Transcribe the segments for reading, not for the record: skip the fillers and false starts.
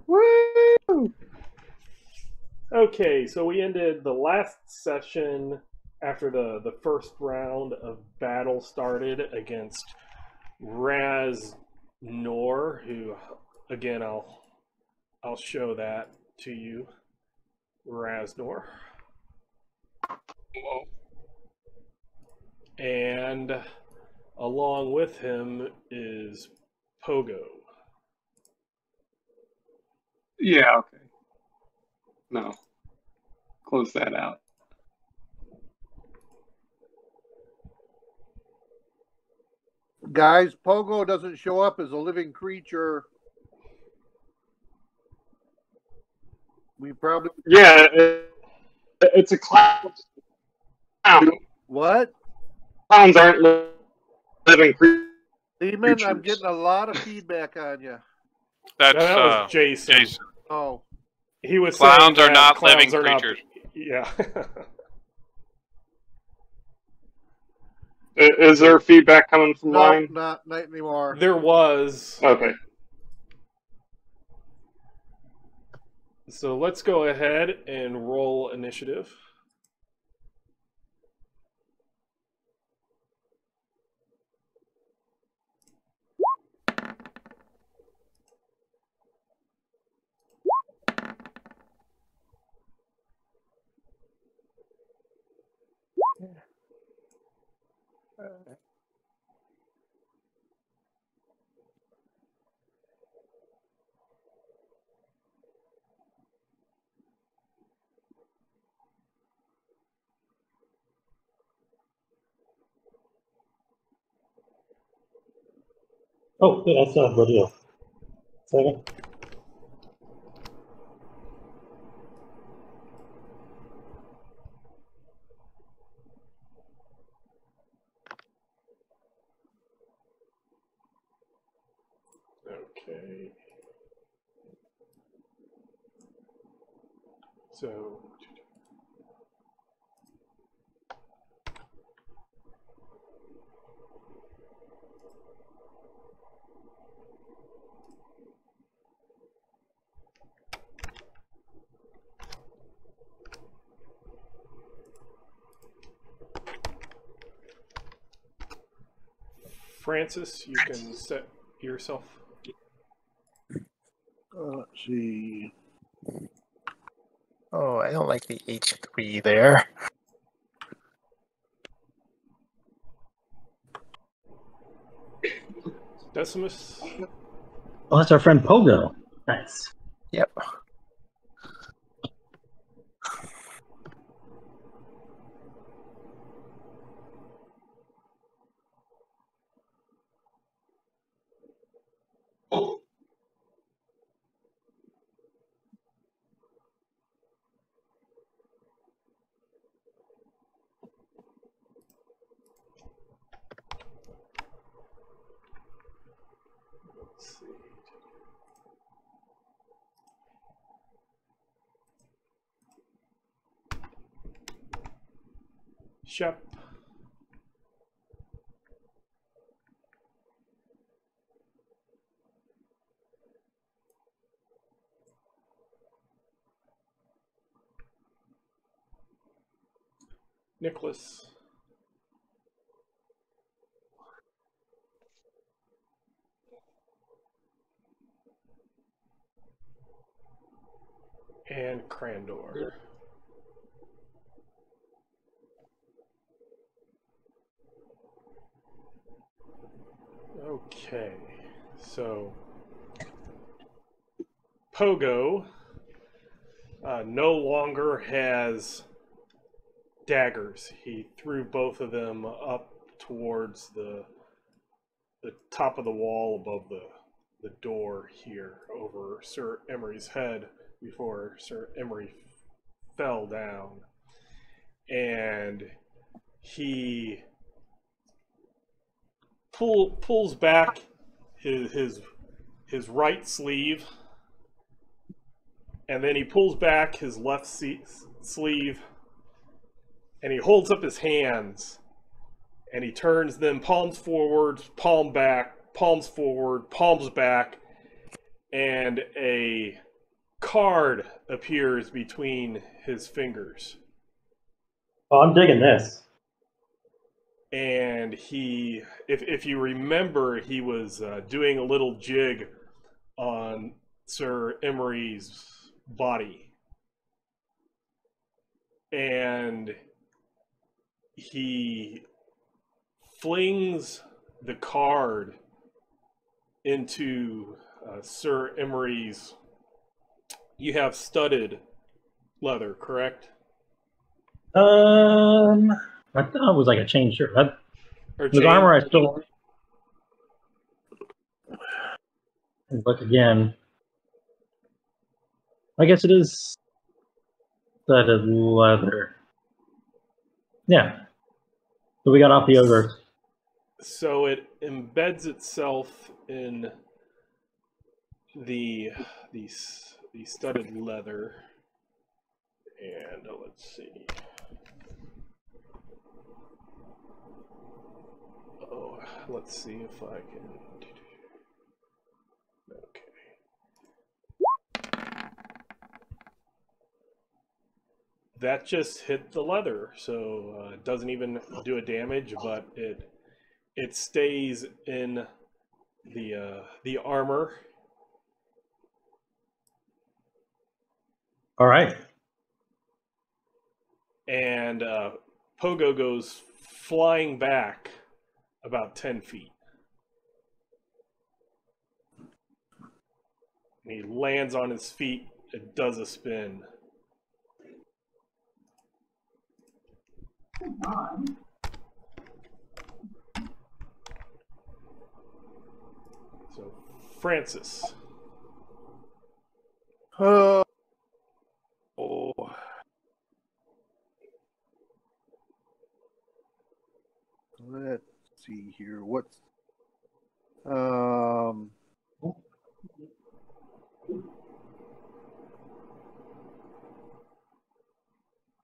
Woo! Okay, so we ended the last session after the first round of battle started against Rhaznor, who again I'll show that to you. Rhaznor. Whoa. And along with him is Pogo. Yeah, okay. No. Close that out. Guys, Pogo doesn't show up as a living creature. We probably... Yeah, it's a clown. What? Clowns aren't living creatures. Lehman, I'm getting a lot of feedback on you. That was Jason. Oh. He was clowns saying are not clowns living are creatures. Yeah. Is there feedback coming from No, mine? not anymore. There was. Okay. So let's go ahead and roll initiative. Oh, yeah, that's not a good deal. Second. Okay. So. Francis, you can set yourself. Let's see. Oh, I don't like the H3 there. Decimus. Oh, that's our friend Pogo. Nice. Yep. Let's see. Shep. Nicholas. And Crandor. Okay, so Pogo no longer has daggers. He threw both of them up towards the top of the wall above the door here over Sir Emery's head before Sir Emery fell down. And he pulls back his right sleeve, and then he pulls back his left sleeve, and he holds up his hands, and he turns them palms forward, palm back, palms forward, palms back, and a card appears between his fingers. Oh, I'm digging this. And he, if you remember, he was doing a little jig on Sir Emery's body. And he flings the card into Sir Emery's. You have studded leather, correct? I thought it was like a chain shirt. Or With chain? armor, I still look again. I guess it is studded leather. Yeah. So we got off the ogre. So it embeds itself in the studded leather, and let's see. Oh, let's see if I can. Okay. That just hit the leather, so it doesn't even do a damage, but it stays in the armor. All right. And Pogo goes flying back about 10 feet. And he lands on his feet. It does a spin. So, Francis. Oh. Let's see here. What's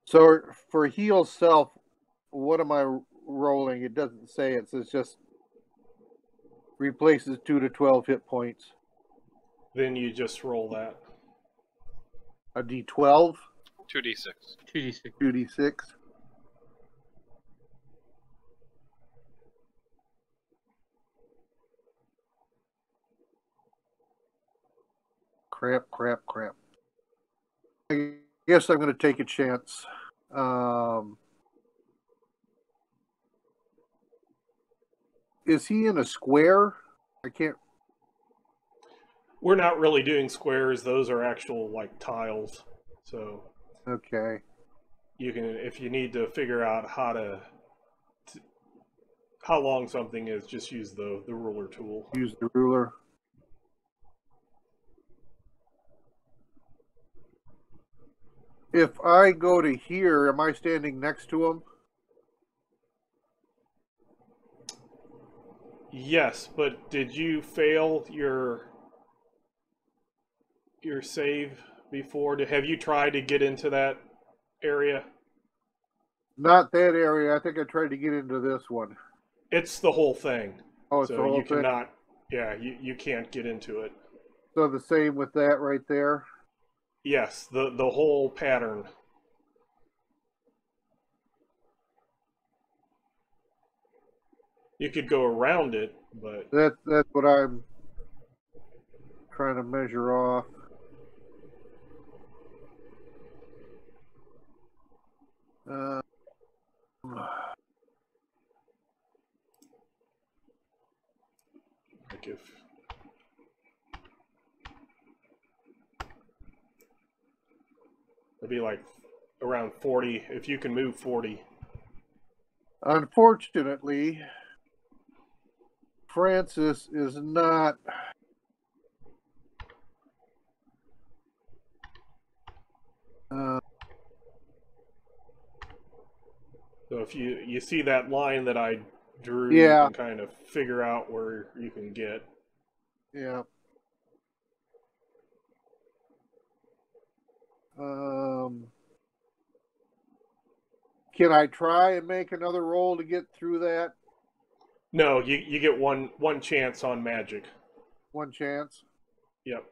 so for heal self, what am I rolling? It doesn't say. It says just replaces 2 to 12 hit points. Then you just roll that. A D12? 2d6. 2d6. 2D6. Crap. I guess I'm going to take a chance. Is he in a square? I can't. We're not really doing squares. Those are actual like tiles. So Okay. you can, if you need to figure out how long something is, just use the ruler tool. Use the ruler. If I go to here, am I standing next to him? Yes, but did you fail your save before? Have you tried to get into that area? Not that area. I think I tried to get into this one. It's the whole thing. Oh, it's So the whole you thing. cannot. Yeah, you can't get into it. So the same with that right there. Yes, the whole pattern. You could go around it, but That's what I'm trying to measure off. like if it'd be like around 40 if you can move 40. Unfortunately, Francis is not. So if you see that line that I drew, Yeah. you can kind of figure out where you can get. Yeah. Can I try and make another roll to get through that? No, you get one chance on magic. One chance. Yep.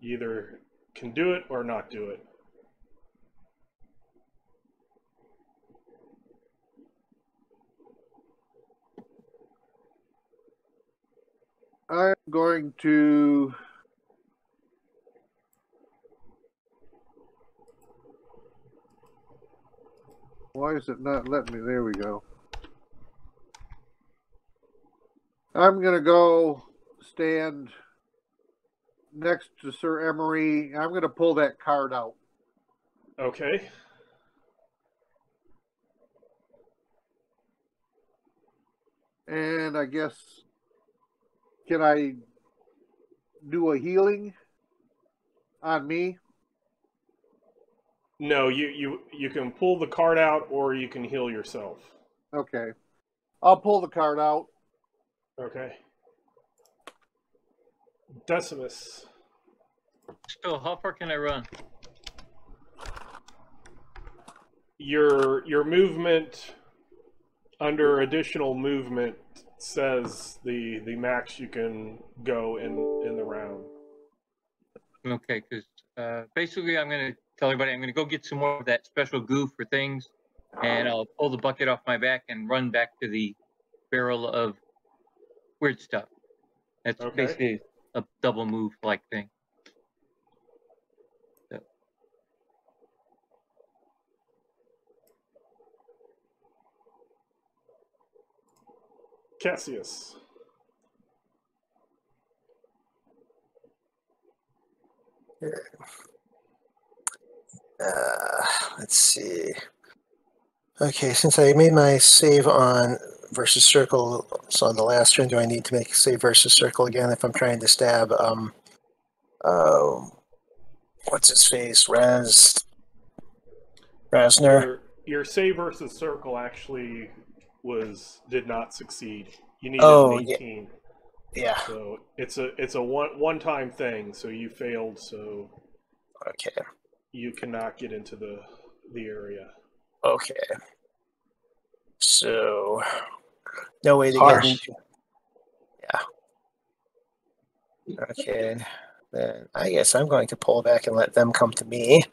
Either can do it or not do it. I'm going to why is it not letting me? There we go. I'm going to go stand next to Sir Emery. I'm going to pull that card out. Okay. And I guess, can I do a healing on me? No, you can pull the card out or you can heal yourself. Okay. I'll pull the card out. Okay. Decimus. So how far can I run? Your movement under additional movement says the max you can go in the round. Okay, because basically I'm going to tell everybody I'm going to go get some more of that special goo for things, and I'll pull the bucket off my back and run back to the barrel of weird stuff. That's Okay. basically a double move like thing. So. Cassius. Let's see. Okay, since I made my save on versus circle, so on the last turn, do I need to make a save versus circle again if I'm trying to stab, what's his face, Rhaznor? Your save versus circle actually did not succeed. You needed an 18. Yeah. So it's a one-time thing. So you failed. So Okay. you cannot get into the area. Okay. So no way to Harsh. get into. Yeah. Okay. Then I guess I'm going to pull back and let them come to me.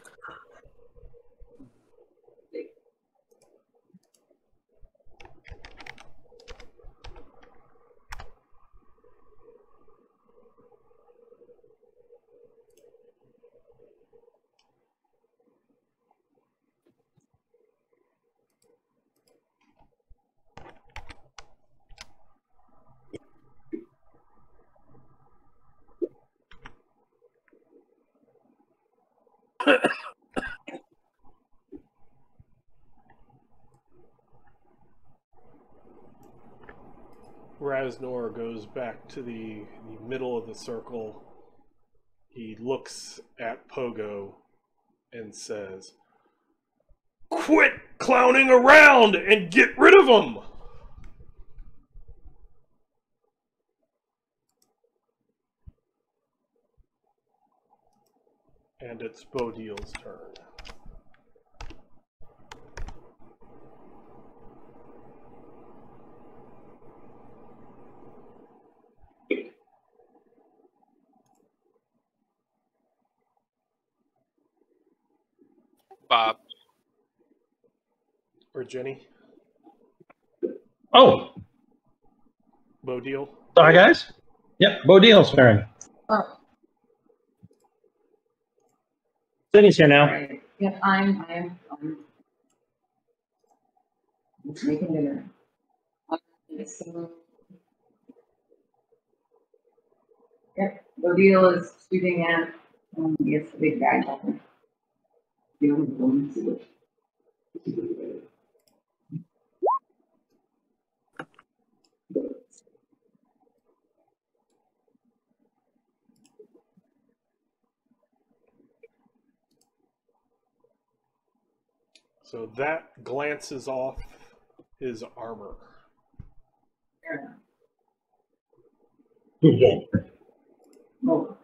Rhaznor goes back to the middle of the circle. He looks at Pogo and says, "Quit clowning around and get rid of him!" And it's Bodil's turn. Bob. Or Jenny. Oh, Bodil. sorry guys. Yep, Bodil's turn. Oh, Sydney's here now. right. Yep, I'm just making dinner. So, yep, the deal is shooting at, it's the big guy. The only one. So that glances off his armor. Oh,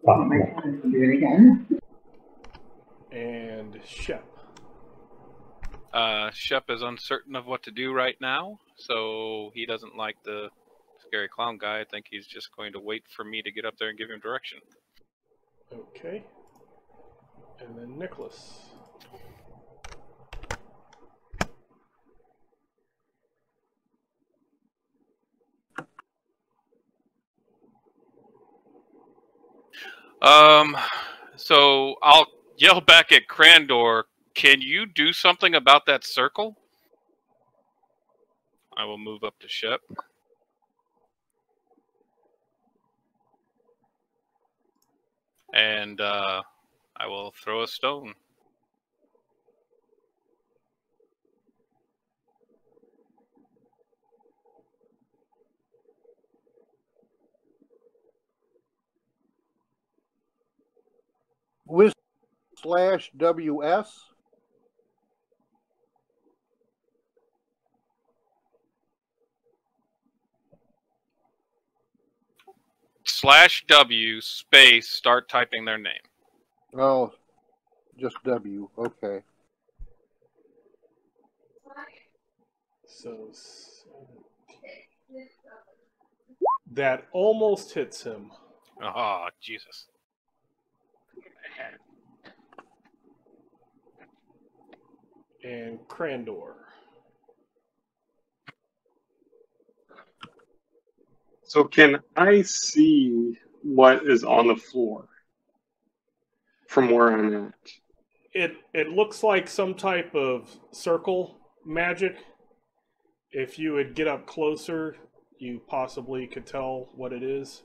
my turn to do it again. And Shep. Shep is uncertain of what to do right now, so he doesn't like the scary clown guy. I think he's just going to wait for me to get up there and give him direction. Okay. And then Nicholas. So I'll yell back at Crandor, can you do something about that circle? I will move up to Shep. And I will throw a stone. With /WS. /W space, start typing their name. Oh, just W. Okay. So that almost hits him. Oh, Jesus. And Crandor. So can I see what is on the floor from where I'm at? It looks like some type of circle magic. If you would get up closer, you possibly could tell what it is.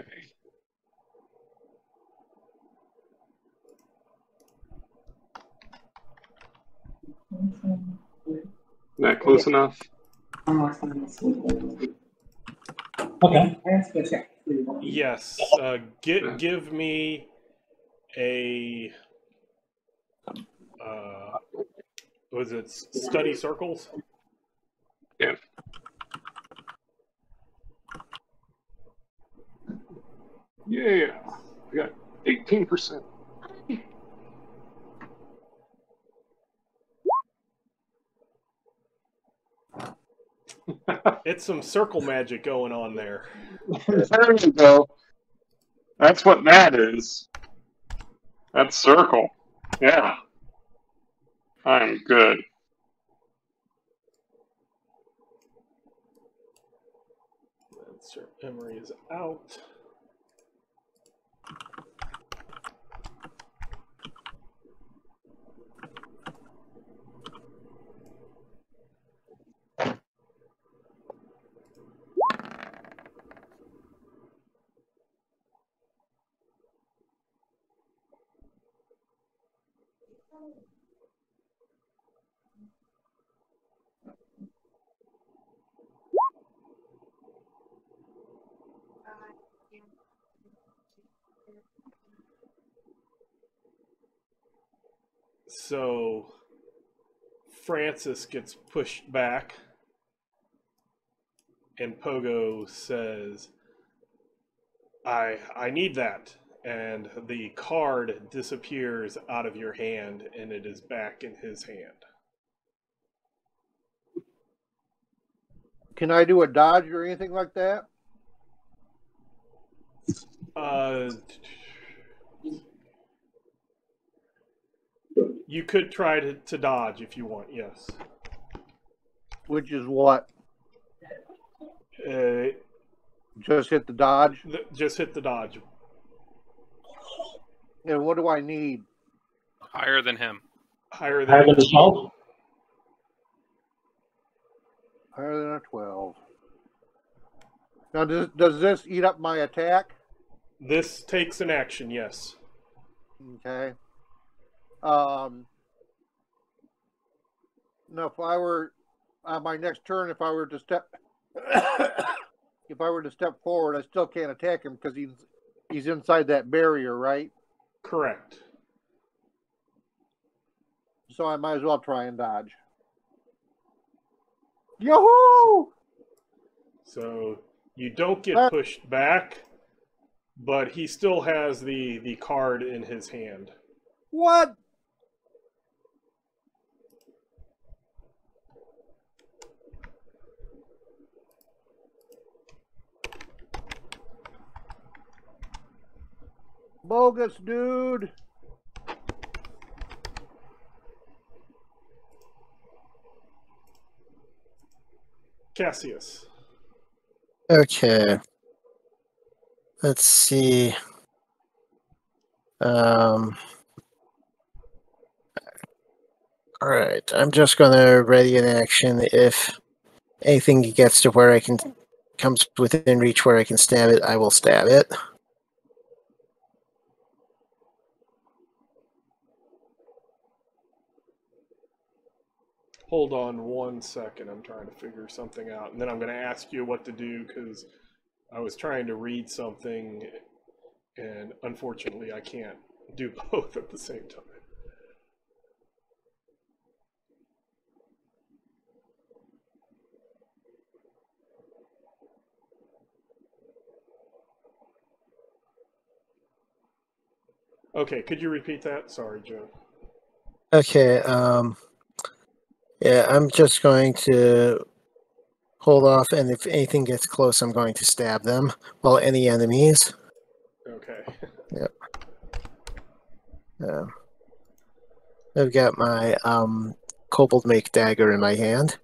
Okay. Is that close enough? Okay. Yes. Give me a was it study circles? Yeah. Yeah. I got 18%. It's some circle magic going on there. There you go. That's what that is. That's circle. Yeah. I'm good. Sir Emery is out. So Francis gets pushed back, and Pogo says, I need that. And the card disappears out of your hand, and it is back in his hand. Can I do a dodge or anything like that? You could try to dodge if you want, yes. Which is what? Just hit the dodge? Just hit the dodge. And what do I need? Higher than him. Higher Higher than than 12? Higher than a 12. Now, does this eat up my attack? This takes an action, yes. Okay. Now, if I were on my next turn, if I were to step, if I were to step forward, I still can't attack him because he's inside that barrier, right? Correct. So I might as well try and dodge. Yahoo! So you don't get That- pushed back, but he still has the card in his hand. What? Bogus, dude. Cassius. Okay. Let's see. All right. I'm just going to ready an action. If anything gets to where I can, comes within reach where I can stab it, I will stab it. Hold on 1 second. I'm trying to figure something out. And then I'm going to ask you what to do because I was trying to read something and unfortunately I can't do both at the same time. Okay, could you repeat that? Sorry, Joe. Okay. Yeah, I'm just going to hold off, and if anything gets close, I'm going to stab them. Well, any enemies. Okay. Yep. I've got my kobold make dagger in my hand.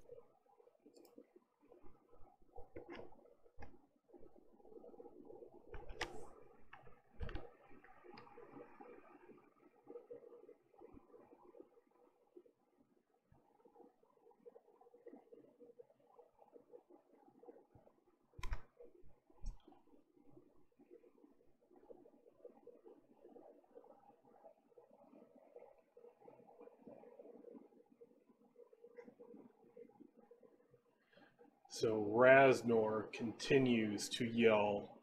So Rhaznor continues to yell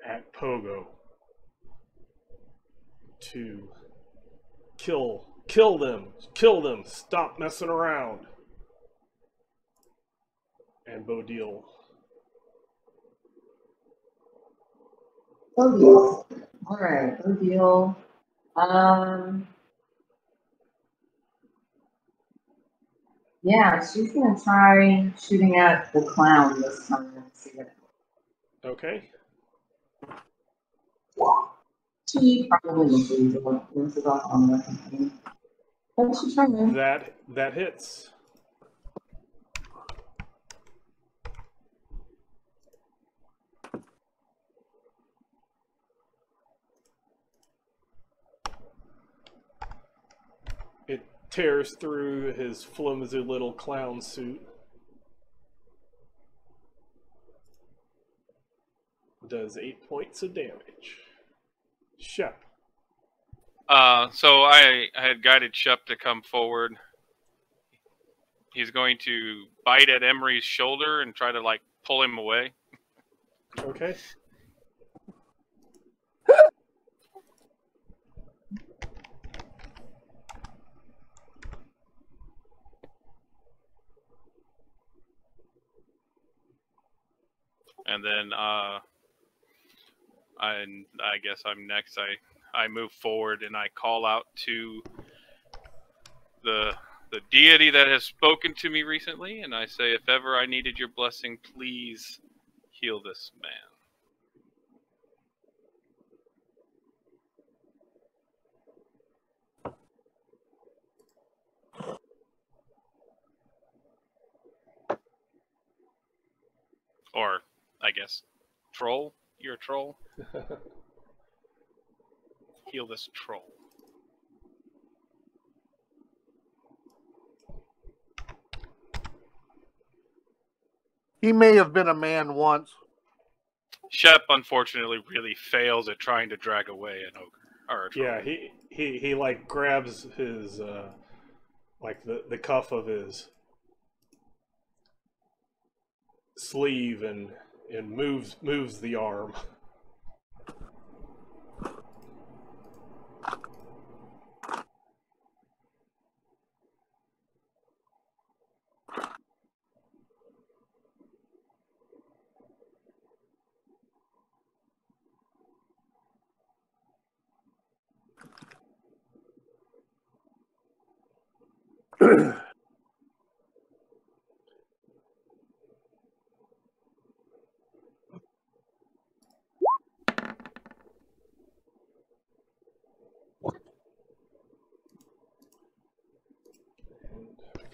at Pogo to kill them, stop messing around. And Bodil. Odile. All right, Odile. Yeah, she's gonna try shooting at the clown this time. Let's see what. Okay. She probably misses it. This is all on the. But she's trying. That hits. It tears through his flimsy little clown suit. Does 8 points of damage. Shep. So I had guided Shep to come forward. He's going to bite at Emery's shoulder and try to like pull him away. Okay. And then I guess I'm next. I move forward and I call out to the deity that has spoken to me recently, and I say, if ever I needed your blessing, please heal this man. Or, I guess, troll? You're a troll? Heal this troll. He may have been a man once. Shep, unfortunately, really fails at trying to drag away an ogre. Or a troll. Yeah, he like grabs his like the cuff of his sleeve and moves the arm.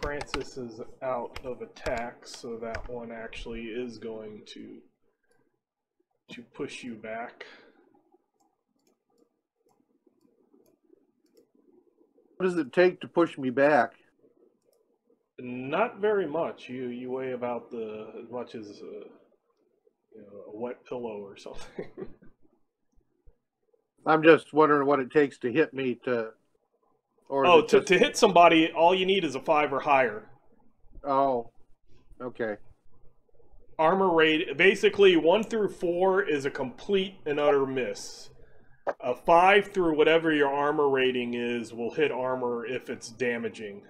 Francis is out of attack, so that one actually is going to push you back. What does it take to push me back? Not very much. You weigh about as much as a wet pillow or something. I'm just wondering what it takes to hit me to. Or Oh, to hit somebody, all you need is a 5 or higher. Oh, okay. Armor rate, basically 1 through 4 is a complete and utter miss. A 5 through whatever your armor rating is will hit armor if it's damaging.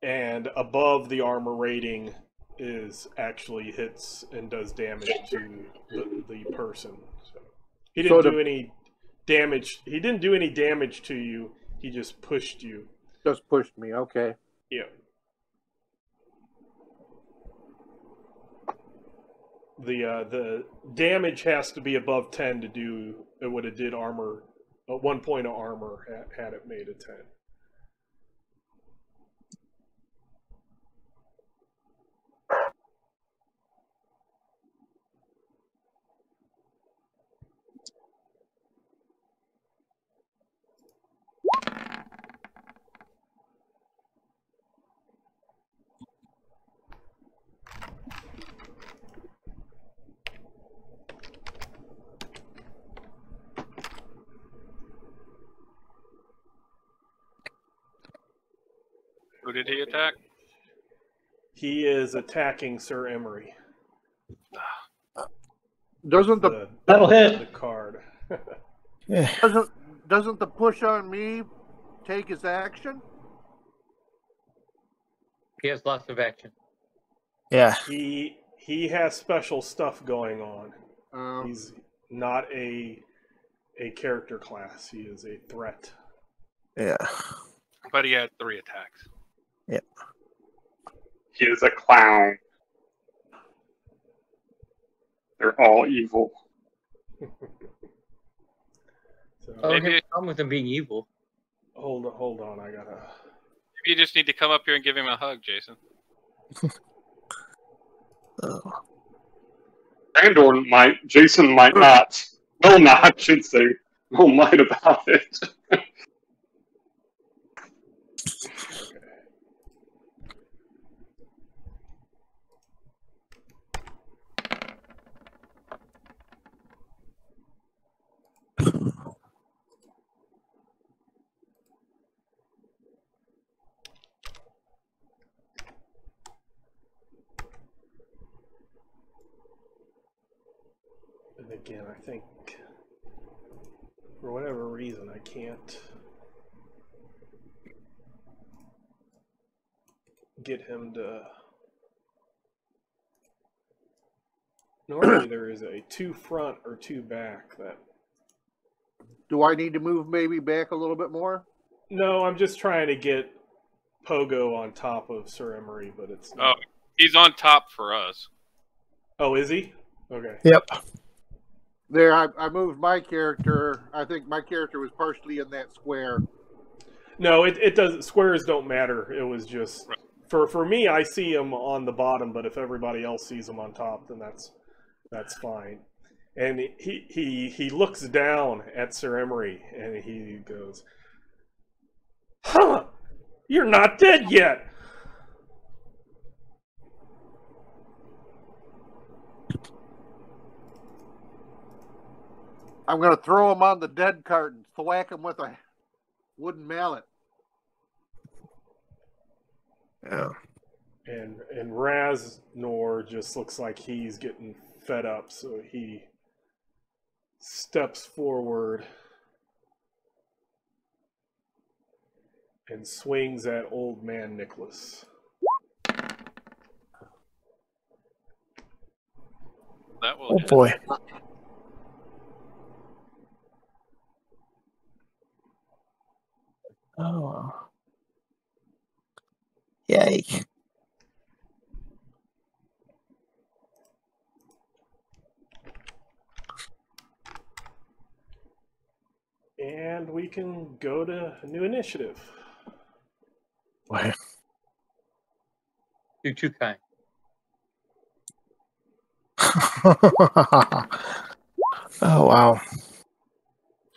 And above the armor rating is actually hits and does damage to the person. So he didn't do any damage. He didn't do any damage to you. He just pushed you. Just pushed me. Okay. Yeah. The damage has to be above 10 to do what it did armor. 1 point of armor had it made a 10. Who did he attack? He is attacking Sir Emery. Doesn't the That'll hit. The card? Yeah. doesn't the push on me take his action? He has lots of action. Yeah. He has special stuff going on. He's not a character class. He is a threat. Yeah. But he had 3 attacks. Yep. He is a clown. They're all evil. So, Oh, Maybe- maybe a problem with him being evil. hold on. I gotta. Maybe you just need to come up here and give him a hug, Jason. Oh. Brandon might. Jason might not. Will not, I should say. Will might about it. And again, I think for whatever reason I can't get him to. Normally there is a 2 front or 2 back. That. Do I need to move maybe back a little bit more? No, I'm just trying to get Pogo on top of Sir Emery, but it's Oh, not. he's on top for us. Oh, is he? Okay. Yep. There, I moved my character. I think my character was partially in that square. No, it doesn't. Squares don't matter. It was just for me. I see him on the bottom, but if everybody else sees him on top, then that's fine. And he looks down at Sir Emery and he goes, "Huh? You're not dead yet." I'm going to throw him on the dead cart and thwack him with a wooden mallet. Yeah. And Rhaznor just looks like he's getting fed up, so he steps forward and swings at old man Nicholas. That will Oh hit. boy. Oh. Yay. And we can go to new initiative. What? You're too kind. Oh, wow.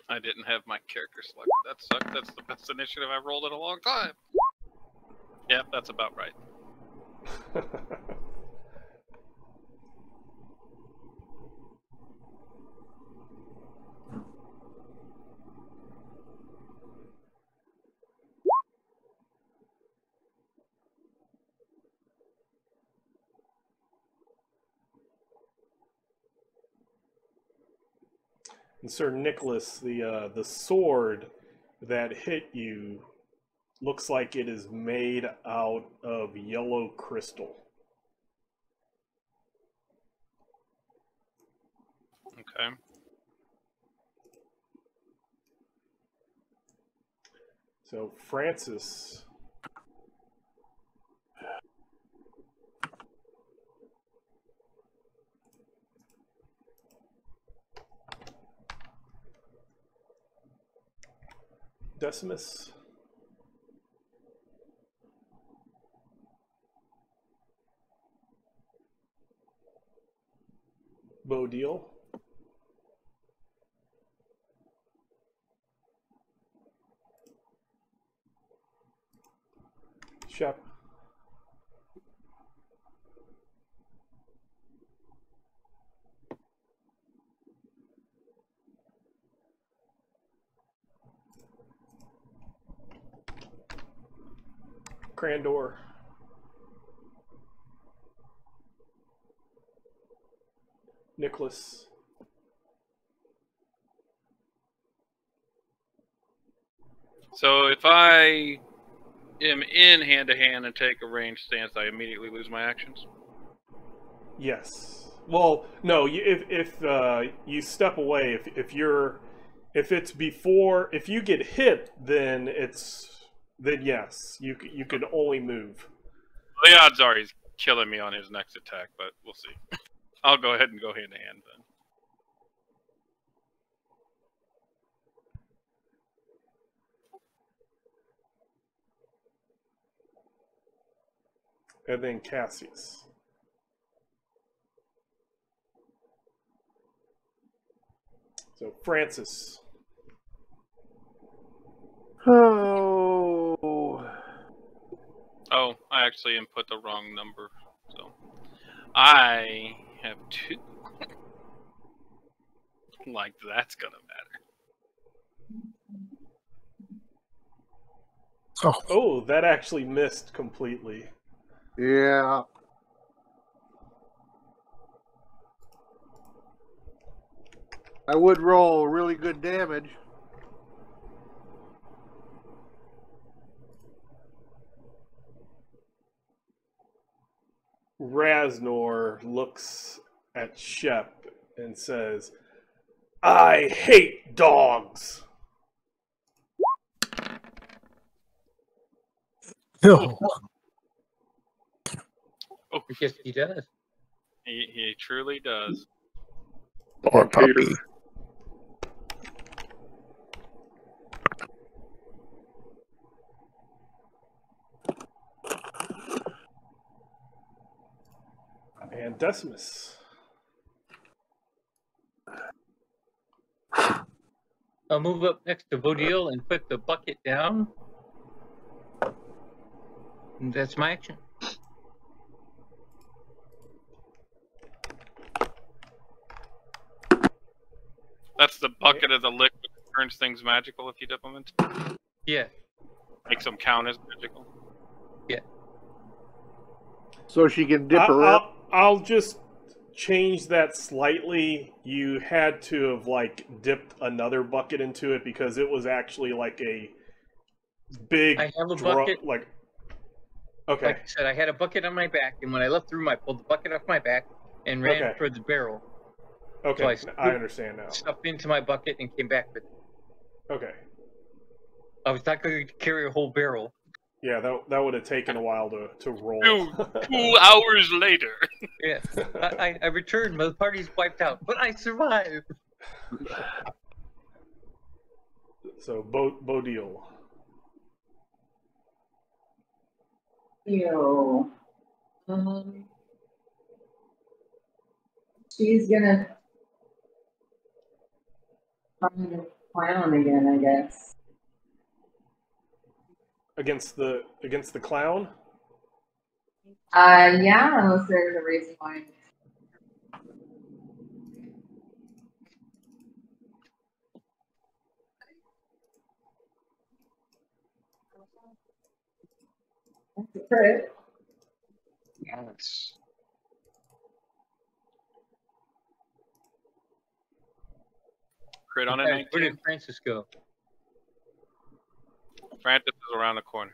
I didn't have my character selected. That sucked. That's the best initiative I've rolled in a long time. Yep, that's about right. And Sir Nicholas, the sword that hit you looks like it is made out of yellow crystal. Okay. So Francis, Decimus, Bodil, Shep, Crandor, Nicholas, So if I am in hand-to-hand and take a ranged stance, I immediately lose my actions? yes. Well, no. If you step away, if it's before, if you get hit, then yes, you could only move. The odds are he's killing me on his next attack, but we'll see. I'll go ahead and go hand-to-hand then. And then Cassius. So Francis. Oh. Oh, I actually input the wrong number, so I have 2. Like that's gonna matter. Oh, that actually missed completely. Yeah. I would roll really good damage. Rhaznor looks at Shep and says, "I hate dogs." No. Oh, I guess he does. he truly does. Poor puppy. Peter. And Decimus. I'll move up next to Bodil and put the bucket down. And that's my action. That's the bucket of the liquid that turns things magical if you dip them into. Yeah. Makes them count as magical. So she can dip her up. I'll just change that slightly. You had to have like dipped another bucket into it because it was actually like a big. I have a bucket. Like, okay. Like I said, I had a bucket on my back, and when I left the room, I pulled the bucket off my back and ran Okay. for the barrel. Okay, So I understand now. Stuffed into my bucket and came back with it. Okay. I was not going to carry a whole barrel. Yeah, that would have taken a while to roll. 2 hours later. Yeah, I returned. My party's wiped out, but I survived. So Bodil. Ew. She's gonna find a clown again, I guess. Against the clown? Yeah, unless there's a reason why. That's a crit. Nice. Crit on a Where 19. did Francis go? Francis is around the corner.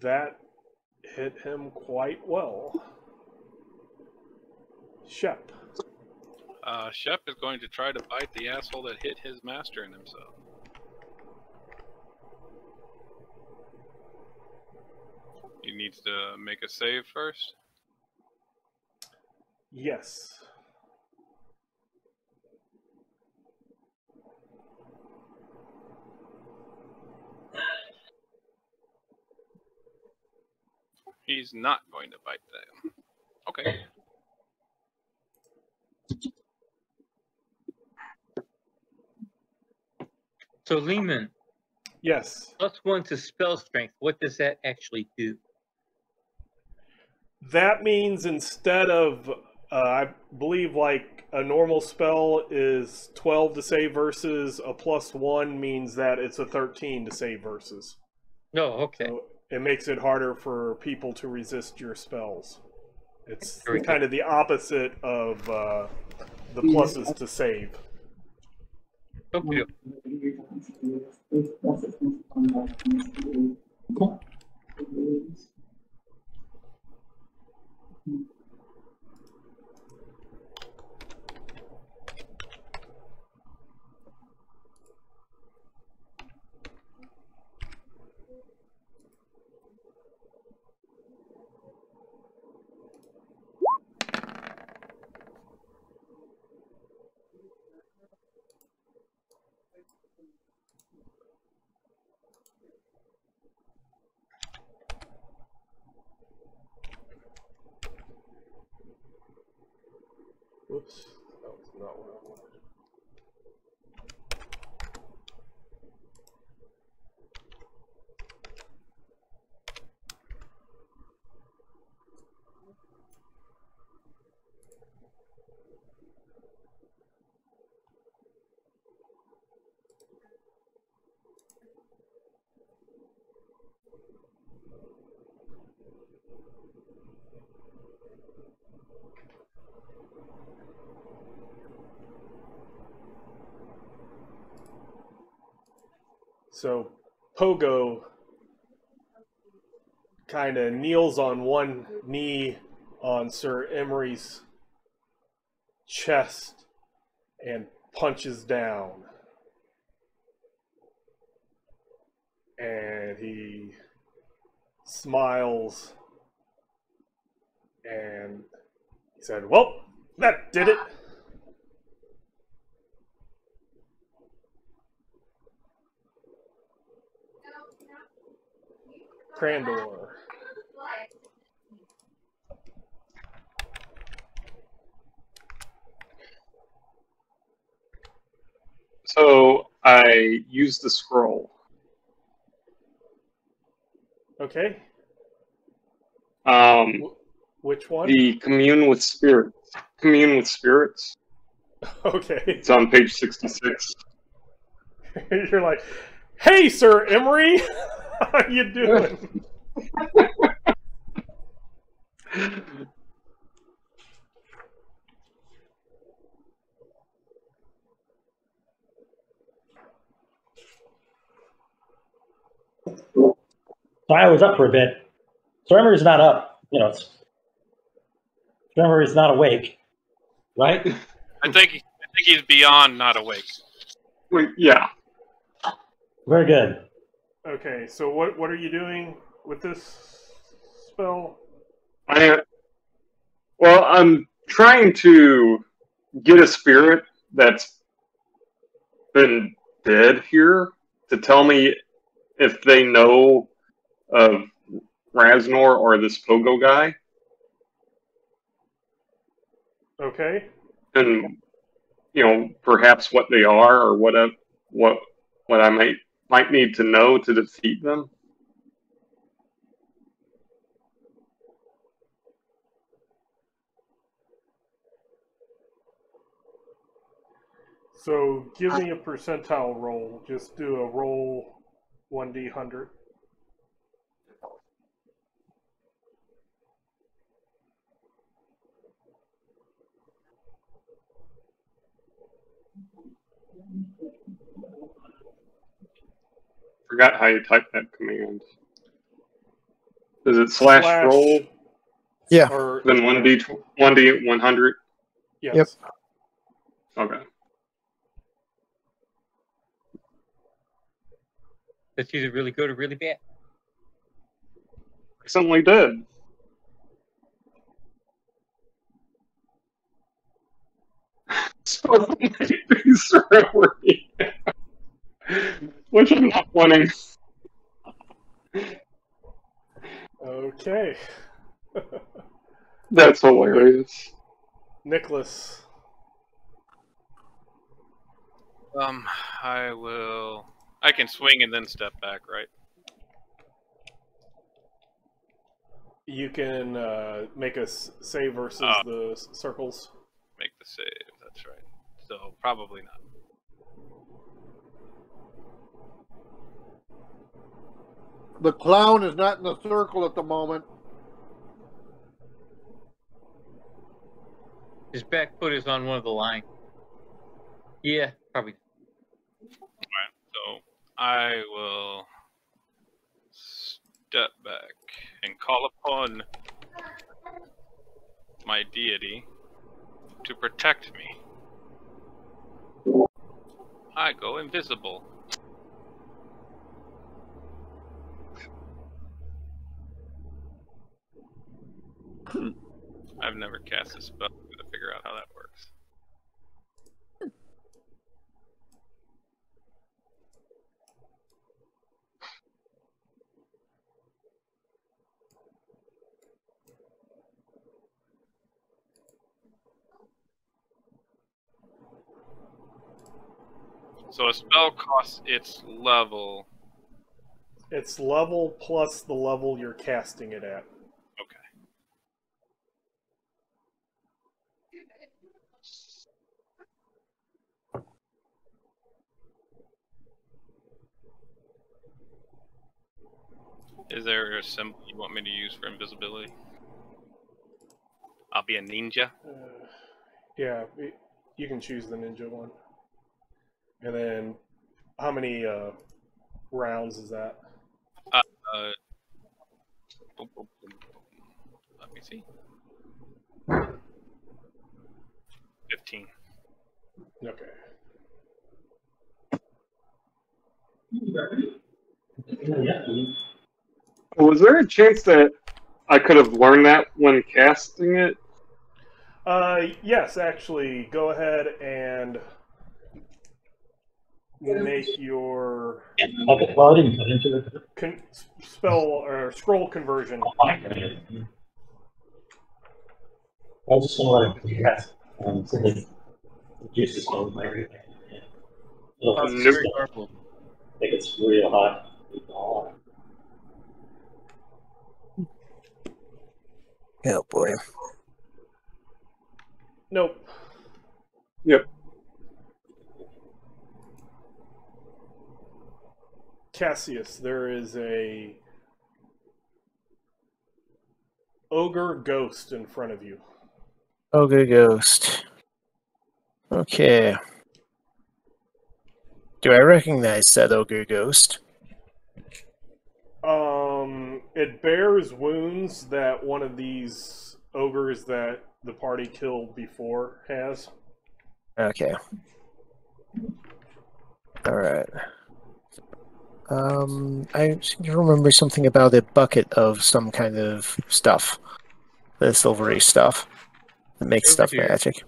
That hit him quite well. Shep. Shep is going to try to bite the asshole that hit his master and himself. He needs to make a save first. Yes. He's not going to bite that. Okay. So Lehman, Yes. +1 to spell strength. What does that actually do? That means instead of, I believe, like a normal spell is 12 to save versus, a +1 means that it's a 13 to save versus. No, okay. So it makes it harder for people to resist your spells. It's Very kind of the opposite of the pluses to save. Okay. Whoops, that was not what I wanted. So Pogo kind of kneels on one knee on Sir Emery's chest and punches down. And he smiles and he said, "Well, that did it." Crandor. So I use the scroll. Okay. Which one? The commune with spirits. Commune with spirits. Okay. It's on page 66. You're like, "Hey, Sir Emery, how you doing?" So I was up for a bit. Tremor is not up. You know, Tremor is not awake, right? I think he's beyond not awake. Wait, yeah. Very good. Okay, so what are you doing with this spell? Well, I'm trying to get a spirit that's been dead here to tell me if they know of Rhaznor or this Pogo guy. Okay. And, you know, perhaps what they are or what I might need to know to defeat them. So give me a percentile roll. Just do a roll 1d100. Forgot how you type that command. Is it slash roll? Yeah. Or Then 1d100? yes. Yep. Okay. That's either really good or really bad. Recently did. So these are which I'm not wanting. Okay. That's hilarious. Nicholas. I can swing and then step back, right? You can make a save versus the circles. Make the save, that's right. So, probably not. The clown is not in the circle at the moment. His back foot is on one of the lines. Yeah, probably. Alright, so I will step back and call upon my deity to protect me. I go invisible. I've never cast this spell. I'm gonna figure out how that works. So a spell costs its level. It's level plus the level you're casting it at. Okay. Is there a symbol you want me to use for invisibility? I'll be a ninja. Yeah, you can choose the ninja one. And then, how many rounds is that? Boom, boom, boom, boom. Let me see. 15. Okay. Was there a chance that I could have learned that when casting it? Yes, actually, go ahead and make your Okay, well, I didn't put into it. spell or scroll conversion. I was just going to let it pass. So the juice is going to everything. Oh, it's very powerful. I think it's real hot. Oh boy. Nope. Yep. Cassius, there is a ogre ghost in front of you. Ogre ghost. Okay. Do I recognize that ogre ghost? it bears wounds that one of these ogres that the party killed before has. Okay. All right. I seem to remember something about a bucket of some kind of stuff. The silvery stuff that makes Over stuff here. magic.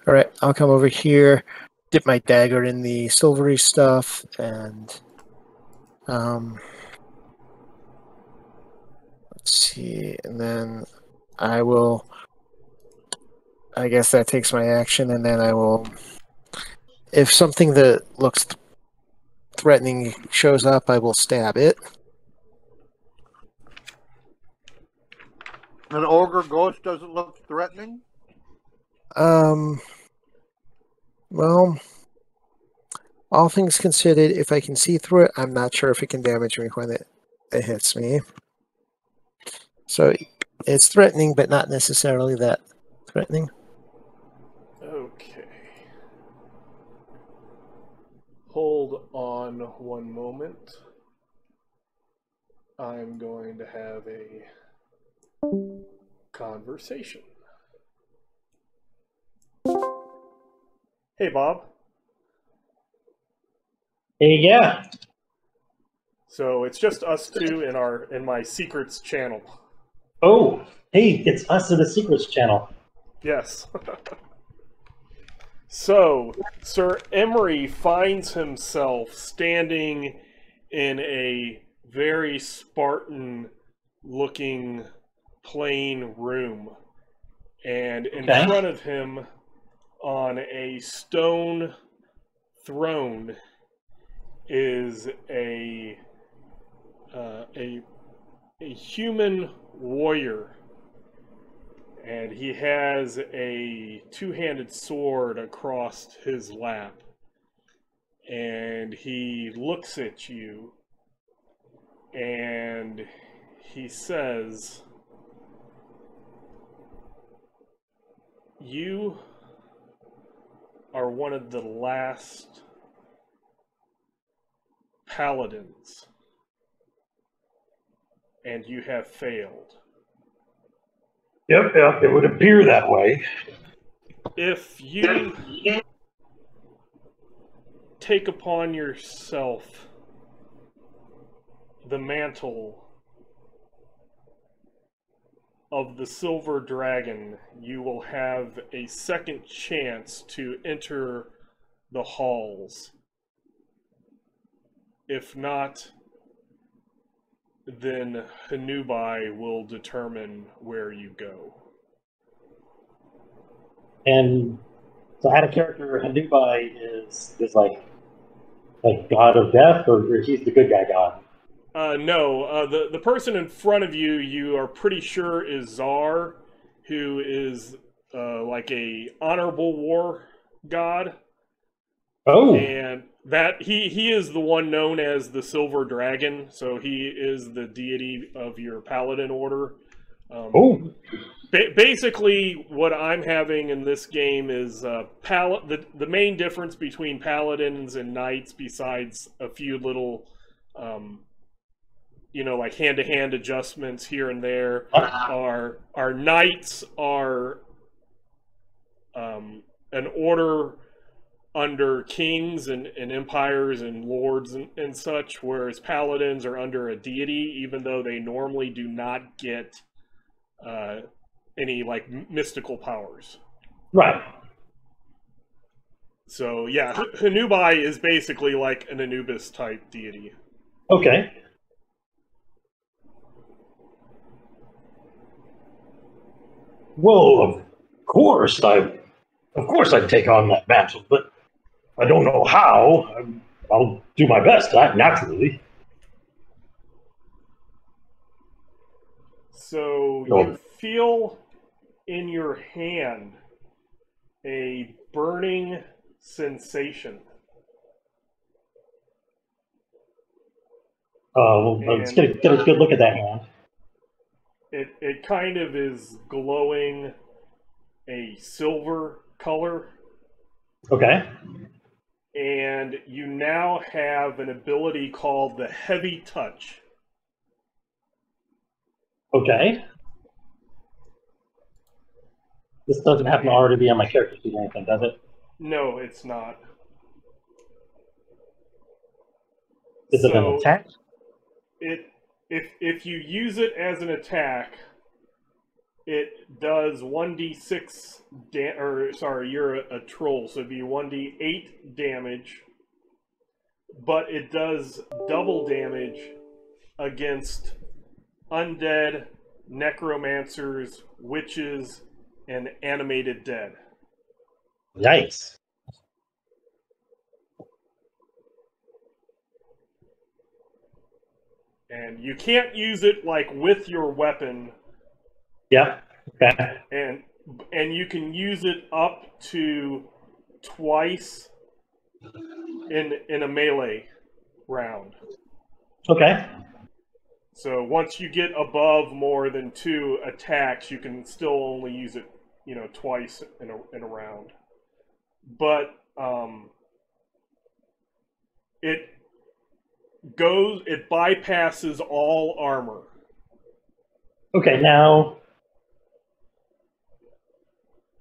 All right, I'll come over here, dip my dagger in the silvery stuff, and let's see, and then I will. I guess that takes my action, and then I will. If something that looks threatening shows up, I will stab it. An ogre ghost doesn't look threatening? Well, all things considered, if I can see through it, I'm not sure if it can damage me when it hits me. So it's threatening, but not necessarily that threatening. Okay. Hold on one moment. I'm going to have a conversation. Hey, Bob. Hey, yeah. So it's just us two in my secrets channel. Oh, hey, it's us in the secrets channel. Yes. So, Sir Emery finds himself standing in a very Spartan-looking plain room. And in front of him, on a stone throne, is a human warrior. And he has a two-handed sword across his lap. And he looks at you. And he says, "You are one of the last paladins. And you have failed. Yep, it would appear that way. If you take upon yourself the mantle of the Silver Dragon, you will have a second chance to enter the halls. If not, then Hanubai will determine where you go." And so, how the character Hanubai is like god of death, or he's the good guy god? No, the person in front of you, you are pretty sure is Czar, who is like a honorable war god. Oh, And that he is the one known as the Silver Dragon, so he is the deity of your paladin order. Basically, what I'm having in this game is the main difference between paladins and knights, besides a few little, like hand-to-hand adjustments here and there, are knights are an order under kings and empires and lords and such, whereas paladins are under a deity, even though they normally do not get any like mystical powers. right. So yeah, Hanubai is basically like an Anubis type deity. Okay. Well, of course I'd take on that mantle, but I don't know how. I'll do my best, naturally. So you feel in your hand a burning sensation. Let's get a good look at that hand. It kind of is glowing a silver color. Okay. And you now have an ability called the Heavy Touch. Okay. This doesn't happen to already be on my character sheet or anything, does it? No, it's not. Is it an attack? If you use it as an attack, it does 1d6 you're a troll, so it'd be 1d8 damage, but it does double damage against undead, necromancers, witches, and animated dead. Nice. And you can't use it like with your weapon. Yep. Okay. And you can use it up to twice in a melee round. Okay. So once you get above more than 2 attacks, you can still only use it, twice in a round. But it bypasses all armor. Okay, now,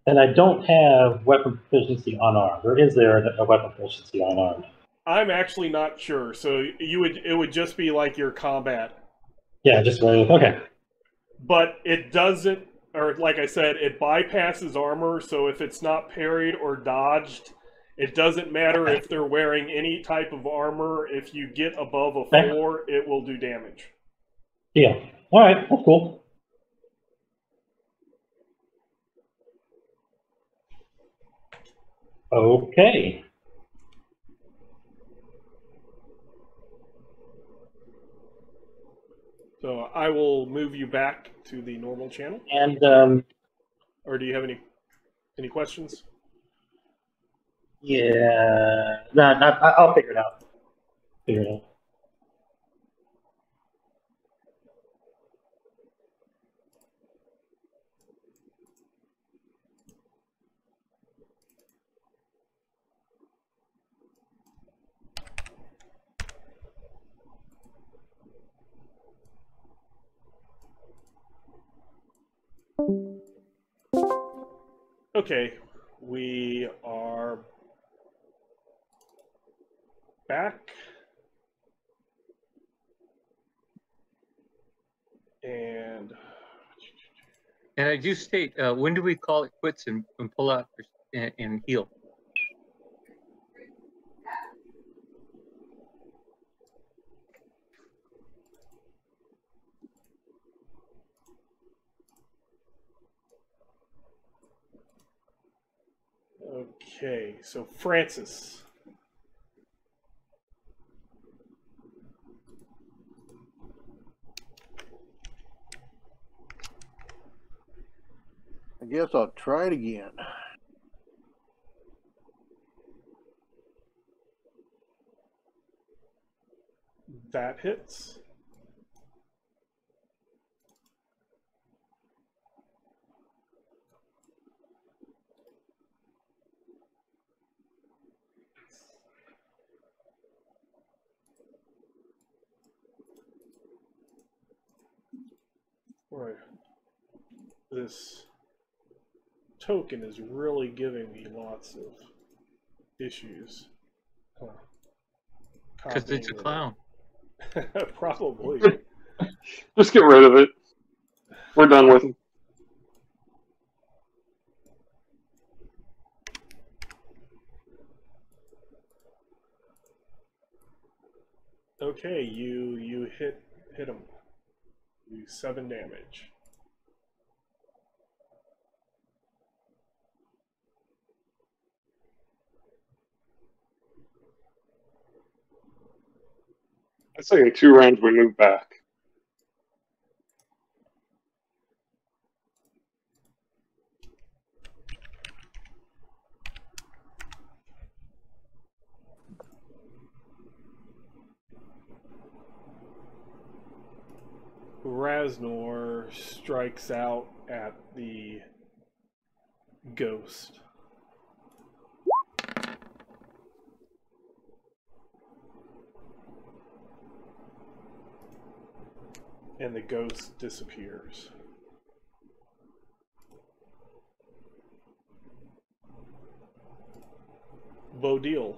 and I don't have weapon proficiency unarmed, or is there a weapon proficiency unarmed? I'm actually not sure. So it would just be like your combat. Yeah, just okay. But it doesn't, or like I said, it bypasses armor. So if it's not parried or dodged, it doesn't matter if they're wearing any type of armor. If you get above a 4, it will do damage. Yeah. All right. That's cool. Okay. So I will move you back to the normal channel. And or do you have any questions? Yeah. No, I'll figure it out. Okay, we are back. And I do state, when do we call it quits and pull out and heal? Okay, so Francis. I guess I'll try it again. That hits. Right. This token is really giving me lots of issues. Because it's a clown. Probably. Just get rid of it. We're done with him. Okay, you hit him. You 7 damage. I say in 2 rounds we move back. Rhaznor strikes out at the ghost. And the ghost disappears. Bodil.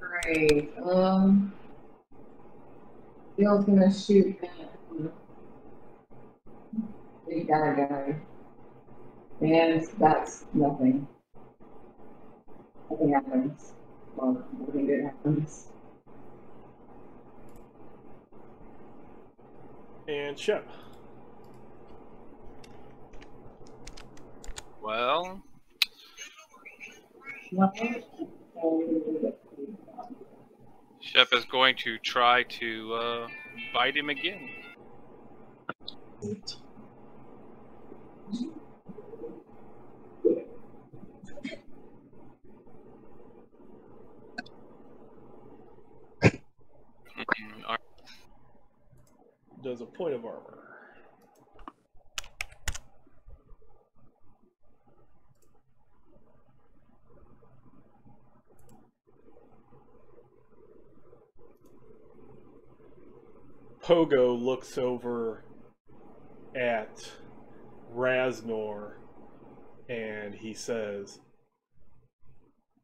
Alright, Bill's gonna shoot at big guy. And that's nothing. Nothing happens. Well, nothing good happens. And Shep. Well, Shep is going to try to bite him again. Does a point of armor. Pogo looks over at Rhaznor and he says,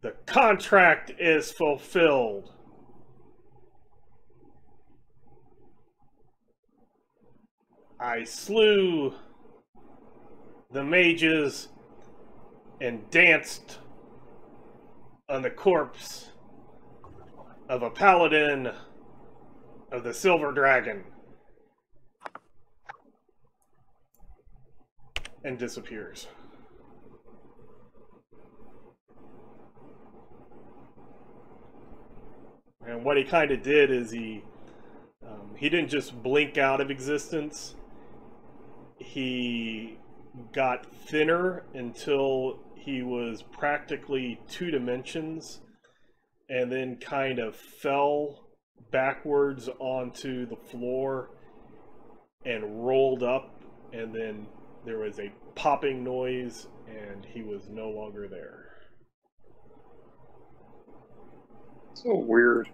"The contract is fulfilled. I slew the mages and danced on the corpse of a paladin of the Silver Dragon." And disappears. And what he kind of did is he didn't just blink out of existence. He got thinner until he was practically 2 dimensions, and then kind of fell backwards onto the floor and rolled up, and then there was a popping noise and he was no longer there. So weird.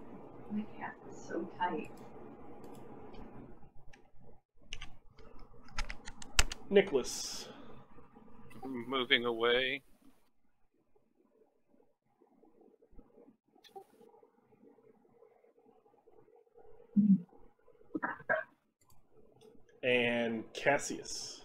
My cat is so tight. Nicholas. Moving away. And Cassius.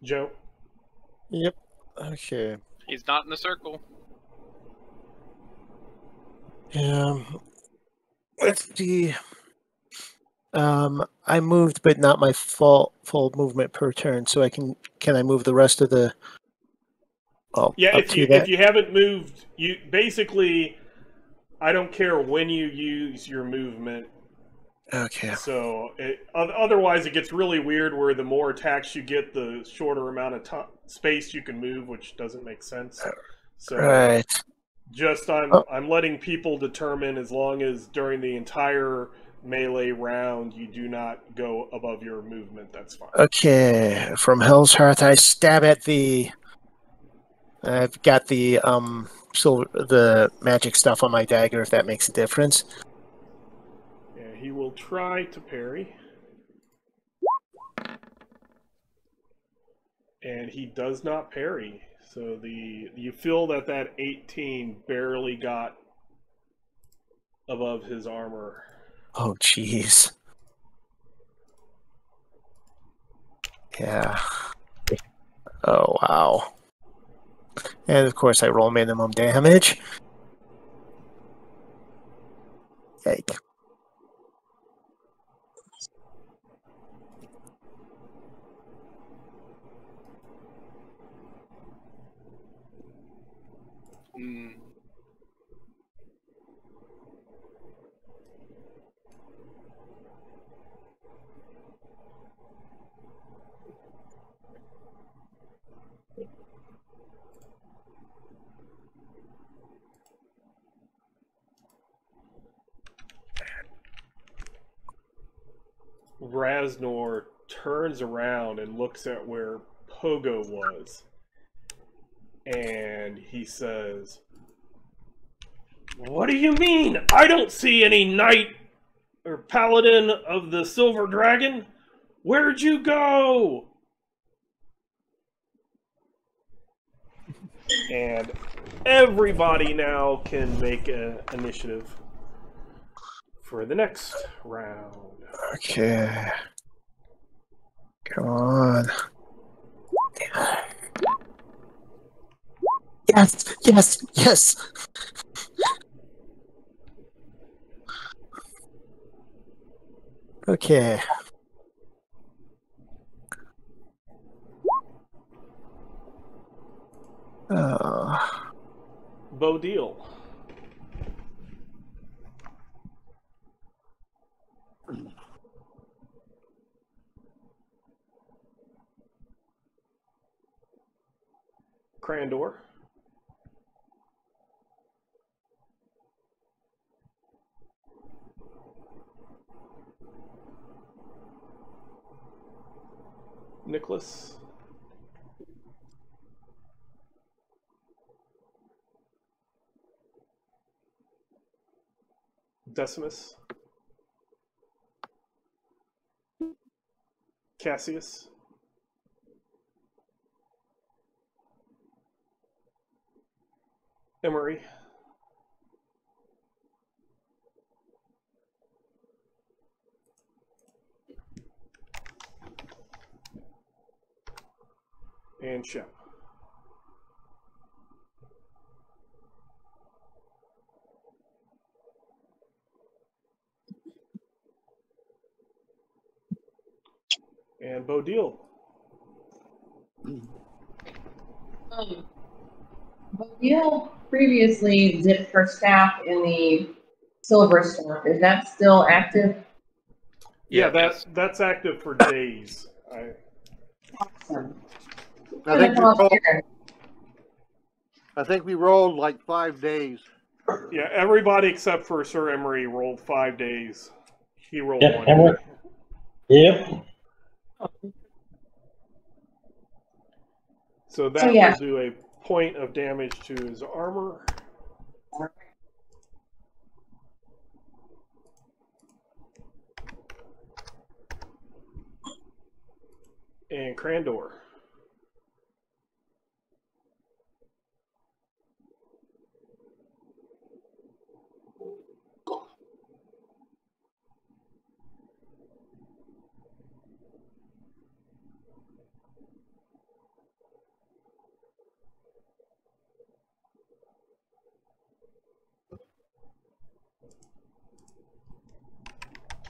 Joe. Yep. Okay. He's not in the circle. Let's see. I moved, but not my full movement per turn. So can I move the rest of the? Oh, Yeah, up if you haven't moved, you basically, I don't care when you use your movement. Okay. So otherwise, it gets really weird where the more attacks you get, the shorter amount of space you can move, which doesn't make sense. So Right. just I'm letting people determine, as long as during the entire melee round you do not go above your movement, that's fine. Okay. From Hell's Heart, I stab at the. I've got the the magic stuff on my dagger. If that makes a difference. Yeah, he will try to parry. And he does not parry. So you feel that 18 barely got above his armor. Oh, jeez. Yeah. Oh, wow. And of course, I roll minimum damage. Yike. Rhaznor turns around and looks at where Pogo was, and he says, "What do you mean? I don't see any knight or paladin of the Silver Dragon. Where'd you go?" And everybody now can make an initiative for the next round. Okay. Come on. Yes, yes, yes. Okay. Bodil. Crandor. Nicholas. Decimus. Cassius. Emery. And Shep. And Bodil. Bodil previously dipped her staff in the silver staff. Is that still active? Yeah, yes. that's active for days. Awesome. I think we rolled like 5 days. Yeah, everybody except for Sir Emery rolled 5 days. He rolled Yep, 1 Emery. day. Yep. So that will do a point of damage to his armor. And Crandor.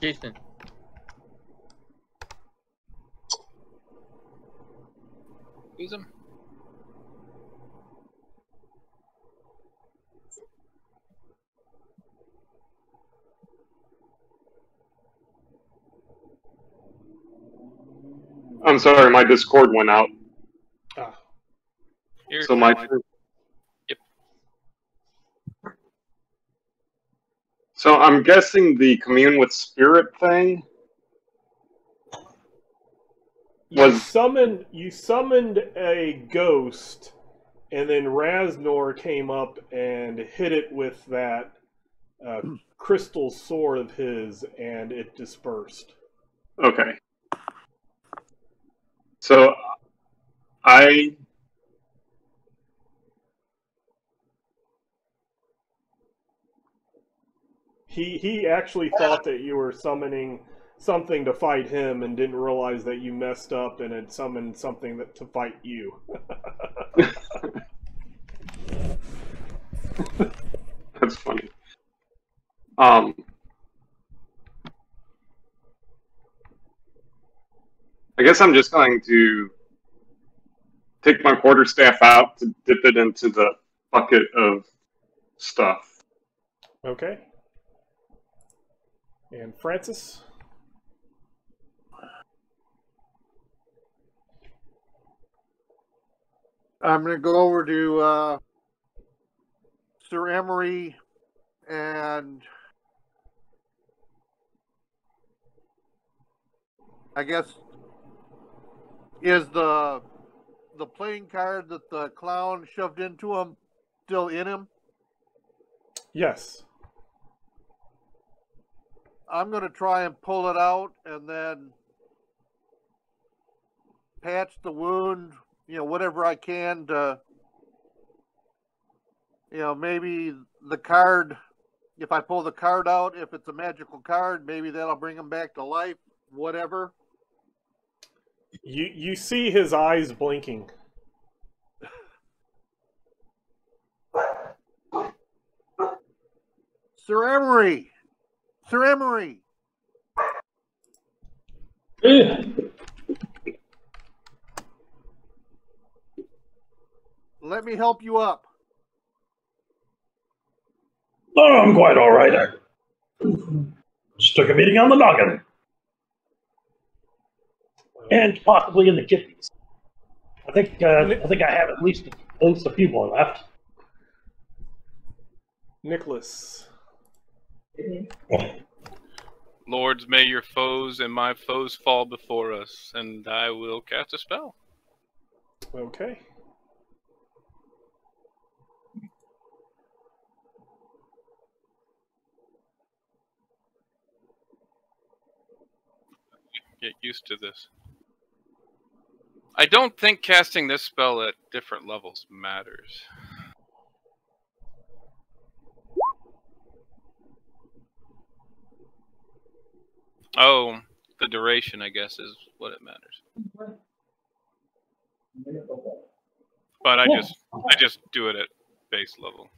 Jason. Use them. I'm sorry, my Discord went out. Ah. So my Yep. So I'm guessing the commune with spirit thing You summoned a ghost, and then Rhaznor came up and hit it with that crystal sword of his, and it dispersed. Okay. So He actually thought that you were summoning something to fight him and didn't realize that you messed up and had summoned something to fight you. That's funny. I guess I'm just going to take my quarterstaff out to dip it into the bucket of stuff. Okay. And Francis? I'm going to go over to Sir Emery and I guess, is the playing card that the clown shoved into him still in him? Yes. I'm going to try and pull it out and then patch the wound, whatever I can to, maybe the card, if I pull the card out, if it's a magical card, maybe that'll bring him back to life, whatever. You see his eyes blinking. Sir Emery! Sir Emery! Let me help you up. No, I'm quite all right. I just took a meeting on the noggin. And possibly in the kidneys. I think I have at least a few more left. Nicholas. Lords, may your foes and my foes fall before us, and I will cast a spell. Okay. Get used to this. I don't think casting this spell at different levels matters. Oh, the duration, I guess, is what it matters. But I just do it at base level.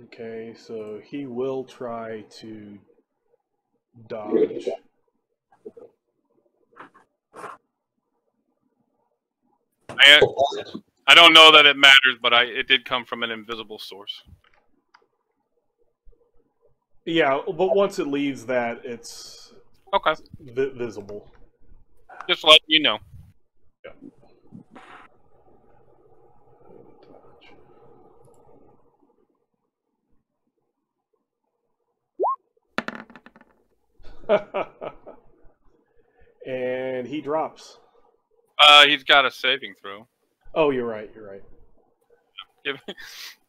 Okay, so he will try to dodge. I don't know that it matters, but it did come from an invisible source. Yeah, but once it leaves that, it's okay. Visible. Just letting you know. Yeah. And he drops. He's got a saving throw. Oh, you're right.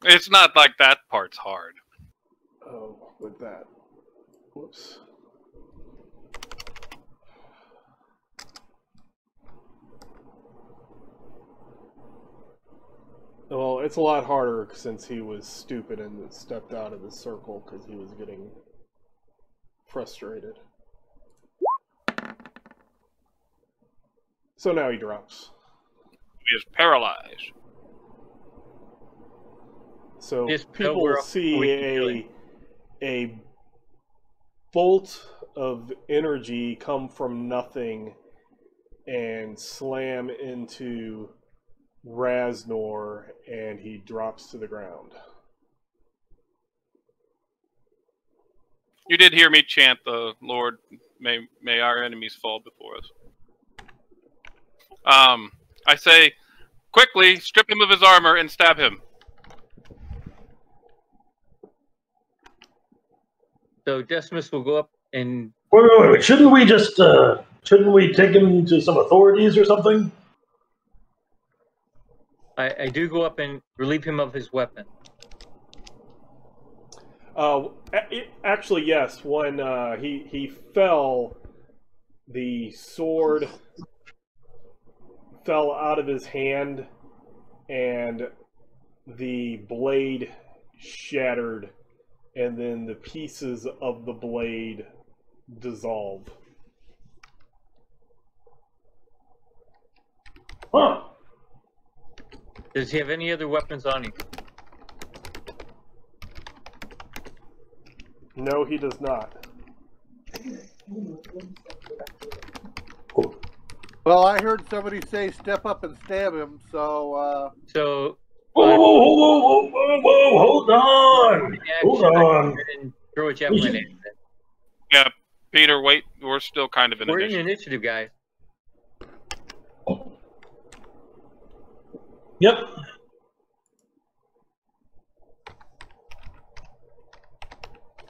It's not like that part's hard. Oh, with that. Whoops. Well, it's a lot harder since he was stupid and stepped out of the circle because he was getting frustrated. So now he drops. He is paralyzed. So people will see a bolt of energy come from nothing and slam into Rhaznor, and he drops to the ground. You did hear me chant the Lord, may our enemies fall before us. I say, quickly, strip him of his armor and stab him. So Decimus will go up and... Wait. Shouldn't we just, shouldn't we take him to some authorities or something? I do go up and relieve him of his weapon. Actually, yes. When he fell, the sword fell out of his hand, and the blade shattered, and then the pieces of the blade dissolve. Huh. Does he have any other weapons on him? No, he does not. Well, I heard somebody say step up and stab him, so... So... Whoa, hold on! Hold on. Throw a javelin at him. Yeah, Peter, wait. We're still kind of in We're initiative. in initiative, guys. Yep.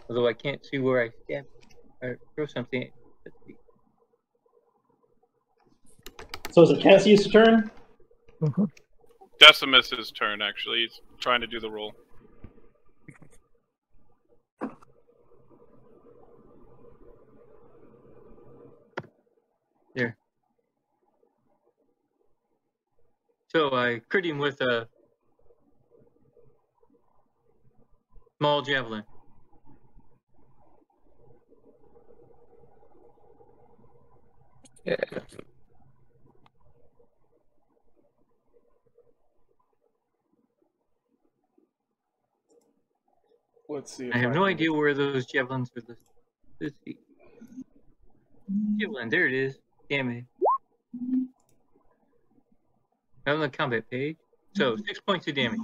Although I can't see where I stab or throw something. Let's see. So is it Cassius' turn? Mm-hmm. Decimus's turn, actually. He's trying to do the roll. There. So I crit him with a small javelin. Yeah. Let's see. If I have no can idea get- where those javelins are listed. Let's see. Javelin, there it is. Damn it. On the combat page. So 6 points of damage.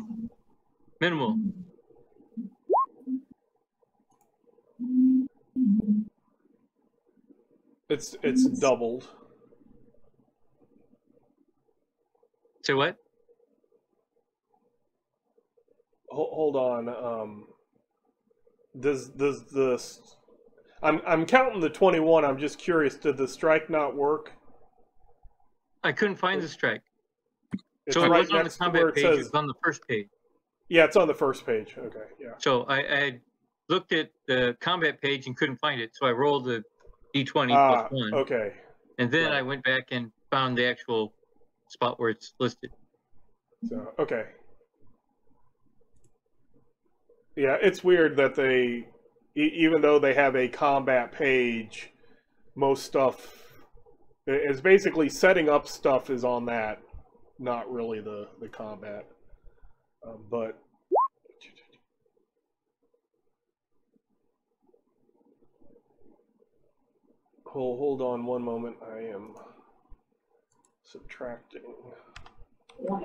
Minimal. It's doubled. So what? Hold on. Does the I'm counting the 21. I'm just curious. Did the strike not work? I couldn't find the strike. It's So it right wasn't on the next to where combat it page, it says. was on the first page. Yeah, it's on the first page. Okay, yeah. So I had looked at the combat page and couldn't find it. So I rolled the D20 plus 1. Okay. And then Right. I went back and found the actual spot where it's listed. So okay. Yeah, it's weird that they, even though they have a combat page, most stuff is basically setting up stuff is on that, not really the combat. But hold on one moment. I am subtracting. Yeah.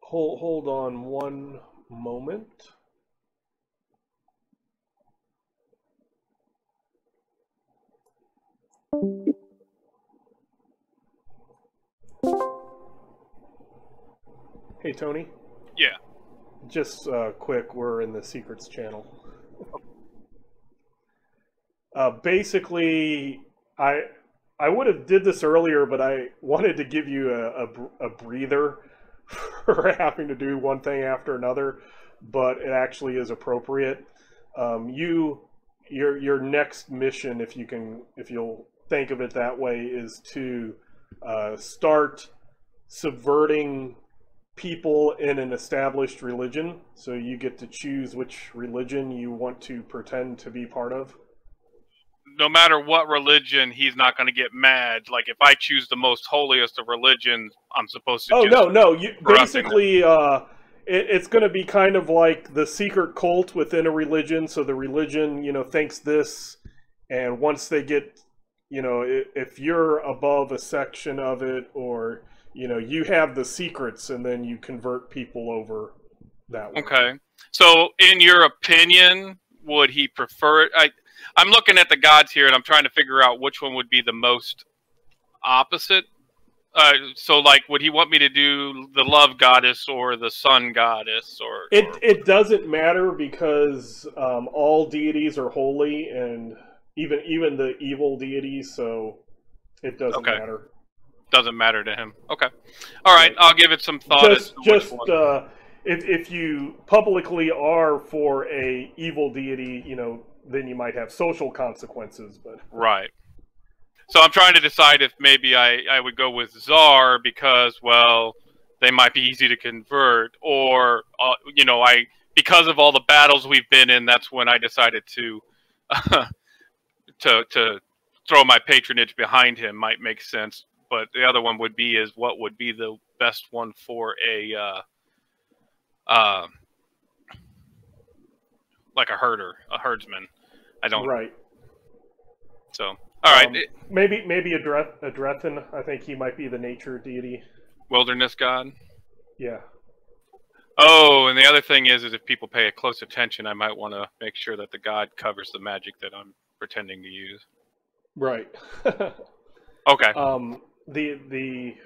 Hold on one moment. Hey Tony. Yeah. Just quick, we're in the secrets channel. Basically, I would have did this earlier, but I wanted to give you a breather for having to do one thing after another, but it actually is appropriate. Your next mission, if you'll think of it that way, is to start subverting people in an established religion. So you get to choose which religion you want to pretend to be part of. No matter what religion, he's not going to get mad. Like, if I choose the most holiest of religions, I'm supposed to no. You corrupting basically, it's going to be kind of like the secret cult within a religion. So the religion, thinks this, and once they get, if you're above a section of it, or you have the secrets, and then you convert people over that way. Okay. So, in your opinion, would he prefer it? I'm looking at the gods here, and I'm trying to figure out which one would be the most opposite. So, like, would he want me to do the love goddess or the sun goddess? It doesn't matter, because all deities are holy, and even the evil deities, so it doesn't matter. Doesn't matter to him. Okay. All right. I'll give it some thought. If you publicly are for a evil deity, then you might have social consequences. But right. So I'm trying to decide if maybe I would go with Tsar because, well, they might be easy to convert, or because of all the battles we've been in, that's when I decided to to throw my patronage behind him. Might make sense. But the other one would be what would be the best one for a like a herdsman. I don't. Right. So, all right, Maybe a Drethin. I think he might be the nature deity. wilderness god. Yeah. Oh, and the other thing is if people pay close attention, I might want to make sure that the god covers the magic that I'm pretending to use. Right. Okay. The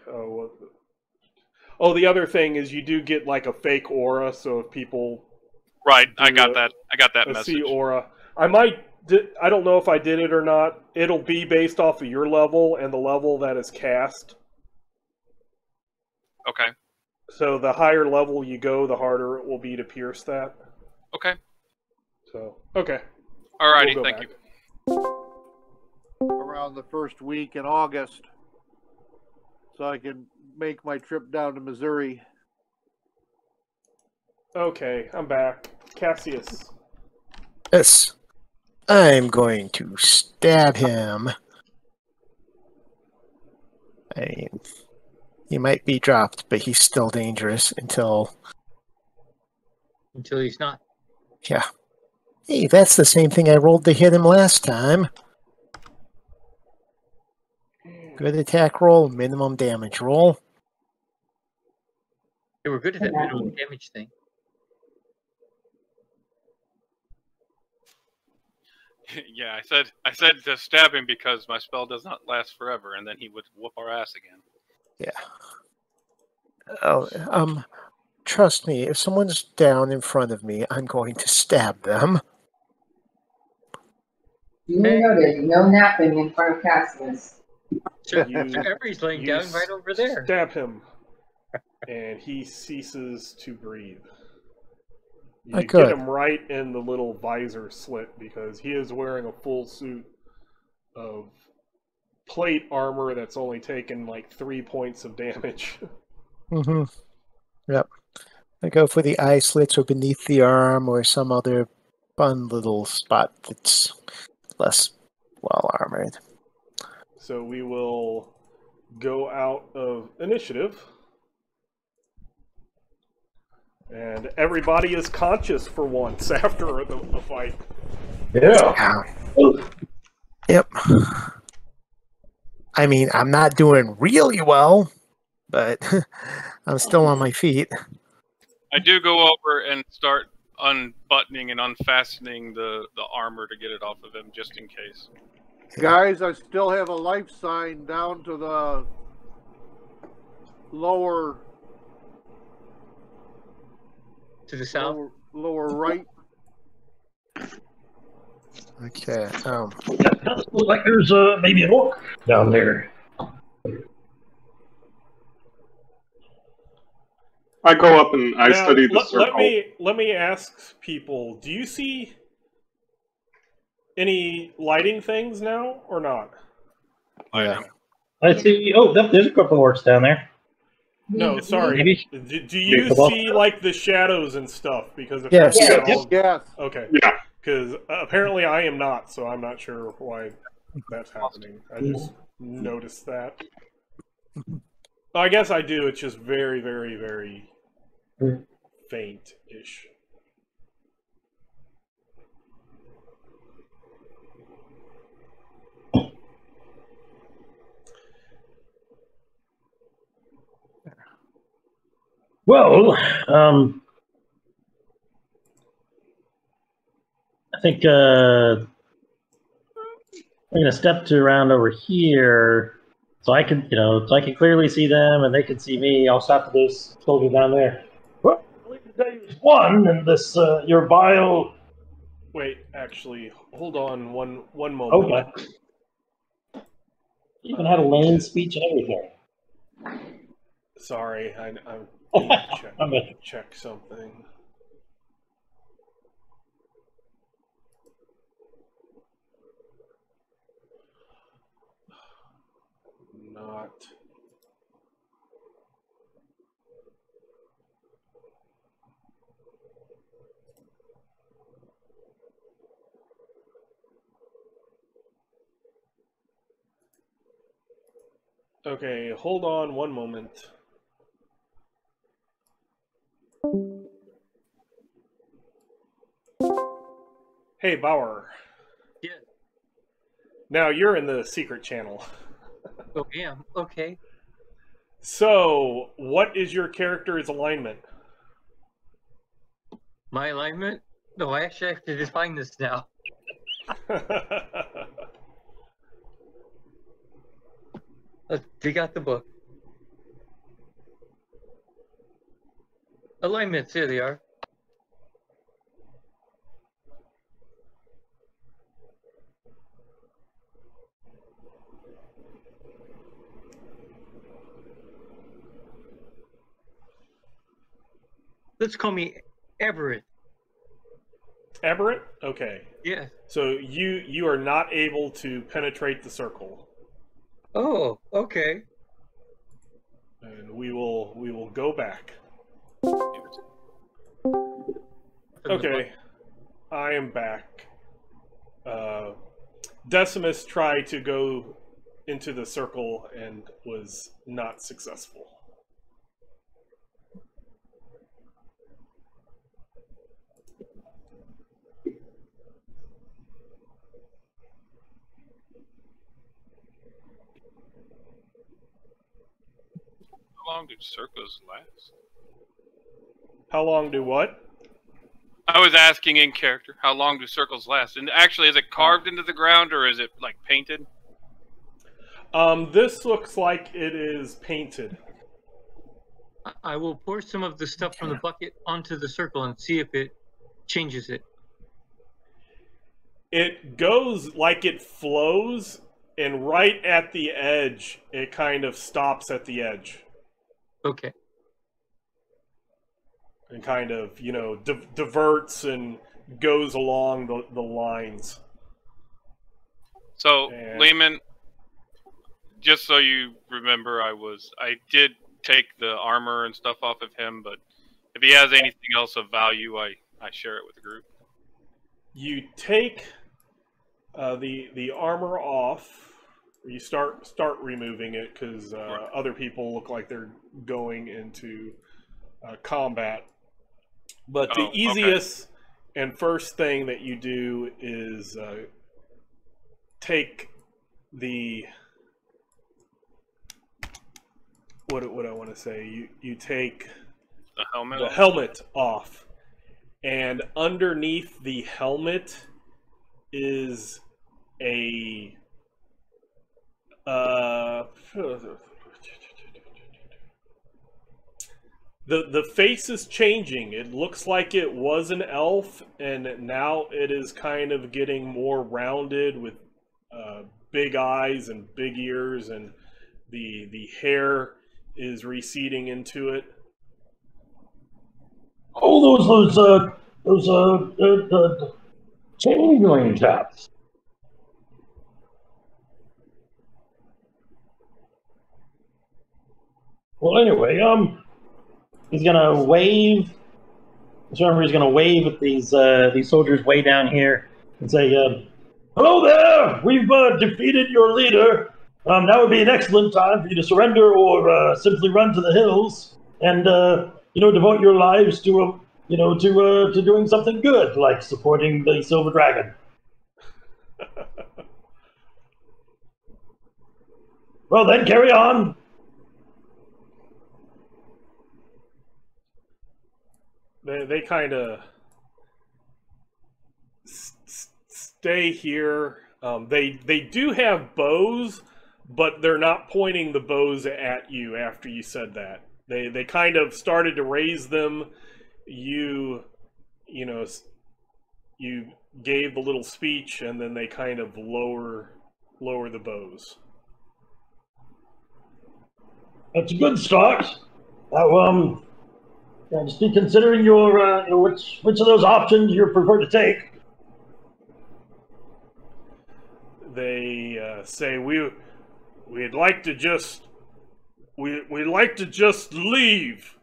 other thing is you do get like a fake aura, so if people right, I got that message. See aura. I don't know if I did it or not. It'll be based off of your level and the level that is cast. Okay. So the higher level you go, the harder it will be to pierce that. Okay. So okay. Alrighty, thank you. Around the first week in August, so I can make my trip down to Missouri. Okay, I'm back. Cassius. Yes. I'm going to stab him. I mean, he might be dropped, but he's still dangerous until he's not. Yeah. Hey, that's the same thing I rolled to hit him last time. Good attack roll, minimum damage roll. They were good at that minimum damage thing. Yeah, I said to stab him because my spell does not last forever, and then he would whoop our ass again. Yeah. Oh, trust me, if someone's down in front of me, I'm going to stab them. You noted no napping in front of Cassius. Sir, everybody's laying down right over there. Stab him, and he ceases to breathe. You get him right in the little visor slit because he is wearing a full suit of plate armor that's only taken like 3 points of damage. Mm-hmm. Yep. I go for the eye slits or beneath the arm or some other fun little spot that's less well armored. So we will go out of initiative. And everybody is conscious for once after the fight. Yeah. Yep. I mean, I'm not doing really well, but I'm still on my feet. I do go over and start unbuttoning and unfastening the armor to get it off of him, just in case. Guys, I still have a life sign down to the lower... To the south? Lower right. Okay. It does look like there's maybe an orc down there. I go up and I study the circle. Let me ask people, do you see any lighting things now or not? Yeah. I see. Oh, there's a couple orcs down there. No, sorry. Maybe? Do you see like the shadows and stuff? Because if Yes. Yes. Okay. Yeah. Because apparently I am not, so I'm not sure why that's happening. I just noticed that. I guess I do. It's just very, very, very faint-ish. Well, I think I'm gonna step around over here, so I can, so I can clearly see them and they can see me. I'll stop this soldier down there. Well, I believe there's one, and this your bio. Wait, actually, hold on one moment. Okay. Even had a lane speech and everything. Sorry, I check something. Not. Okay, hold on one moment. Hey, Bauer. Yeah. Now you're in the secret channel. Oh, yeah. Okay. So, what is your character's alignment? My alignment? No, I actually have to define this now. Let's dig out the book. Alignments, here they are. Let's call me Everett. Everett? Okay. Yeah. So you are not able to penetrate the circle. Oh, okay. And we will go back. Okay. I am back. Decimus tried to go into the circle and was not successful. How long do circles last? How long do what? I was asking in character, how long do circles last? And actually, is it carved into the ground or is it like painted? This looks like it is painted. I will pour some of the stuff from the bucket onto the circle and see if it changes it. It goes like it flows, and right at the edge, it kind of stops at the edge. Okay. And kind of, diverts and goes along the lines. So, And- Lehman, just so you remember, I did take the armor and stuff off of him, but if he has anything else of value, I share it with the group. You take the armor off. You start removing it because other people look like they're going into combat. But the easiest and first thing that you do is take the what I want to say. You take The helmet. the helmet off, and underneath the helmet is a the face is changing. It looks like it was an elf, and now it is kind of getting more rounded with big eyes and big ears, and the hair is receding into it. Oh, those changeling chaps. Well, anyway, he's gonna wave. Just remember, he's gonna wave at these soldiers way down here and say, "Hello there! We've defeated your leader. Now would be an excellent time for you to surrender or simply run to the hills and devote your lives to to doing something good, like supporting the Silver Dragon." Well, then carry on. They kind of stay here. They do have bows, but they're not pointing the bows at you after you said that. They kind of started to raise them. You gave the little speech, and then they kind of lower the bows. That's a good start. Now, just be considering your which of those options you prefer to take. They say we'd like to just leave.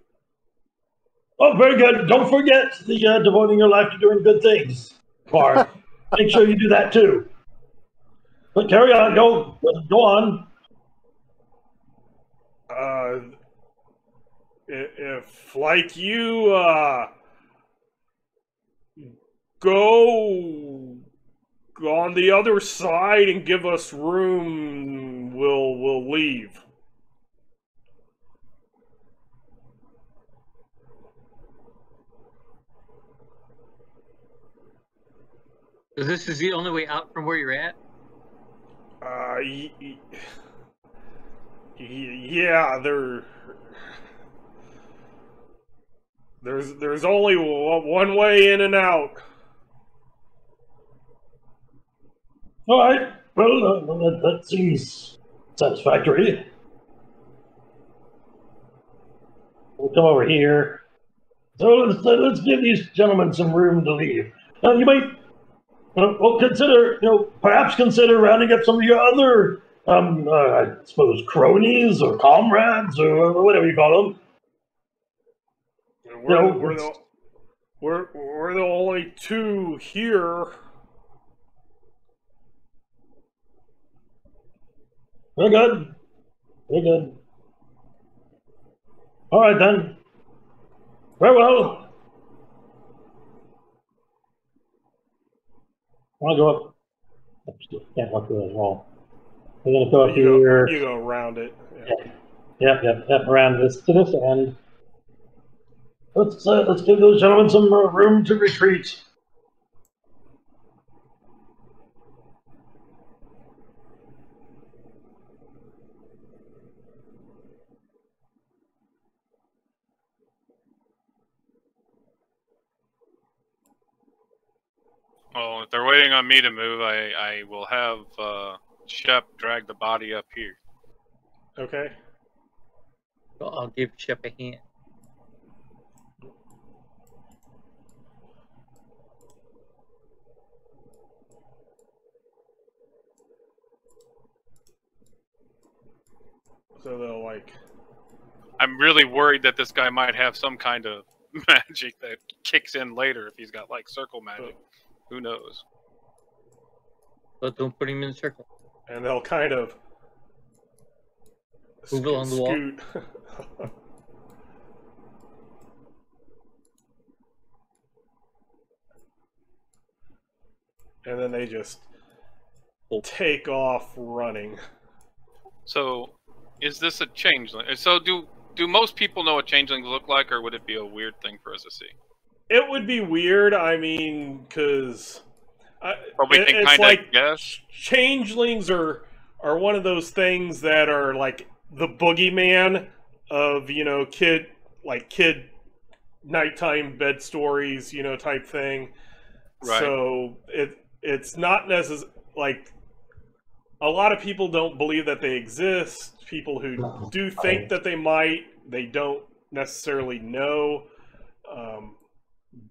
Oh, very good. Don't forget the devoting your life to doing good things part. Make sure you do that too. But carry on. Go on. If like you go on the other side and give us room, we'll leave. So this is the only way out from where you're at? Yeah, there's only one way in and out. All right. Well, that seems satisfactory. We'll come over here. So let's give these gentlemen some room to leave. You might, well, consider, perhaps consider rounding up some of your other, I suppose, cronies or comrades or whatever you call them. We're the only two here. We're good. We're good. All right, then. Farewell. I'll go up. Can't walk through that wall. We're going to go up here. You go around it. Yeah. Yep. Around this to this end. Let's give those gentlemen some room to retreat. Well, if they're waiting on me to move, I will have Shep drag the body up here. Okay. Well, I'll give Shep a hand. So they'll like... I'm really worried that this guy might have some kind of magic that kicks in later if he's got like circle magic. Who knows? But don't put him in the circle. And they'll kind of move along the wall. And then they just take off running. So, is this a changeling? So, do most people know what changelings look like, or would it be a weird thing for us to see? It would be weird, I mean, because it's like changelings are one of those things that are like the boogeyman of, kid nighttime bed stories, type thing. Right. So it's not necessarily like a lot of people don't believe that they exist. People who do think that they might, they don't necessarily know.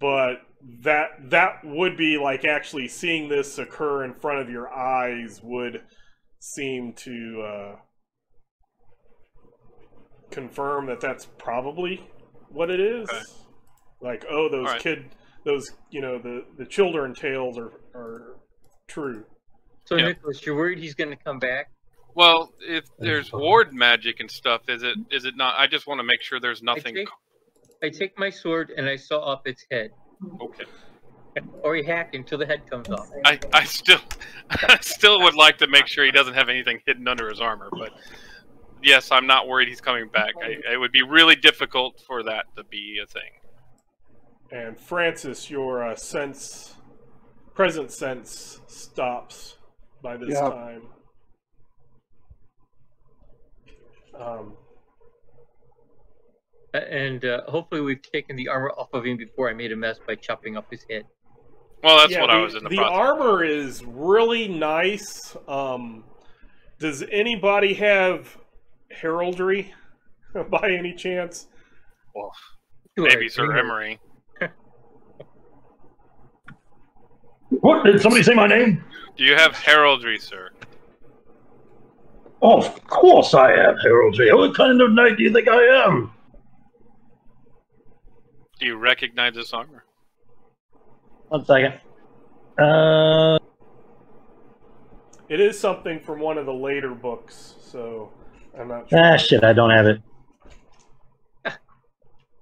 But that would be like actually seeing this occur in front of your eyes would seem to confirm that that's probably what it is. Okay. Like, oh, those the children tales are true. So Nicholas, you're worried he's going to come back? Well, if there's ward magic and stuff, is it not? I just want to make sure there's nothing. I take my sword and I saw off its head. Okay. Or you hack until the head comes off. I still would like to make sure he doesn't have anything hidden under his armor, but yes, I'm not worried he's coming back. It would be really difficult for that to be a thing. And Francis, your present sense stops by this time. And hopefully we've taken the armor off of him before I made a mess by chopping off his head. Well, that's what I was in the process. The armor is really nice. Does anybody have heraldry by any chance? Well, maybe Sir Emery. What? Did somebody say my name? Do you have heraldry, sir? Oh, of course I have heraldry. What kind of knight do you think I am? Do you recognize this armor? 1 second. It is something from one of the later books, so I'm not sure. Ah, shit, I don't have it.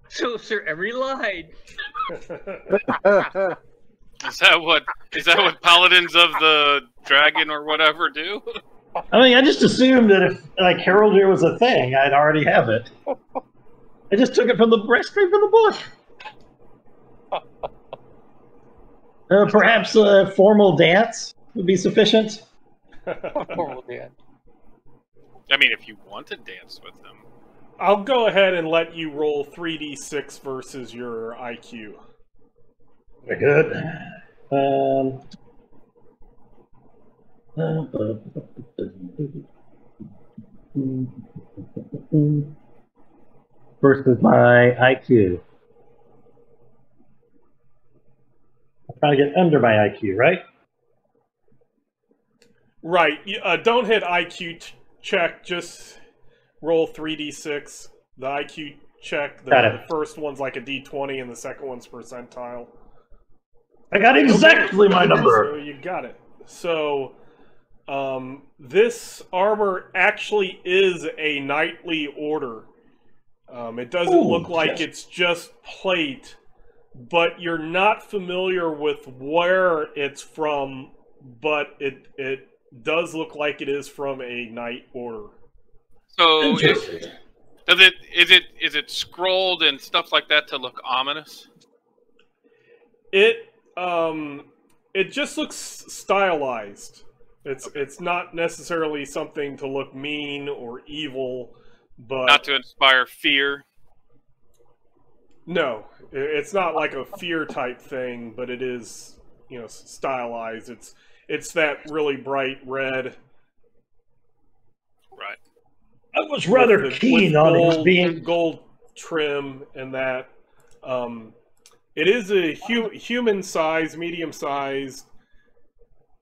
So Sir Emery lied. Is that what paladins of the dragon or whatever do? I mean, I just assumed that if like heraldry was a thing, I'd already have it. I just took it from straight from the book. Perhaps a formal dance would be sufficient. Formal dance. I mean, if you want to dance with them. I'll go ahead and let you roll 3d6 versus your IQ. Very good. Versus my IQ. I'm trying to get under my IQ, right? Right. Don't hit IQ check. Just roll 3d6. The IQ check. The first one's like a d20, and the second one's percentile. I got exactly my number. So you got it. So, this armor actually is a knightly order. It doesn't look like it's just plate, but you're not familiar with where it's from, but it does look like it is from a knight order. So is it scrolled and stuff like that to look ominous? It just looks stylized. It's not necessarily something to look mean or evil, but not to inspire fear. No, it's not like a fear type thing, but it is, stylized. It's that really bright red. Right. I was rather keen on it being gold trim, and that it is a human size, medium sized,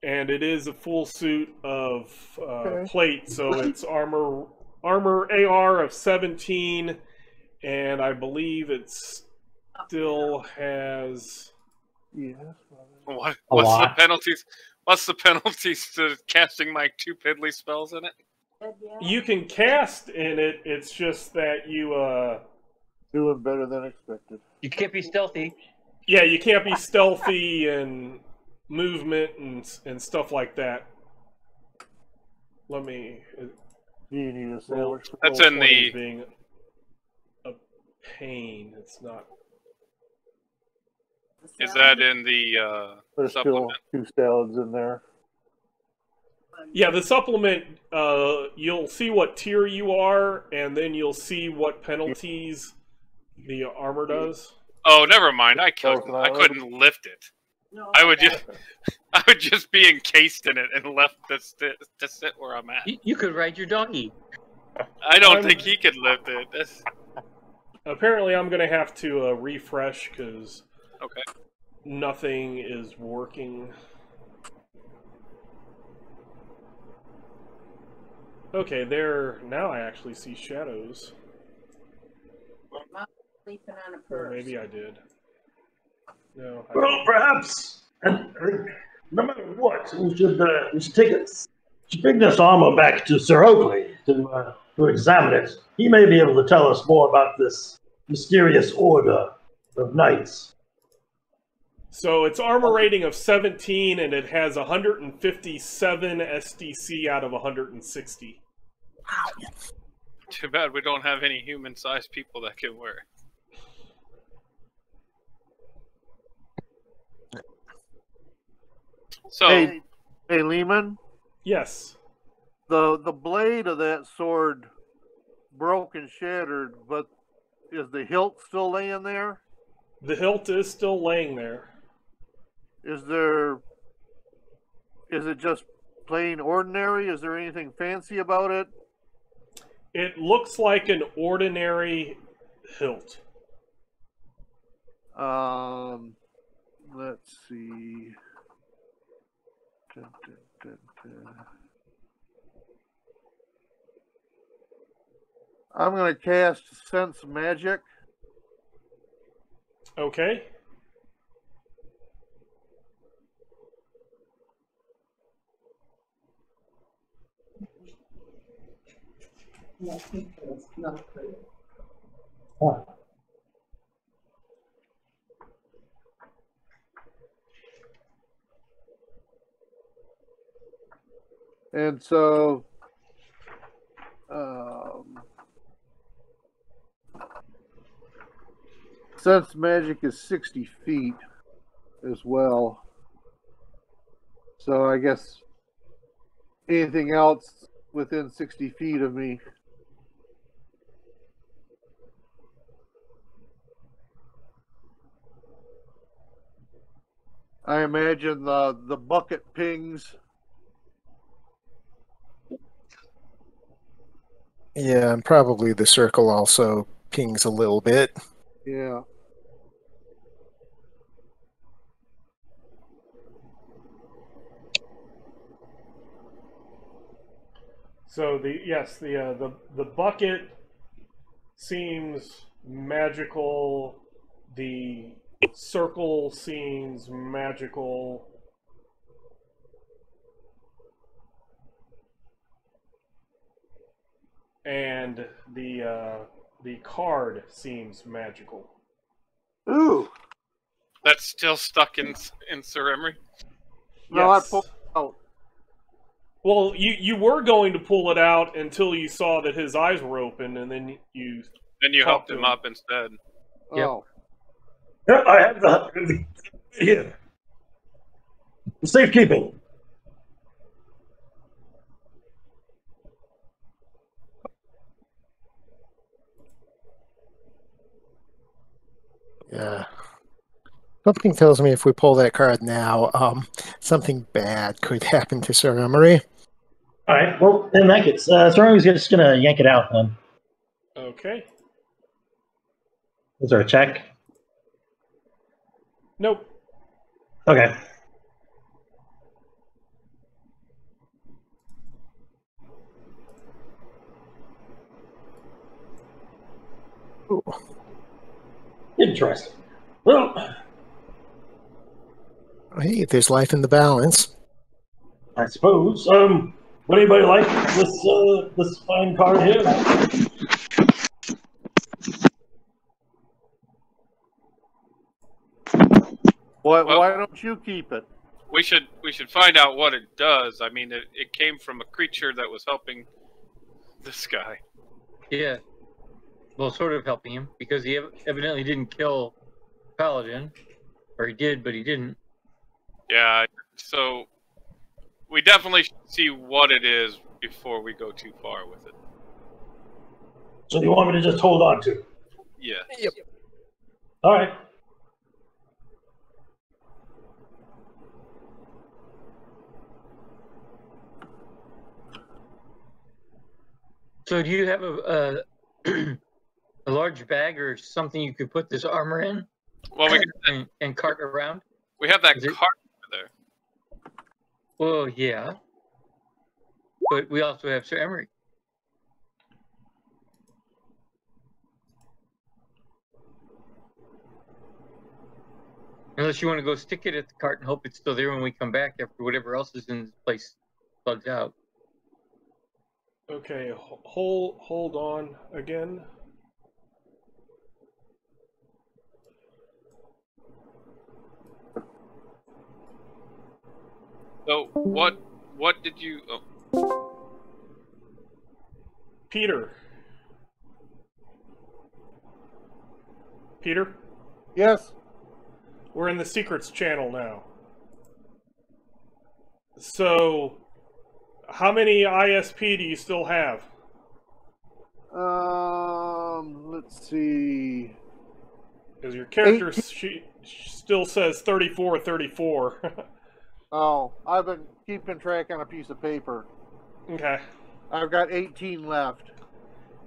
and it is a full suit of plate. So it's armor AR of 17, and I believe it still has. Yeah. What's the penalties? What's the penalties to casting my 2 piddly spells in it? You can cast in it. It's just that you doing better than expected. You can't be stealthy. Yeah, you can't be stealthy and movement and stuff like that. Let me. Do you need a sandwich? That's in the being a pain. It's not. Is that in the There's supplement? Still 2 salads in there. Yeah, the supplement, you'll see what tier you are, and then you'll see what penalties the armor does. Oh, never mind. I couldn't lift it. I would just be encased in it and left to sit where I'm at. You could ride your donkey. I don't think he could lift it. Apparently, I'm going to have to refresh because okay, nothing is working. Okay, now I actually see shadows. Sleeping on a Or purse. maybe I did. No. Well, perhaps, and no matter what, we should bring this armor back to Sir Oakley to examine it. He may be able to tell us more about this mysterious order of knights. So it's armor rating of 17, and it has 157 SDC out of 160. too bad we don't have any human-sized people that can wear it. So, hey, Lehman. Yes. The blade of that sword broke and shattered, but is the hilt still laying there? The hilt is still laying there. Is it just plain ordinary? Is there anything fancy about it? It looks like an ordinary hilt. Let's see. Dun, dun, dun, dun. I'm going to cast Sense Magic. Okay. And so, sense magic is 60 feet as well. So I guess anything else within 60 feet of me. I imagine the bucket pings. Yeah, and probably the circle also pings a little bit. Yeah. So the bucket seems magical. The circle seems magical. And the card seems magical. Ooh. That's still stuck in Sir Emery. No, I Yes. pulled it out. Well, you were going to pull it out until you saw that his eyes were open, and then you helped him up instead. Yep. Oh. Yeah, I have the here. Safekeeping. Yeah. Something tells me if we pull that card now, something bad could happen to Sir Emery. All right. Well, in that case, Sir Emery's just gonna yank it out then. Okay. Is there a check? Nope. Okay. Ooh. Interesting. Well, Hey, there's life in the balance. I suppose. Would anybody like this fine card here? Why Well- don't you keep it? We should find out what it does. I mean, it came from a creature that was helping this guy. Yeah. Well, sort of helping him because he evidently didn't kill Paladin, or he did, but he didn't. Yeah, so we definitely should see what it is before we go too far with it. So you want me to just hold on to? Yeah. Yep. All right. So do you have a a large bag or something you could put this armor in Well, and cart around? we have that Is it- cart over there. Well, yeah. But we also have Sir Emery. Unless you want to go stick it at the cart and hope it's still there when we come back after whatever else is in this place bugs out. Okay. Hold on again. So what did you? Oh, Peter. Peter, Yes. we're in the secrets channel now. So, how many ISP do you still have? Let's see. Because your character still says 3434. Oh, I've been keeping track on a piece of paper. Okay. I've got 18 left.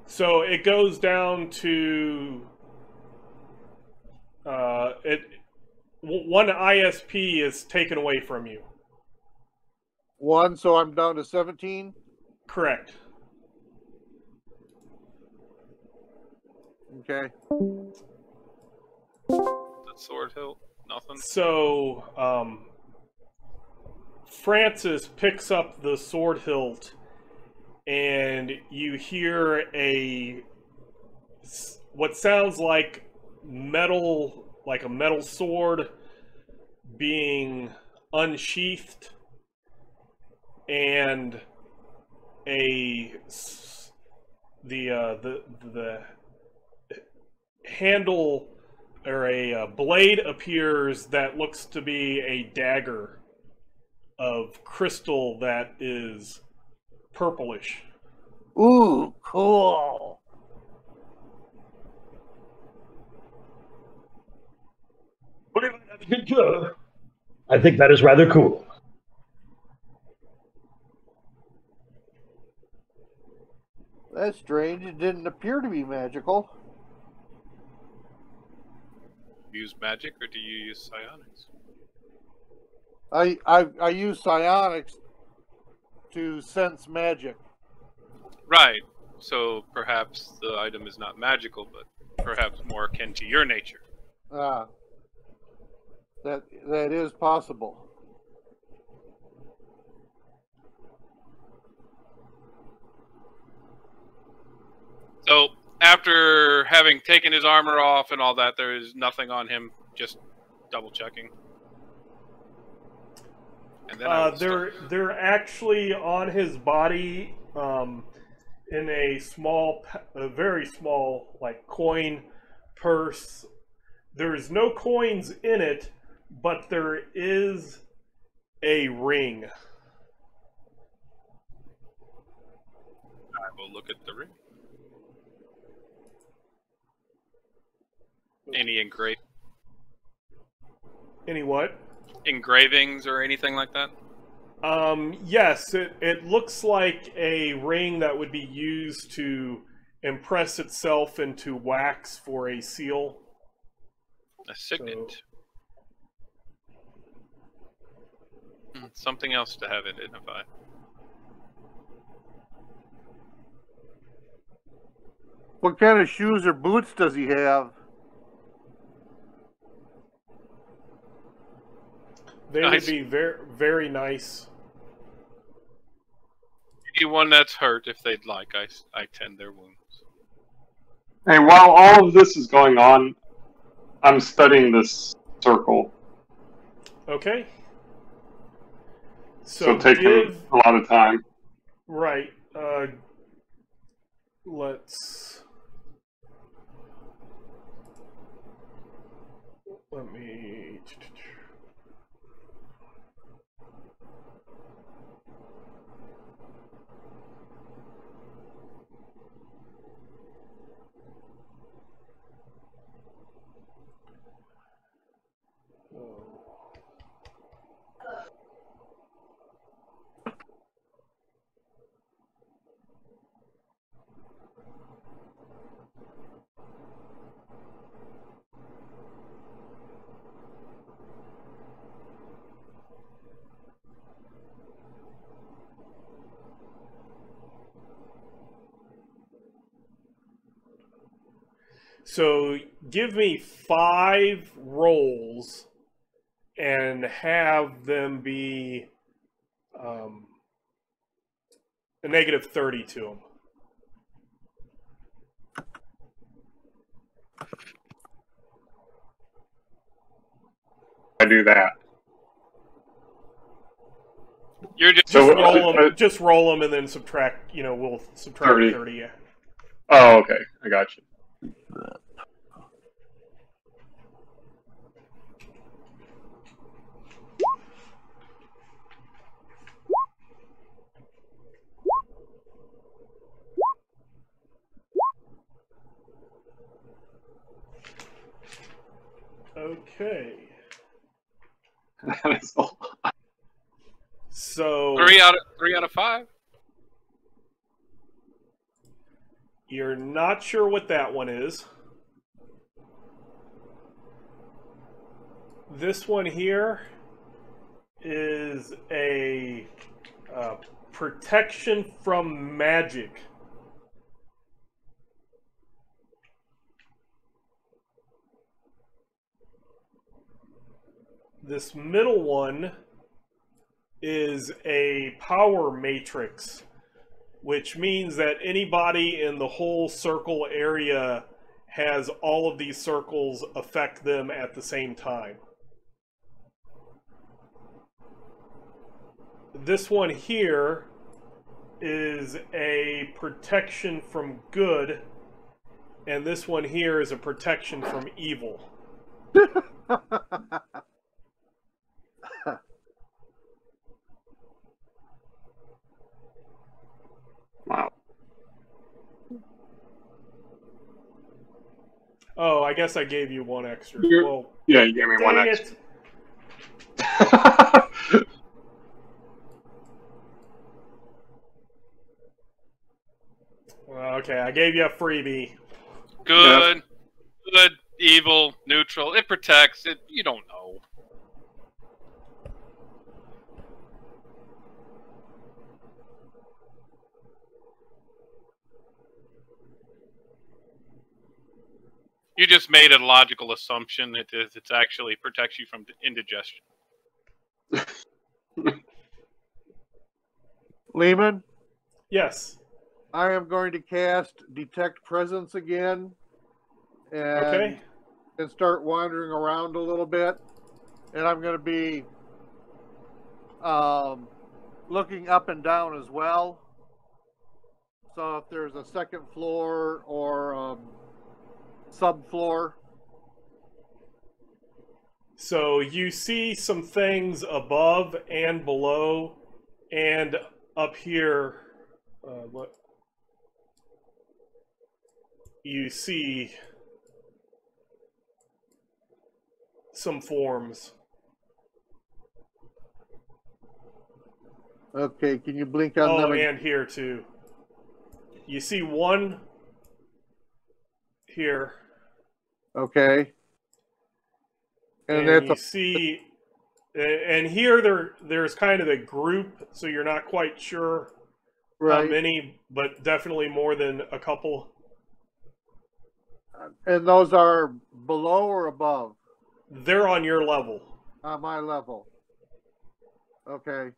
So it goes down to one ISP is taken away from you. One, so I'm down to 17. Correct. Okay. the sword hilt. Nothing. So, Francis picks up the sword hilt, and you hear what sounds like a metal sword being unsheathed, and the handle or a blade appears that looks to be a dagger of crystal that is purplish. Ooh, cool. I think that is rather cool. That's strange. It didn't appear to be magical. Use magic, or do you use psionics? I use psionics to sense magic. Right. So perhaps the item is not magical, but perhaps more akin to your nature. Ah, that is possible. So after having taken his armor off and all that, there is nothing on him. Just double checking. And then they're actually on his body in a very small, like, coin purse. There's no coins in it, but there is a ring. I will look at the ring. Any Any what? engravings or anything like that? Yes, it looks like a ring that would be used to impress itself into wax for a seal. A signet. Something else to have identified. What kind of shoes or boots does he have? They would be very, very nice. Anyone that's hurt, if they'd like, I tend their wounds. Hey, while all of this is going on, I'm studying this circle. Okay. So taking a lot of time. Right. Let me. So give me 5 rolls and have them be a -30 to them. I do that. You're just Just roll them and then subtract. We'll subtract 30. Yeah. Oh, okay. I got you. Okay. That is a lot. So 3 out of 5. You're not sure what that one is. This one here is a protection from magic. This middle one is a power matrix, which means that anybody in the whole circle area has all of these circles affect them at the same time. This one here is a protection from good, and this one here is a protection from evil. Wow. Oh, I guess I gave you one extra. Well, Yeah, you gave me one dang extra. it. Well, okay, I gave you a freebie. Good, good, evil, neutral. It protects. It. You don't know. You just made a logical assumption. It's actually protects you from indigestion. Lehman, Yes. I am going to cast Detect Presence again, Okay. and start wandering around a little bit. And I'm going to be looking up and down as well. So if there's a second floor or subfloor. So you see some things above and below, and up here. What you see? Some forms. Okay, can you blink on them? Oh, and here too. You see one here. Okay. And that's you see, and here there's kind of a group, so you're not quite sure how right. many, but definitely more than a couple. And those are below or above? They're on your level. On my level. Okay.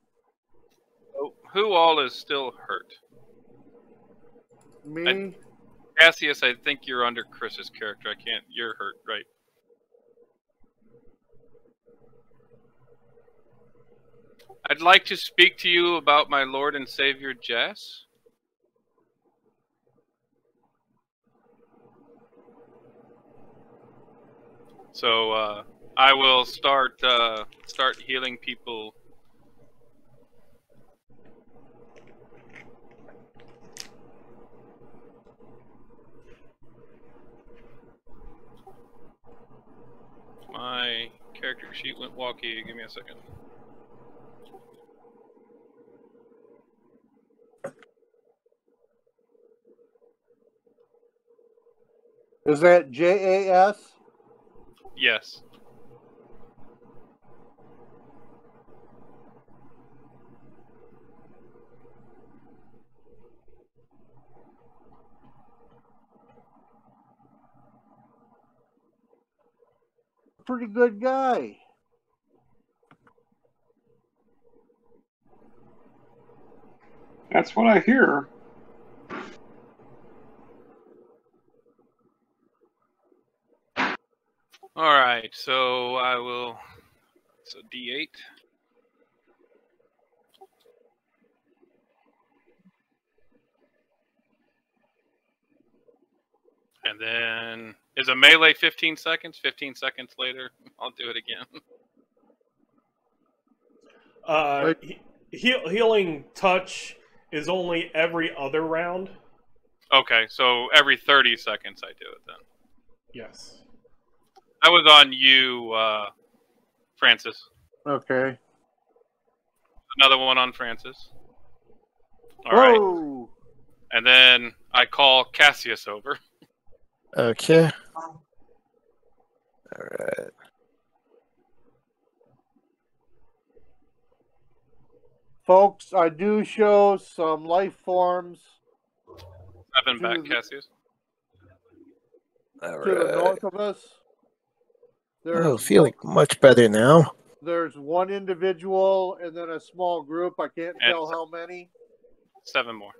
So, who all is still hurt? Me? Cassius, I think you're under Chris's character. I can't. You're hurt, right? I'd like to speak to you about my Lord and Savior Jess. So I will start healing people. My character sheet went wonky. Give me a second. Is that JAS? Yes. Pretty good guy. That's what I hear. All right. So I will. So D8. And then is a melee 15 seconds? 15 seconds later, I'll do it again. Healing touch is only every other round. Okay, so every 30 seconds I do it then. Yes. I was on you, Francis. Okay. Another one on Francis. All right. Whoa! And then I call Cassius over. Okay. All right. Folks, I do show some life forms 7 back, Cassius. All to the right. north of us. Oh, feeling much better now. There's one individual and then a small group. I can't And tell how many. 7 more.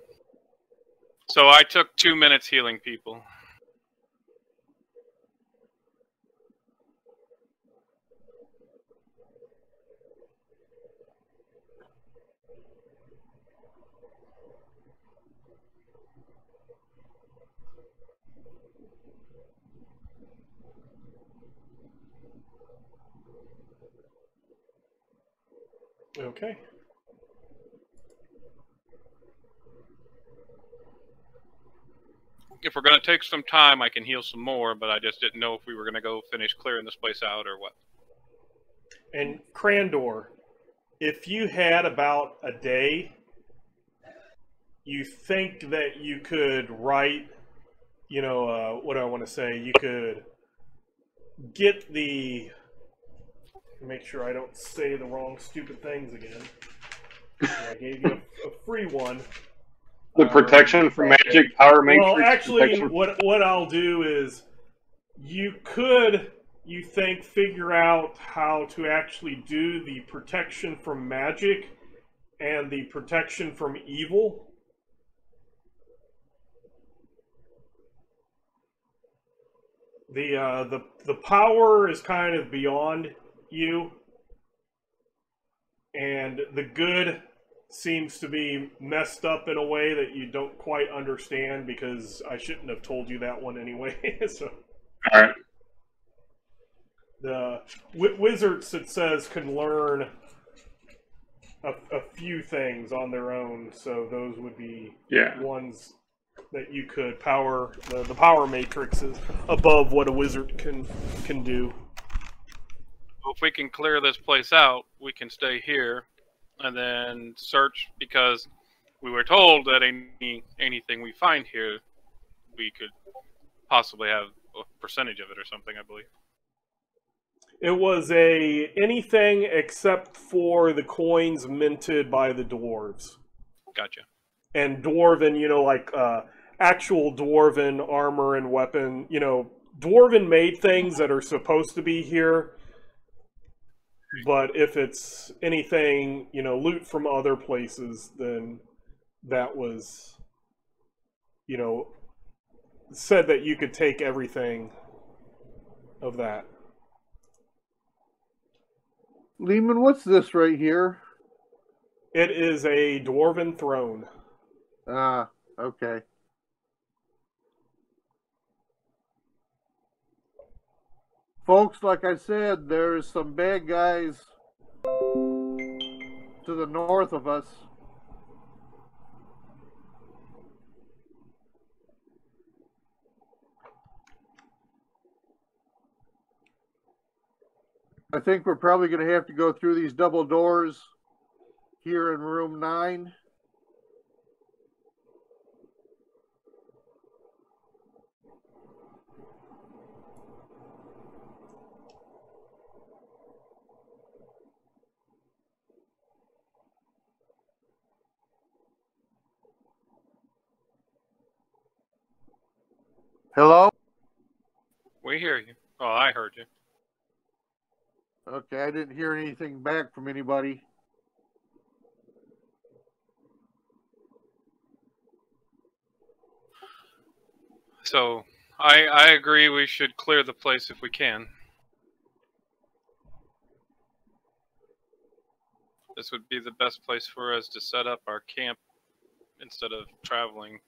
So I took 2 minutes healing people. Okay. If we're going to take some time, I can heal some more, but I just didn't know if we were going to go finish clearing this place out or what. And Crandor, if you had about a day, you think that you could write, you know, what do I want to say? You could get the, make sure I don't say the wrong stupid things again. I gave you a free one. The protection from magic, power matrix. Well, actually, protection. what I'll do is you could, you think, figure out how to actually do the protection from magic and the protection from evil. The power is kind of beyond you, and the good seems to be messed up in a way that you don't quite understand, because I shouldn't have told you that one anyway. So, all right. The wizards, it says, can learn a few things on their own, so those would be ones that you could power. The power matrix is above what a wizard can do. Well, if we can clear this place out, we can stay here and then search, because we were told that anything we find here, we could possibly have a percentage of it or something, I believe. It was anything except for the coins minted by the dwarves. Gotcha. And dwarven, you know, like actual dwarven armor and weapon, you know, dwarven made things that are supposed to be here. But if it's anything, you know, loot from other places, then that was, you know, said that you could take everything of that. Lehman, what's this right here? It is a dwarven throne. Ah, okay. Folks, like I said, there's some bad guys to the north of us. I think we're probably going to have to go through these double doors here in room 9. Hello? We hear you. Oh, I heard you. Okay, I didn't hear anything back from anybody. So, I agree we should clear the place if we can. This would be the best place for us to set up our camp instead of traveling.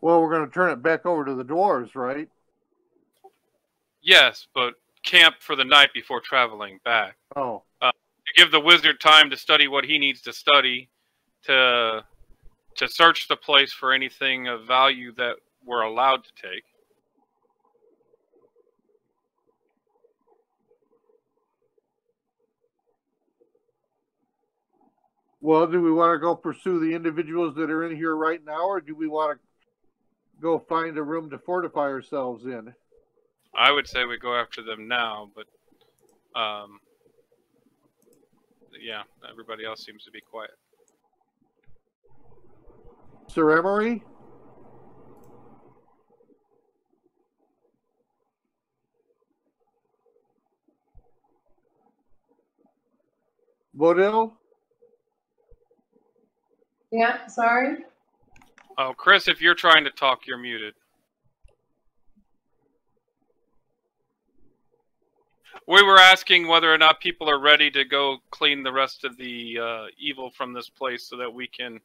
Well, we're going to turn it back over to the dwarves, right? Yes, but camp for the night before traveling back. Oh. To give the wizard time to study what he needs to study, to search the place for anything of value that we're allowed to take. Well, do we want to go pursue the individuals that are in here right now, or do we want to go find a room to fortify ourselves in? I would say we go after them now, but yeah, everybody else seems to be quiet. Sir Emery? Bodil? Yeah, sorry. Oh, Chris, if you're trying to talk, you're muted. We were asking whether or not people are ready to go clean the rest of the evil from this place so that we can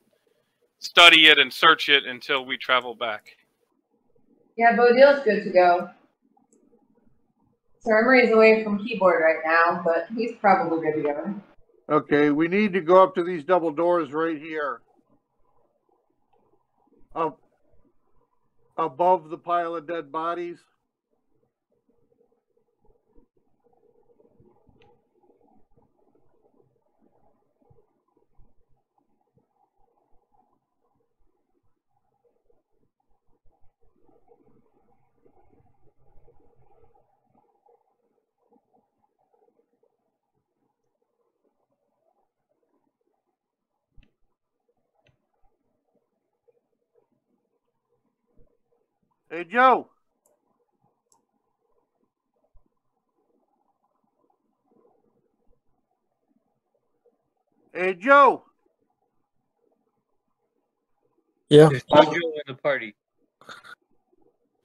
study it and search it until we travel back. Yeah, Bodil's good to go. Sir Emery's away from keyboard right now, but he's probably good to go. Okay, we need to go up to these double doors right here. Up above the pile of dead bodies. Hey, Joe. Hey, Joe. Yeah. There's no Joe in the party.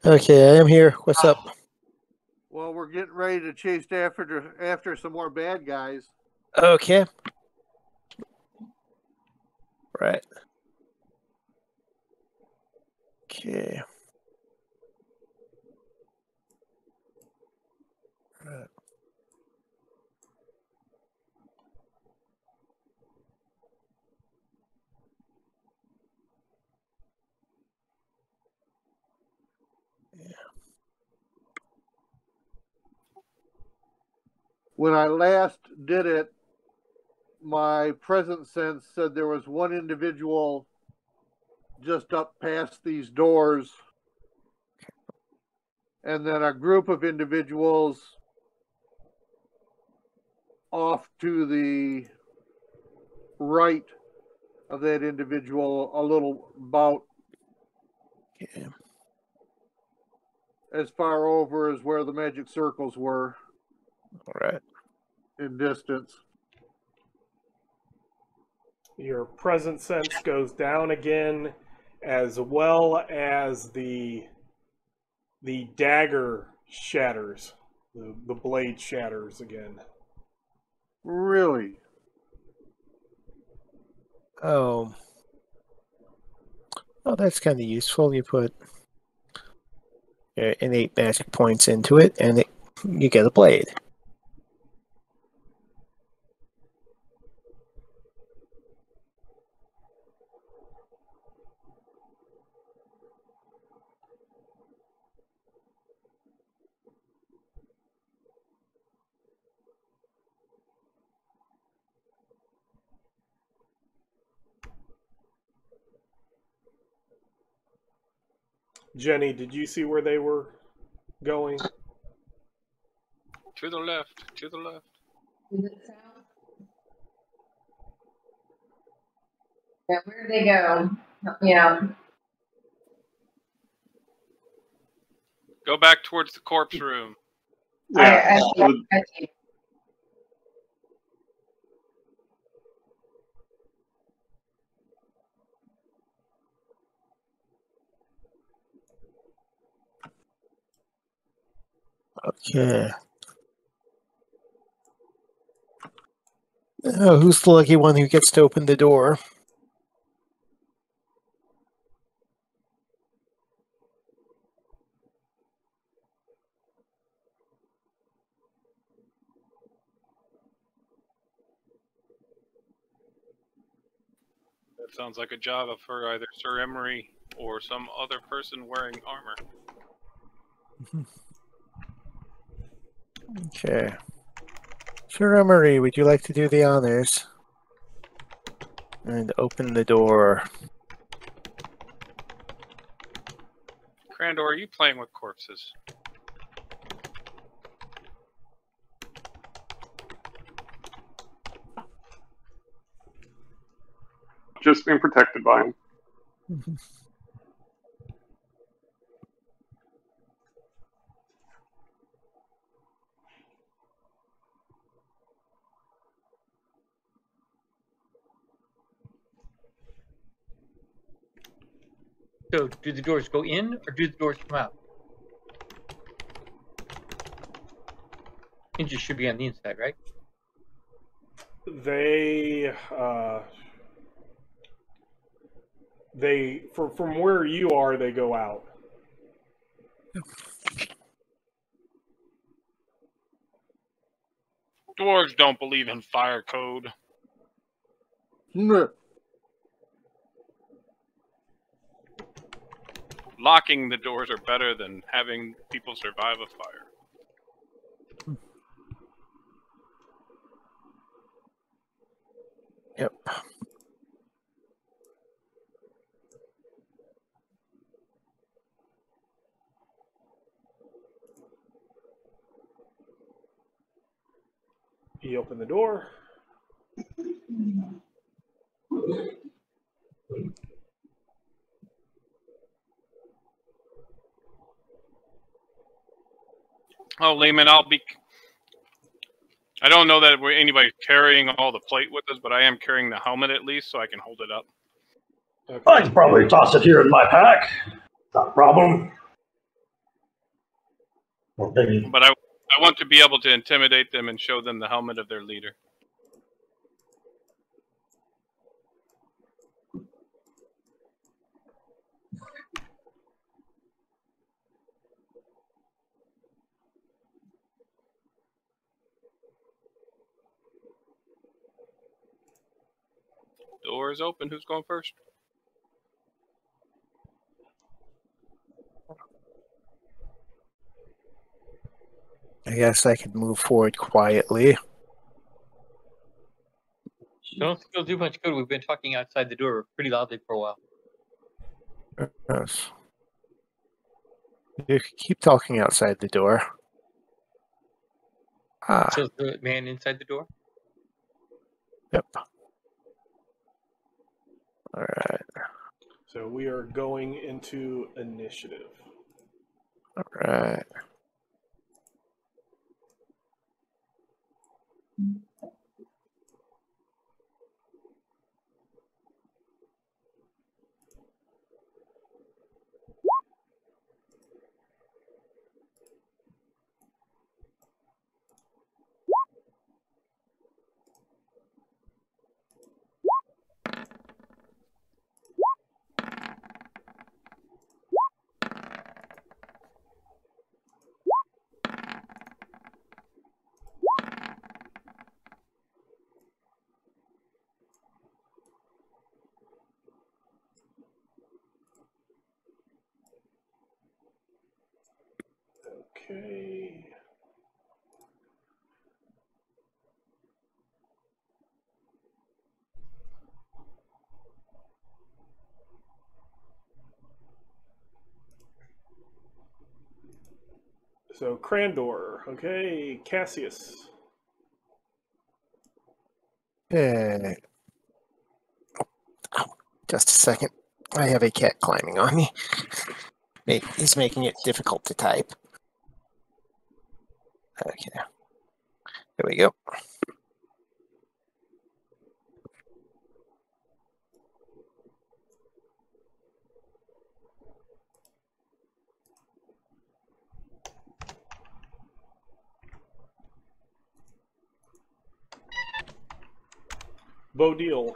Okay, I am here. What's up? Well, we're getting ready to chase after some more bad guys. Okay. Right. Okay. Right. When I last did it, my present sense said there was one individual just up past these doors, and then a group of individuals off to the right of that individual, a little about Okay. as far over as where the magic circles were All right. in distance. Your present sense goes down again, as well as the dagger shatters. The blade shatters again. Really? Oh. Oh, that's kind of useful. You put innate magic points into it, and you get a blade. Jenny, did you see where they were going? To the left, to the left. Is it south? Yeah, where did they go? Yeah. Go back towards the corpse room. Yeah. I see. Okay. Oh, who's the lucky one who gets to open the door? That sounds like a job for either Sir Emery or some other person wearing armor. Okay. Sir Emery, would you like to do the honors? And open the door. Crandor, are you playing with corpses? Just being protected by him. So, do the doors go in or do the doors come out? Hinges should be on the inside, right? from where you are, they go out. Dwarves don't believe in fire code. Meh. Locking the doors are better than having people survive a fire. Yep. You open the door. Oh, Lehman, I don't know that anybody's carrying all the plate with us, but I am carrying the helmet at least, so I can hold it up. Okay. I can probably toss it here in my pack. Not a problem. Well, maybe. But I want to be able to intimidate them and show them the helmet of their leader. Door is open. Who's going first? I guess I could move forward quietly. Don't think it'll do much good. We've been talking outside the door pretty loudly for a while. Yes. You could keep talking outside the door. Ah, So the man inside the door? yep. All right. So we are going into initiative. All right. Okay. So Crandor. Okay, Cassius. Hey. Oh, just a second. I have a cat climbing on me. He's making it difficult to type. Okay. There we go. Bodil.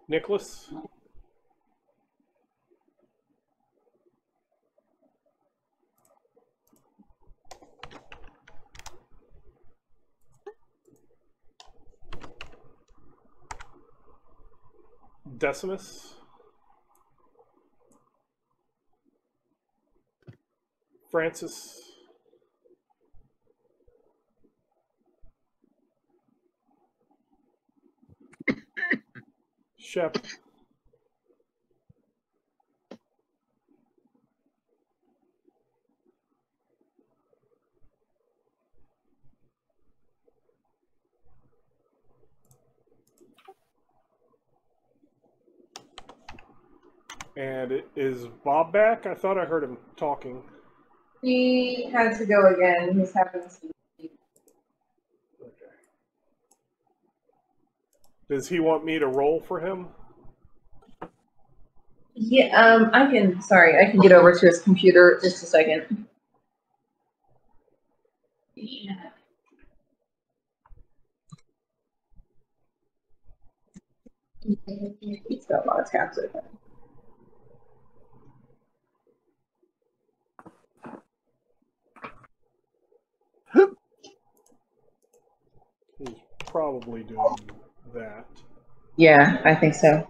Nicholas. Decimus. Francis. Shep. And is Bob back? I thought I heard him talking. He had to go again. He's having some. Okay. Does he want me to roll for him? Yeah, I can get over to his computer just a second. Yeah. He's got a lot of tabs open. He's probably doing that. Yeah, I think so.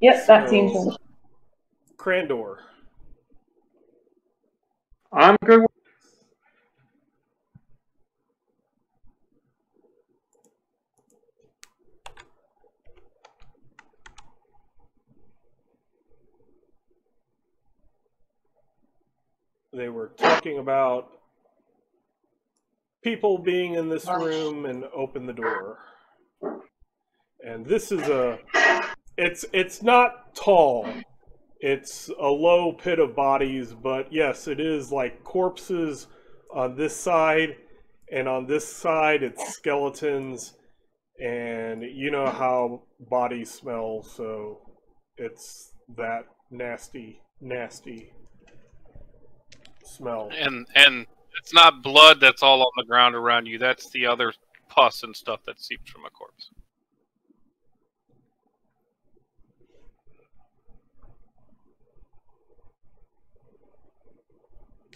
Yep, that seems. Crandor. I'm good with They were talking about people being in this room and open the door. And this is it's not tall. It's a low pit of bodies, but yes, it is like corpses on this side, and on this side it's skeletons, and you know how bodies smell, so it's that nasty smell. And it's not blood that's all on the ground around you. That's the other pus and stuff that seeps from a corpse.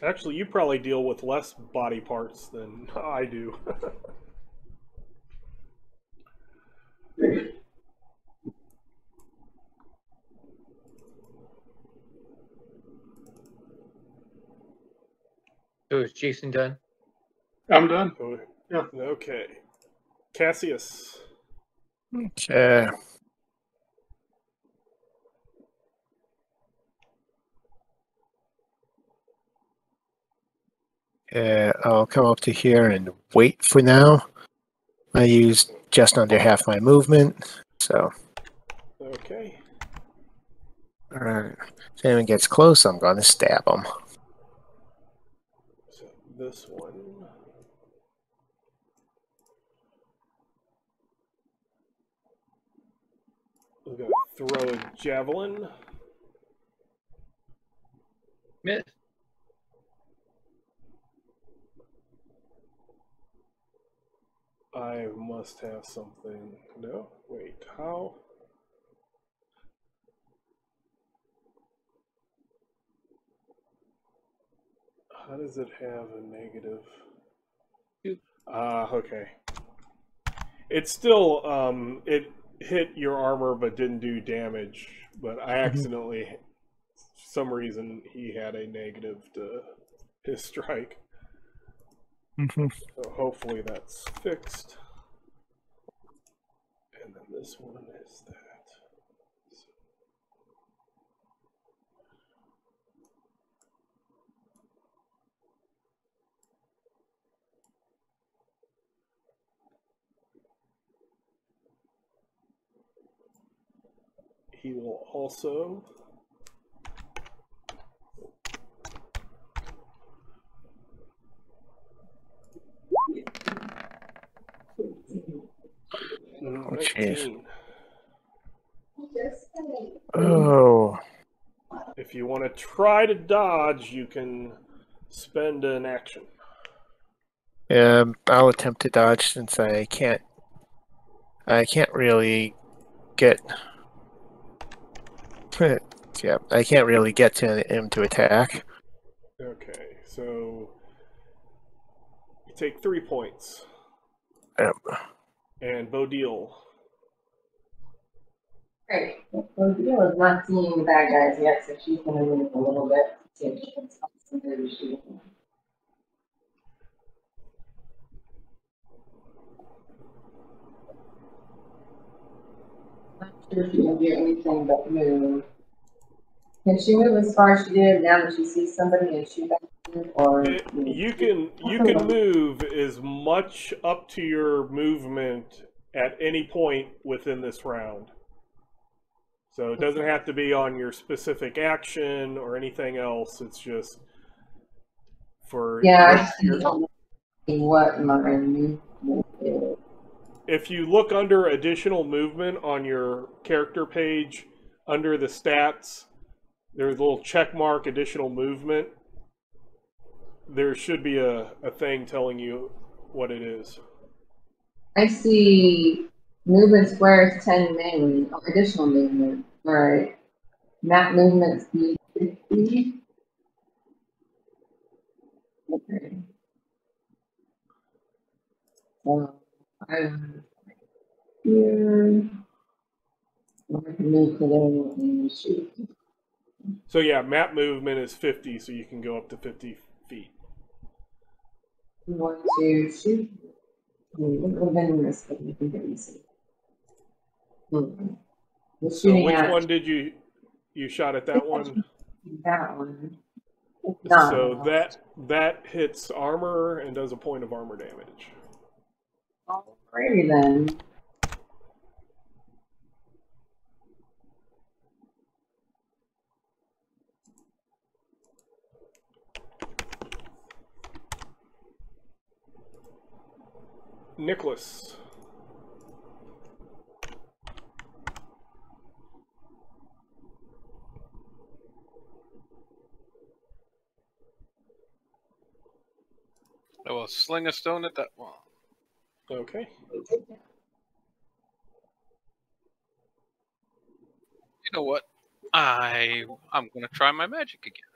Actually, you probably deal with less body parts than I do. So is Jason done? I'm done. Yeah. Okay. Cassius. Okay. I'll come up to here and wait for now. I used just under half my movement, so. Okay. Alright. If anyone gets close, I'm going to stab them. So this one. We're going to throw a javelin. Miss. I must have something. No? Wait, how? How does it have a negative? Okay. It's still, it hit your armor but didn't do damage, but I accidentally, for some reason, he had a negative to his strike. So hopefully that's fixed. And then this one is that. He will also Oh, jeez. 19. Oh. If you want to try to dodge, you can spend an action. I'll attempt to dodge since I can't really get. Yeah, I can't really get to him to attack. Okay, so you take 3 points. And Bodil. Great. Odile is not seeing the bad guys yet, so she's going to move a little bit. See if she can stop somebody shooting. Not sure if she can do anything but move. Can she move as far as she did now that she sees somebody and shoot back? Or You can move as much up to your movement at any point within this round. So it doesn't have to be on your specific action or anything else. It's just for yeah, what my movement is. if you look under additional movement on your character page, under the stats, there's a little check mark, additional movement. There should be a thing telling you what it is. I see movement squares 10 manually, additional movement. All right. Map movement speed 50. Okay. I'm here. I can move to there and shoot. So yeah, map movement is 50, so you can go up to 50 feet. I'm going to shoot. What would have been this? But you can get me see. So which one did you shot at that one? That one. So that hits armor and does a point of armor damage. Alrighty then. Nicholas. I will sling a stone at that one. Okay. You know what? I'm gonna try my magic again.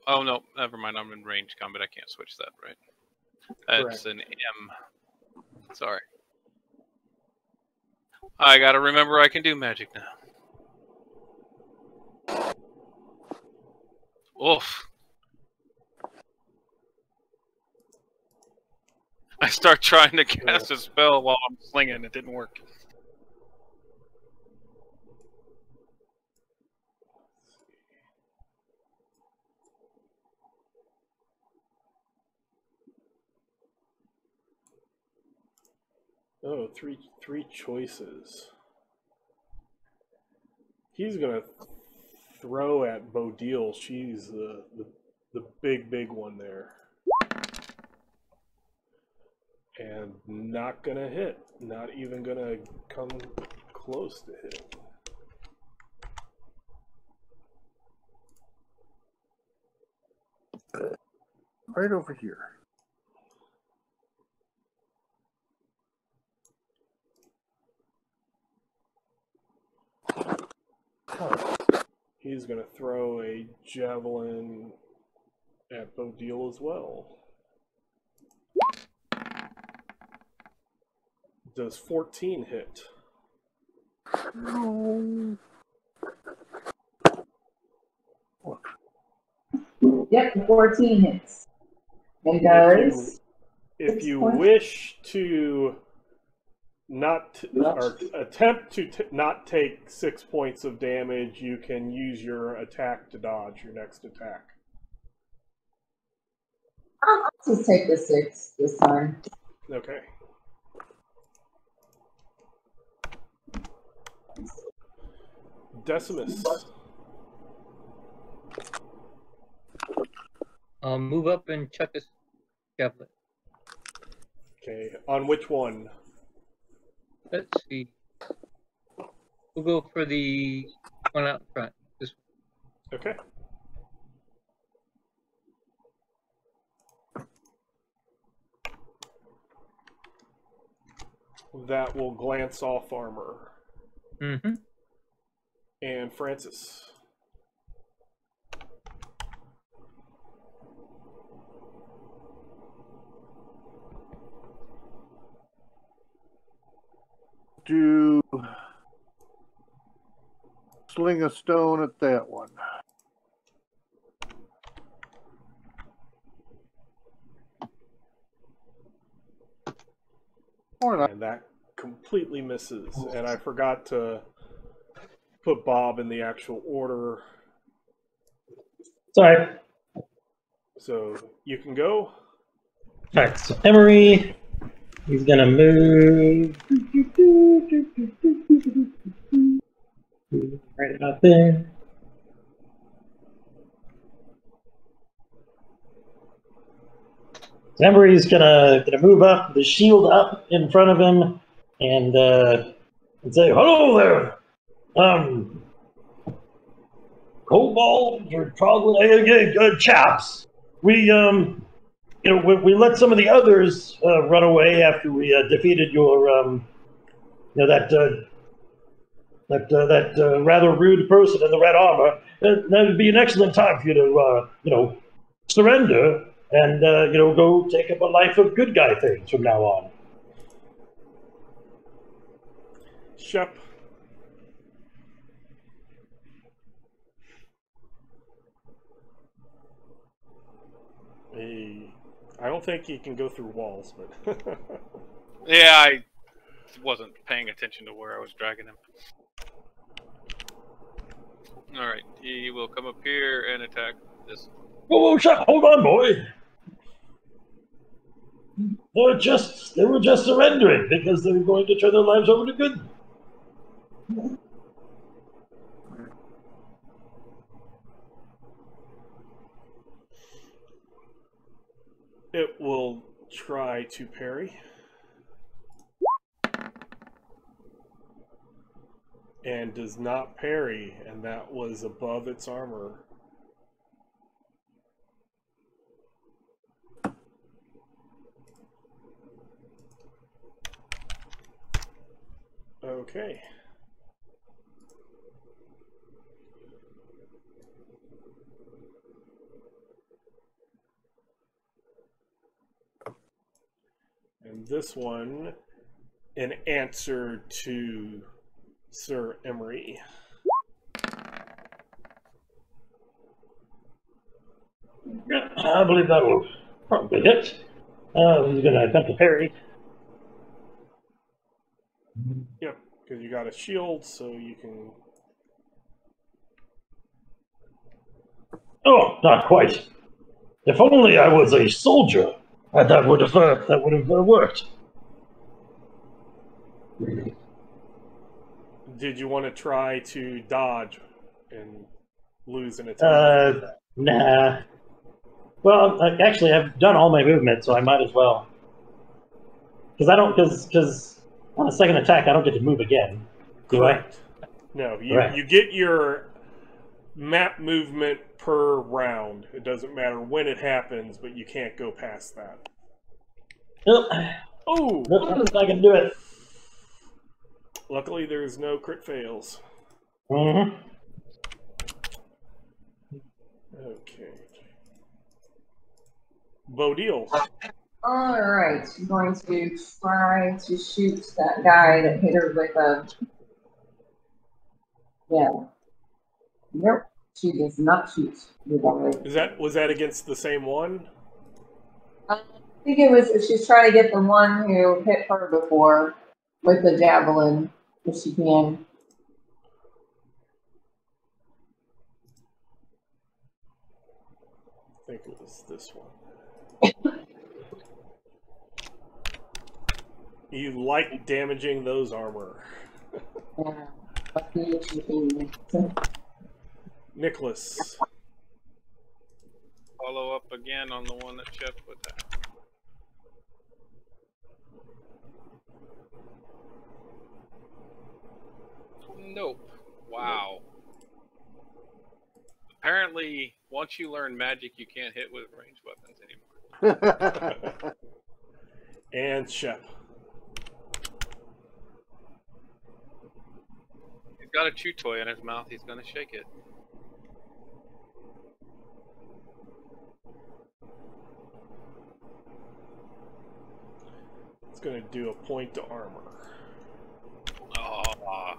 Oh no, never mind. I'm in range combat. I can't switch that, right? That's an M. Sorry. I gotta remember I can do magic now. Oof. I start trying to cast a spell while I'm slinging. It didn't work. Oh, three choices. He's gonna throw at Bodil. She's the big one there. And not gonna hit. Not even gonna come close to hit. Right over here. He's gonna throw a javelin at Bodil as well. Does 14 hit? Yep, 14 hits. It does. If you wish to attempt to not take 6 points of damage, you can use your attack to dodge your next attack. I'll just take the 6 this time. Okay. Decimus. Move up and chuck a javelin. Okay, on which one? Let's see. We'll go for the one out front. This one. Okay. That will glance off armor. Mm-hmm. And Francis. Do sling a stone at that one. And that completely misses. And I forgot to put Bob in the actual order. Sorry. So you can go. Alright, so Emery, he's gonna move right about there. Emery's gonna move up, the shield up in front of him, and say, "Hello there, kobolds or troglodyte chaps. We we let some of the others run away after we defeated your that rather rude person in the red armor. That would be an excellent time for you to surrender and go take up a life of good guy things from now on." Shep. I don't think he can go through walls, but Yeah, I wasn't paying attention to where I was dragging him. Alright, he will come up here and attack this. Whoa, Shep, hold on, boy. They were just surrendering because they were going to turn their lives over to good. it will try to parry. And does not parry, and that was above its armor. Okay. And this one, an answer to Sir Emery. Yeah, I believe that will probably hit. He's going to attempt to parry. Yep, because you got a shield, so you can. Oh, not quite. If only I was a soldier, that would have worked. Did you want to try to dodge and lose an attack? Nah. Well, actually, I've done all my movement, so I might as well. Because on a second attack, I don't get to move again. Do Correct. I? No, you get your map movement per round. It doesn't matter when it happens, but you can't go past that. Nope. Oh! Nope, I can do it. Luckily, there's no crit fails. Mm-hmm. Okay. Bodil. Alright, I'm going to try to shoot that guy that hit her with a... Yeah. Nope, she does not shoot with a... Was that against the same one? I think it was, she's trying to get the one who hit her before with the javelin, if she can. I think it was this one. You like damaging those armor. Yeah. Nicholas. Follow up again on the one that Shep attacked. Nope. Wow. Apparently, once you learn magic, you can't hit with ranged weapons anymore. And Shep. He's got a chew toy in his mouth. He's going to shake it. It's going to do a point to armor. Oh.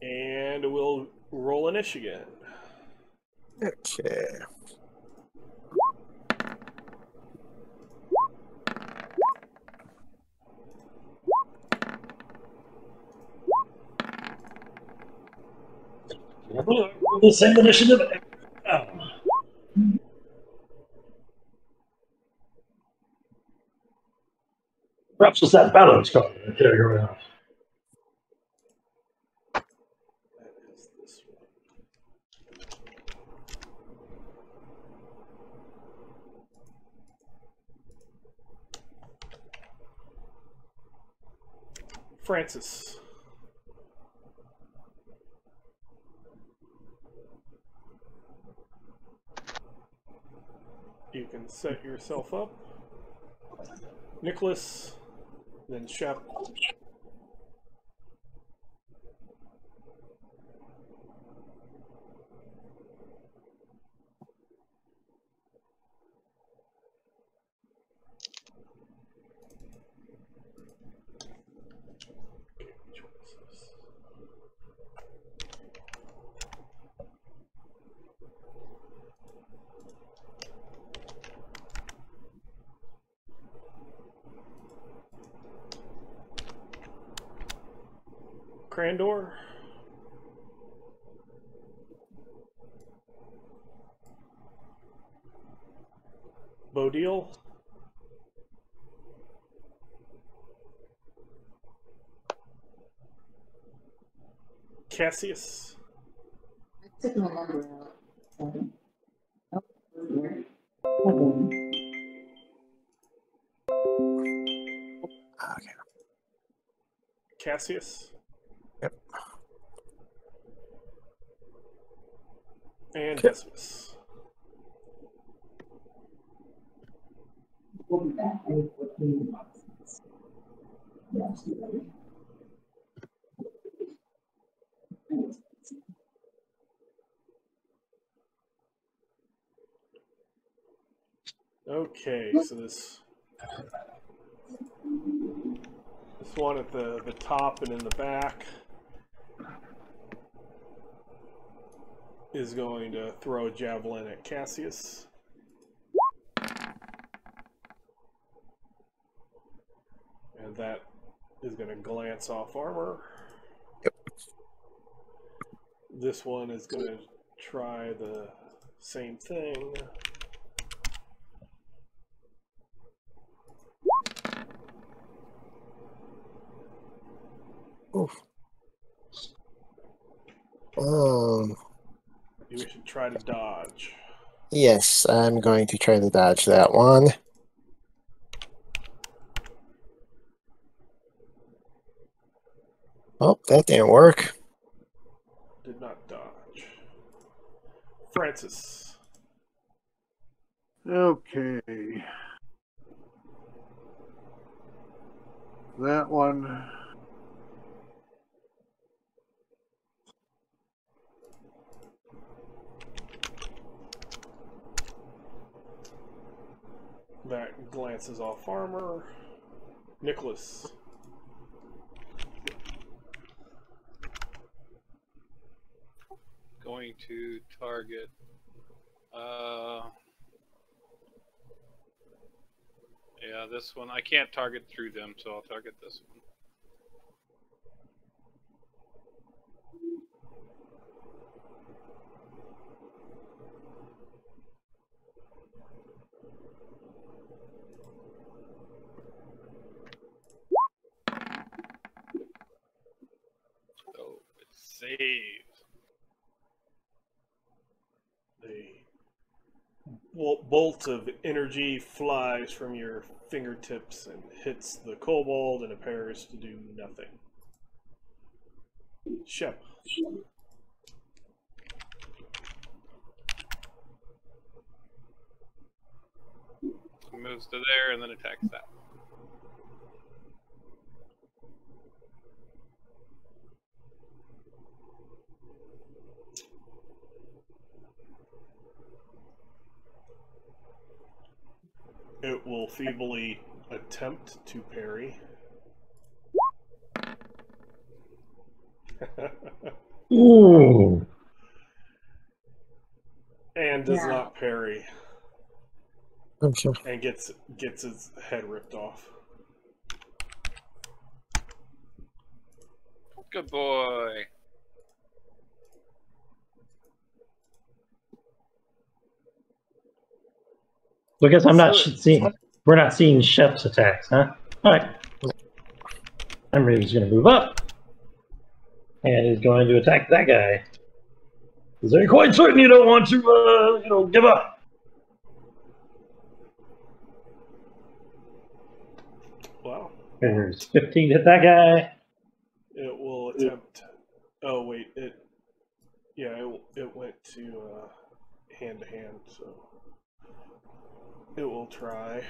And we'll roll initiative. Okay. The same initiative. Perhaps it's that balance card I carry around. That is this one. Francis. You can set yourself up. Nicholas, then Shep. Crandor. Bodil. Cassius. I took my number out. Oh, weird. Okay. Okay. Cassius. Yep. And Okay. Decimus. We'll be back. I need 14 boxes. Yeah, she's ready. Okay, so this one at the top and in the back is going to throw a javelin at Cassius. And that is going to glance off armor. Yep. This one is going to try the same thing. Oof. You should try to dodge. Yes, I'm going to try to dodge that one. Oh, that didn't work. Did not dodge. Francis. Okay. That one. That glances off armor. Nicholas. Going to target. Yeah, this one. I can't target through them, so I'll target this one. Oh, it saves. A bolt of energy flies from your fingertips and hits the kobold and appears to do nothing. Shep. Moves to there and then attacks that. It will feebly attempt to parry. Ooh. And does Yeah. not parry. Okay. And gets its head ripped off. Good boy. So I guess I'm not So- seeing. We're not seeing Shep's attacks, huh? All right. Emery's going to move up, and is going to attack that guy. Is there quite certain you don't want to, give up? Wow. There's 15 to hit that guy. Yeah, it went to hand to hand, so it will try.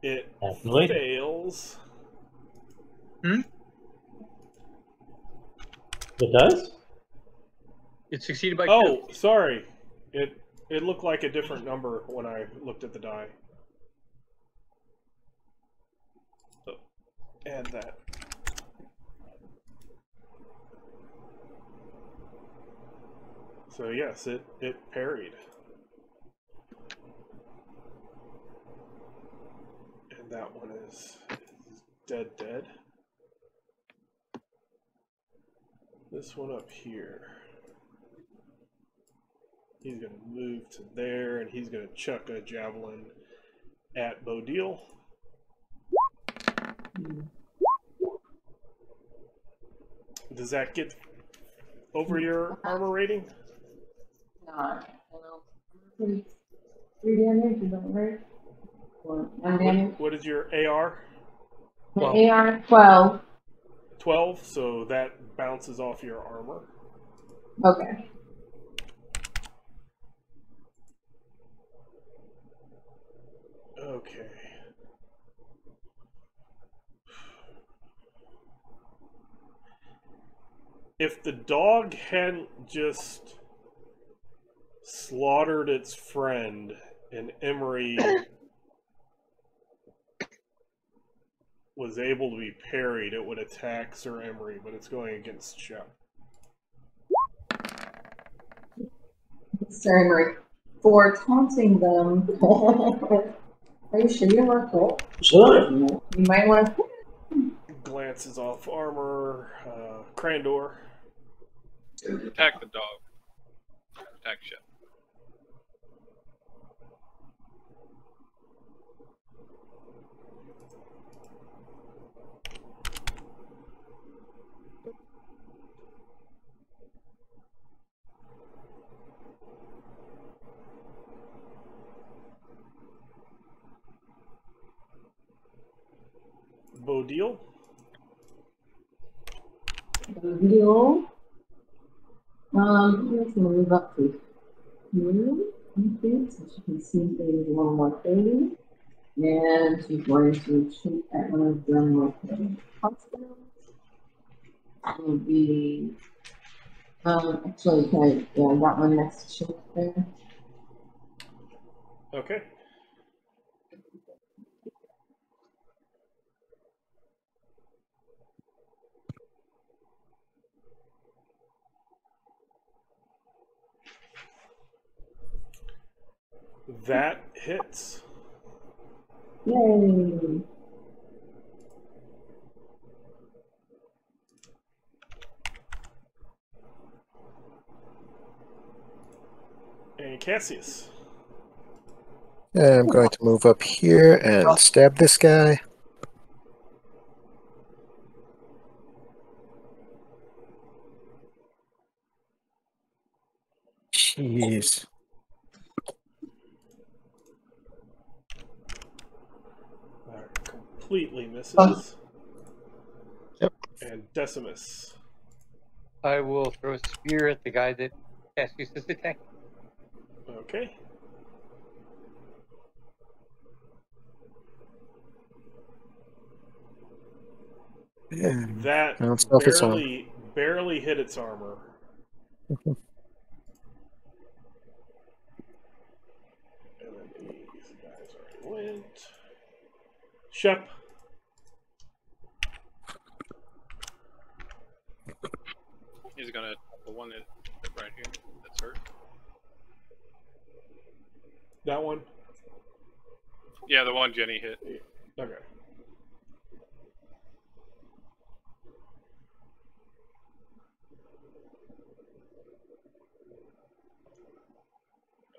It Definitely. fails. It does? It succeeded by 2. Oh, sorry. It looked like a different number when I looked at the die. So, add that. So yes, it parried. And that one is dead. This one up here. He's going to move to there, and he's going to chuck a javelin at Bodil. Does that get over your armor rating? Not. 3 damage, is that right? Or 1 damage? What is your AR? My AR 12. 12, so that bounces off your armor. Okay. Okay. If the dog hadn't just slaughtered its friend and Emery was able to be parried, it would attack Sir Emery, but it's going against Shep. Sorry, Marie. For taunting them. Are you sure you're not cool? Sure. You might want to. Glances off armor. Crandor. Attack the dog. Attack Shep. Bodil. Deal. Let's move up to here. Okay, so she can see things one more thing. And she's going to shoot at one of them with the hospital. That will be actually okay, yeah, I got one next to shoot there. Okay. That hits. Yay! And Cassius. I'm going to move up here and stab this guy. Jeez. Completely misses. Yep. And Decimus. I will throw a spear at the guy that Cassius is attacking. Okay. Yeah. That Bounced off its arm. barely hit its armor. And then these guys already went. Shep. He's gonna the one that right here that's hurt. That one? Yeah, the one Jenny hit. Okay.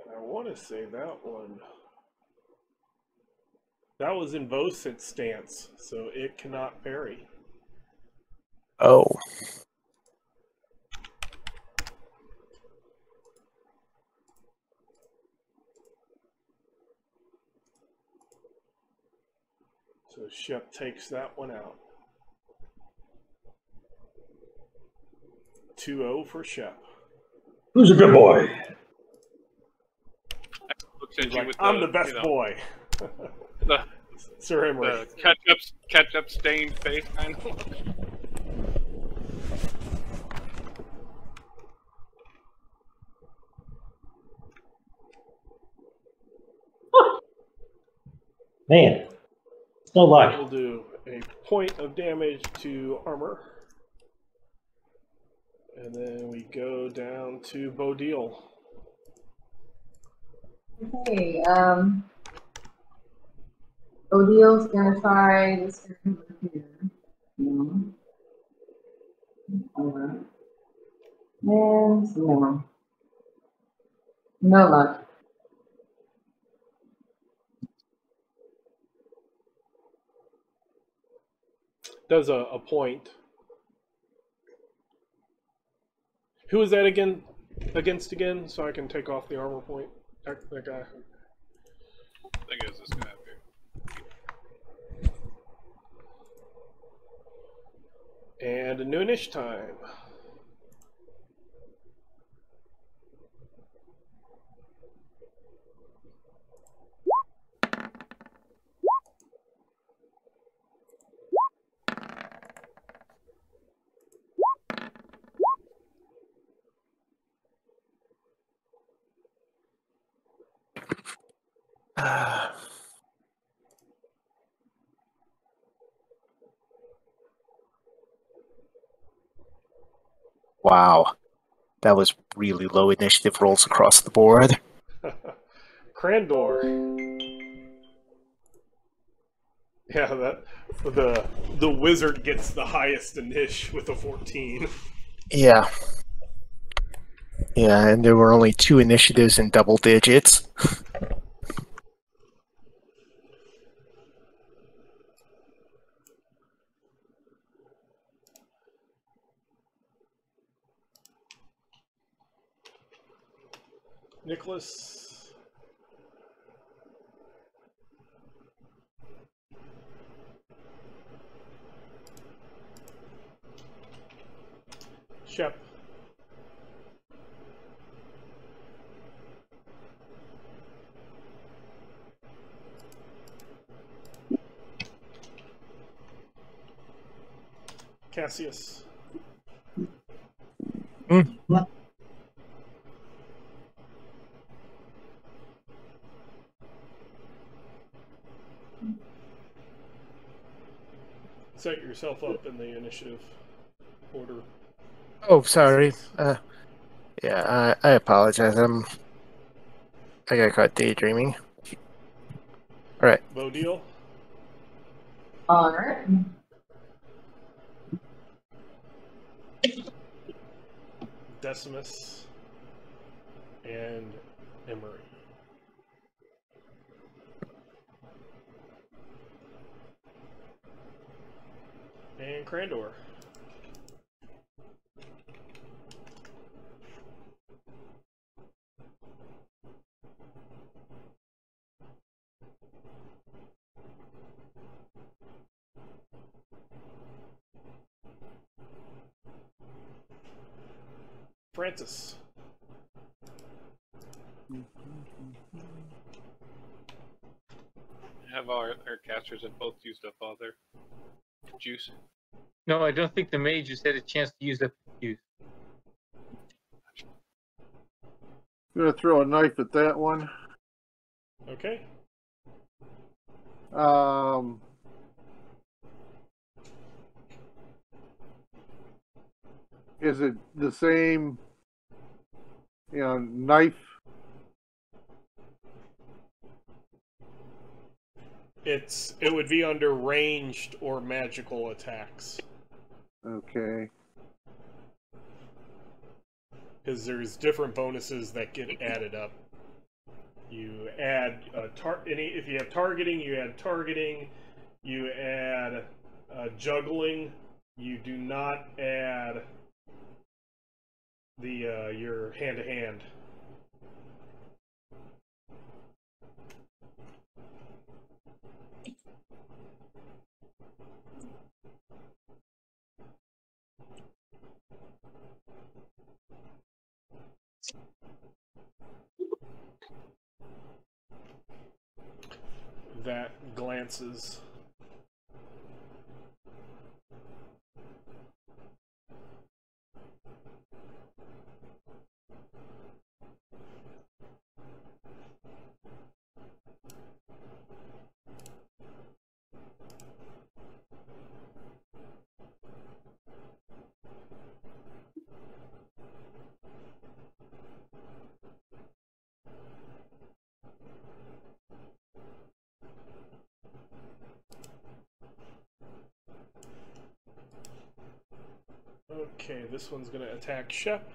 And I want to say that one. That was in Vosit's stance, so it cannot parry. Oh. So Shep takes that one out. 2-0 for Shep. Who's a good boy? Looks at He's you like, with I'm the best boy. the, Sir Emery. the ketchup stained face kind of look. Man, no luck. We'll do a point of damage to armor. And then we go down to Bodil. Okay, Odil's gonna try this guy over here. No. Alright. And no. No luck. Does a point. Who is that again? Against again, so I can take off the armor point. That guy. I think it was this guy up here. And a noonish time. Wow. That was really low initiative rolls across the board. Crandor. Yeah, the wizard gets the highest initiative with a 14. Yeah. Yeah, and there were only 2 initiatives in double digits. Nicholas. Shep. Cassius. Set yourself up in the initiative order. Oh, sorry. Yeah, I apologize. I got caught daydreaming. All right. Bodil. Alright. Decimus. And Emery. And Crandor. Francis. Have our casters have both used up all their juice. No, I don't think the mages had a chance to use that use. I'm gonna throw a knife at that one. Okay. Is it the same, knife? It would be under ranged or magical attacks. Okay. Because there's different bonuses that get added up. You add if you have targeting, you add targeting. You add juggling. You do not add the your hand to hand. that glances. Okay, this one's gonna attack Shep.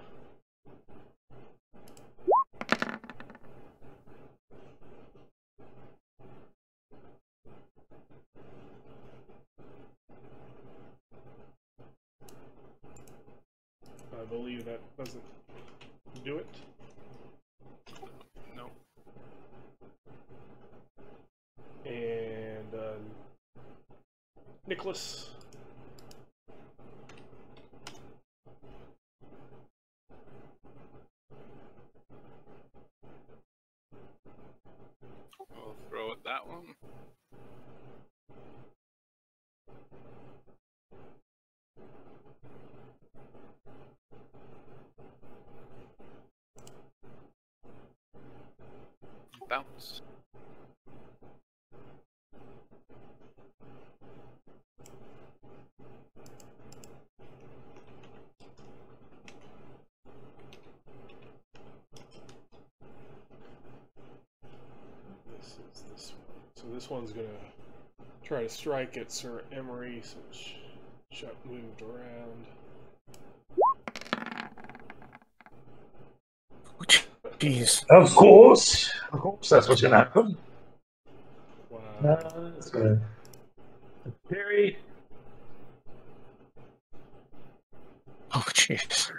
I believe that doesn't do it. No. And Nicholas. I'll throw at that one. Bounce. This is this one. So this one's gonna try to strike at Sir Emery, so Shep moved around. Jeez. Of course, that's what's going to happen. Wow. It's going to parry. Oh, jeez.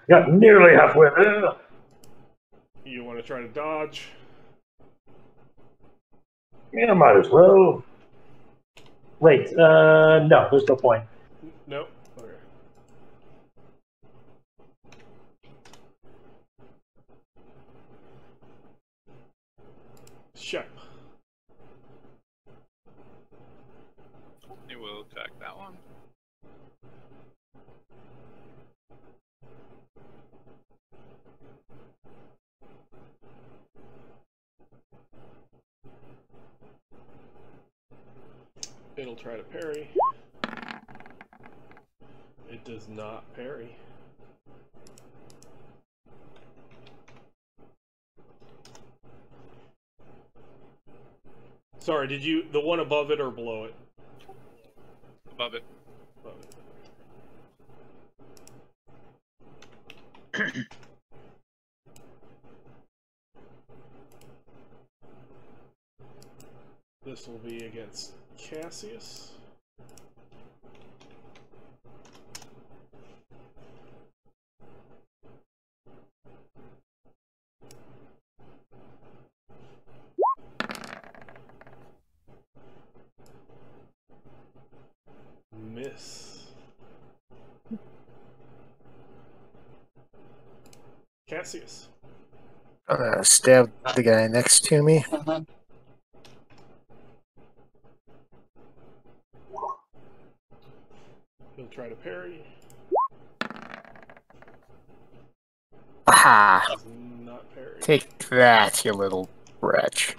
Got nearly halfway there. You want to try to dodge? Yeah, might as well. Wait, no, there's no point. Nope. Okay. Shep. It will attack that one. It'll try to parry. It does not parry. Sorry, did you the one above it or below it? Above it. Above it. This will be against Cassius. Miss. Cassius. Stab the guy next to me. He'll try to parry. Aha! Does not parry. Take that, you little wretch.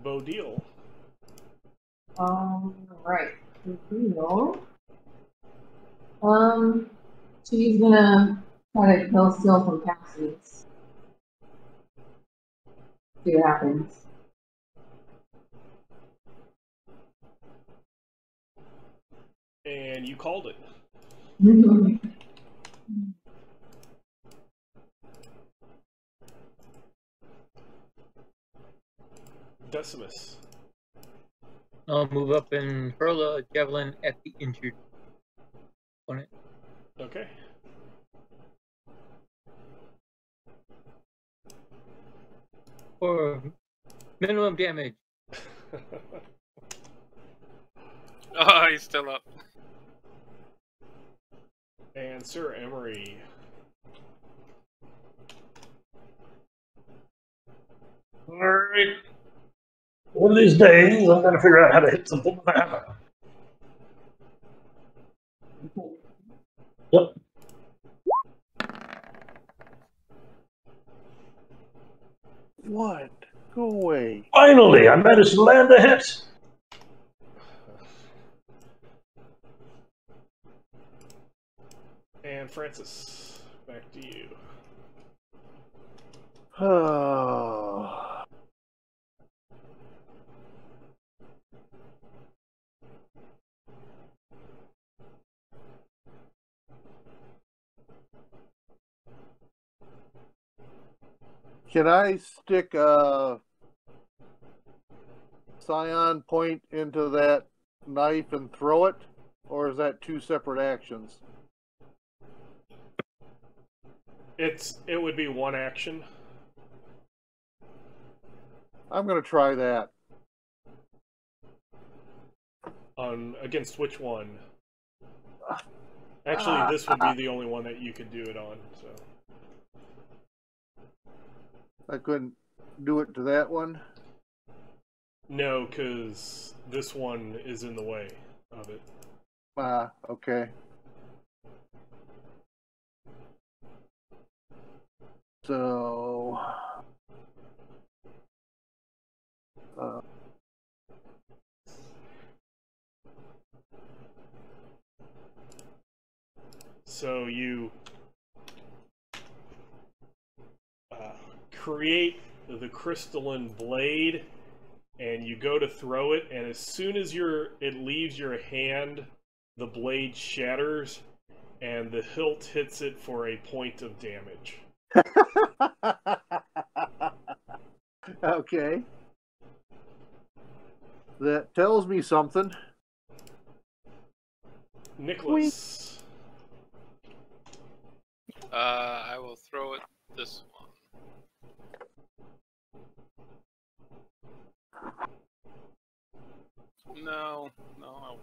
Bodil. Right. She's gonna try to kill Steal from Cassius. See what happens. And you called it. Decimus. I'll move up and hurl a javelin at the injured opponent. Okay. For minimum damage. Oh, he's still up. And Sir Emery. Alright. One of these days, I'm gonna figure out how to hit something with a hammer. Yep. What? Go away. Finally, I managed to land a hit. And Francis, back to you. Oh. Can I stick a scion point into that knife and throw it? Or is that two separate actions? It would be one action. I'm going to try that. On against which one? Actually, this would be the only one that you could do it on. So I couldn't do it to that one. no, because this one is in the way of it. Okay. So, So you create the crystalline blade, and you go to throw it, and as soon as it leaves your hand, the blade shatters, and the hilt hits it for a point of damage. okay. That tells me something. Nicholas. I will throw it this one. No, I won't.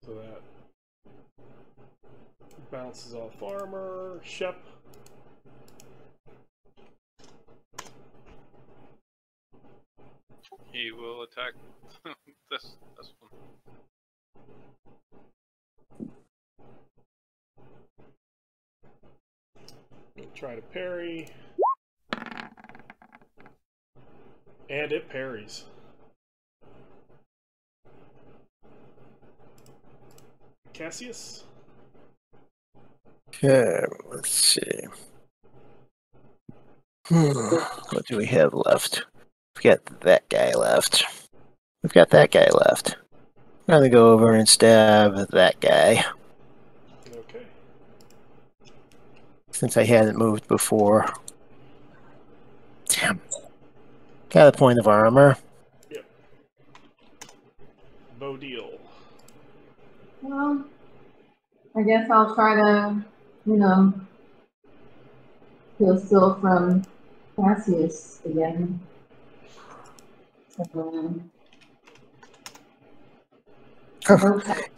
So that bounces off armor. Shep. He will attack this one. Try to parry. And it parries. Cassius? Okay, let's see. What do we have left? We've got that guy left. We've got that guy left. I'm gonna go over and stab that guy. Okay. Since I hadn't moved before. Damn. Got a point of armor. Yep. Bodil. Well, I guess I'll try to, steal from Cassius again.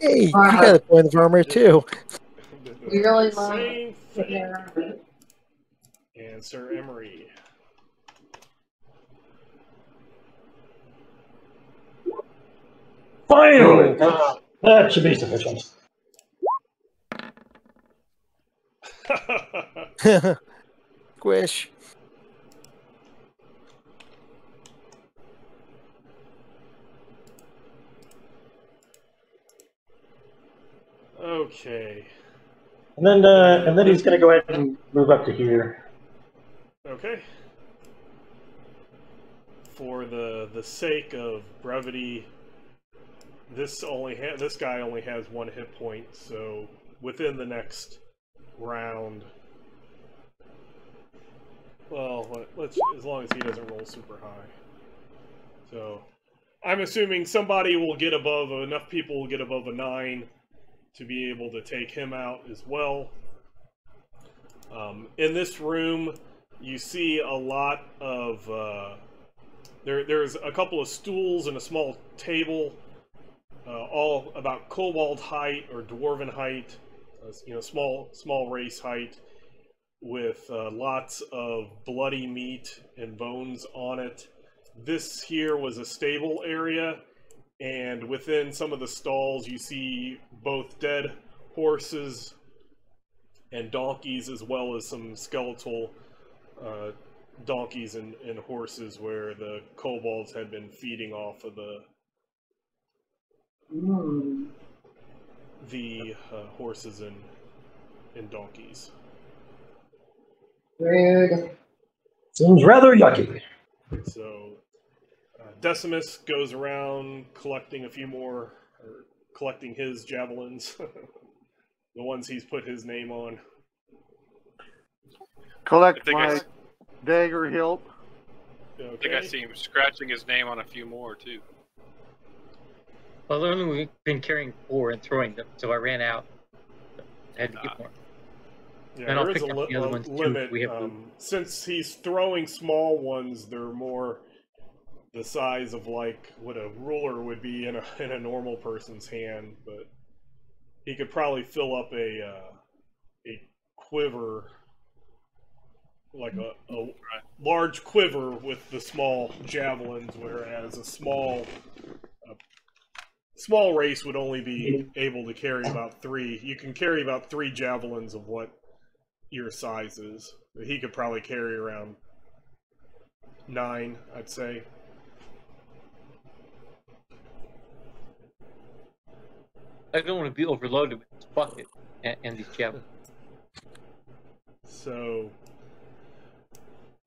Hey, you got a point of armor too. We really love Same thing. Yeah. And Sir Emery. Finally! That should be sufficient. Squish. Okay. And then he's gonna go ahead and move up to here. Okay. For the sake of brevity, this guy only has 1 hit point, so within the next round, well, let's as long as he doesn't roll super high. So I'm assuming somebody will get above, enough people will get above a 9 to be able to take him out as well. In this room, you see a lot of, there's a couple of stools and a small table, all about kobold height or dwarven height, small race height, with lots of bloody meat and bones on it. This here was a stable area, and within some of the stalls you see both dead horses and donkeys, as well as some skeletal donkeys and horses where the kobolds had been feeding off of the horses and donkeys. Rude. Seems rather yucky. So Decimus goes around collecting a few more, or collecting his javelins, the ones he's put his name on. Collect my dagger hilt. Okay. I think I see him scratching his name on a few more, too. Well, only we've been carrying 4 and throwing them, so I ran out. I had to get more. Yeah, Then I'll there is pick a up the other ones, too, if limit. we have Since he's throwing small ones, they're more the size of like what a ruler would be in a normal person's hand. But he could probably fill up a quiver, like a large quiver with the small javelins, whereas a small race would only be able to carry about 3. You can carry about 3 javelins of what your size is. He could probably carry around 9, I'd say. I don't want to be overloaded with this bucket and these javelins. So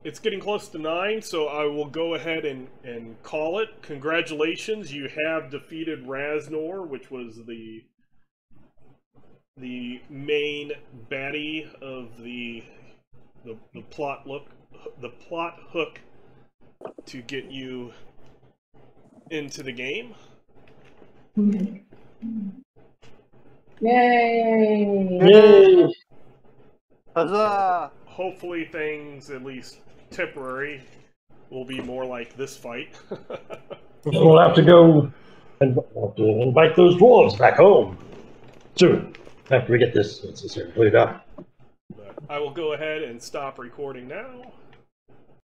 it's getting close to 9, so I will go ahead and call it. Congratulations, you have defeated Rhaznor, which was the main baddie of the plot hook to get you into the game. Yay! Yay! Huzzah! Hopefully things, at least temporary, will be more like this fight. We'll have to go and invite those dwarves back home soon. After we get this put it up. But I will go ahead and stop recording now.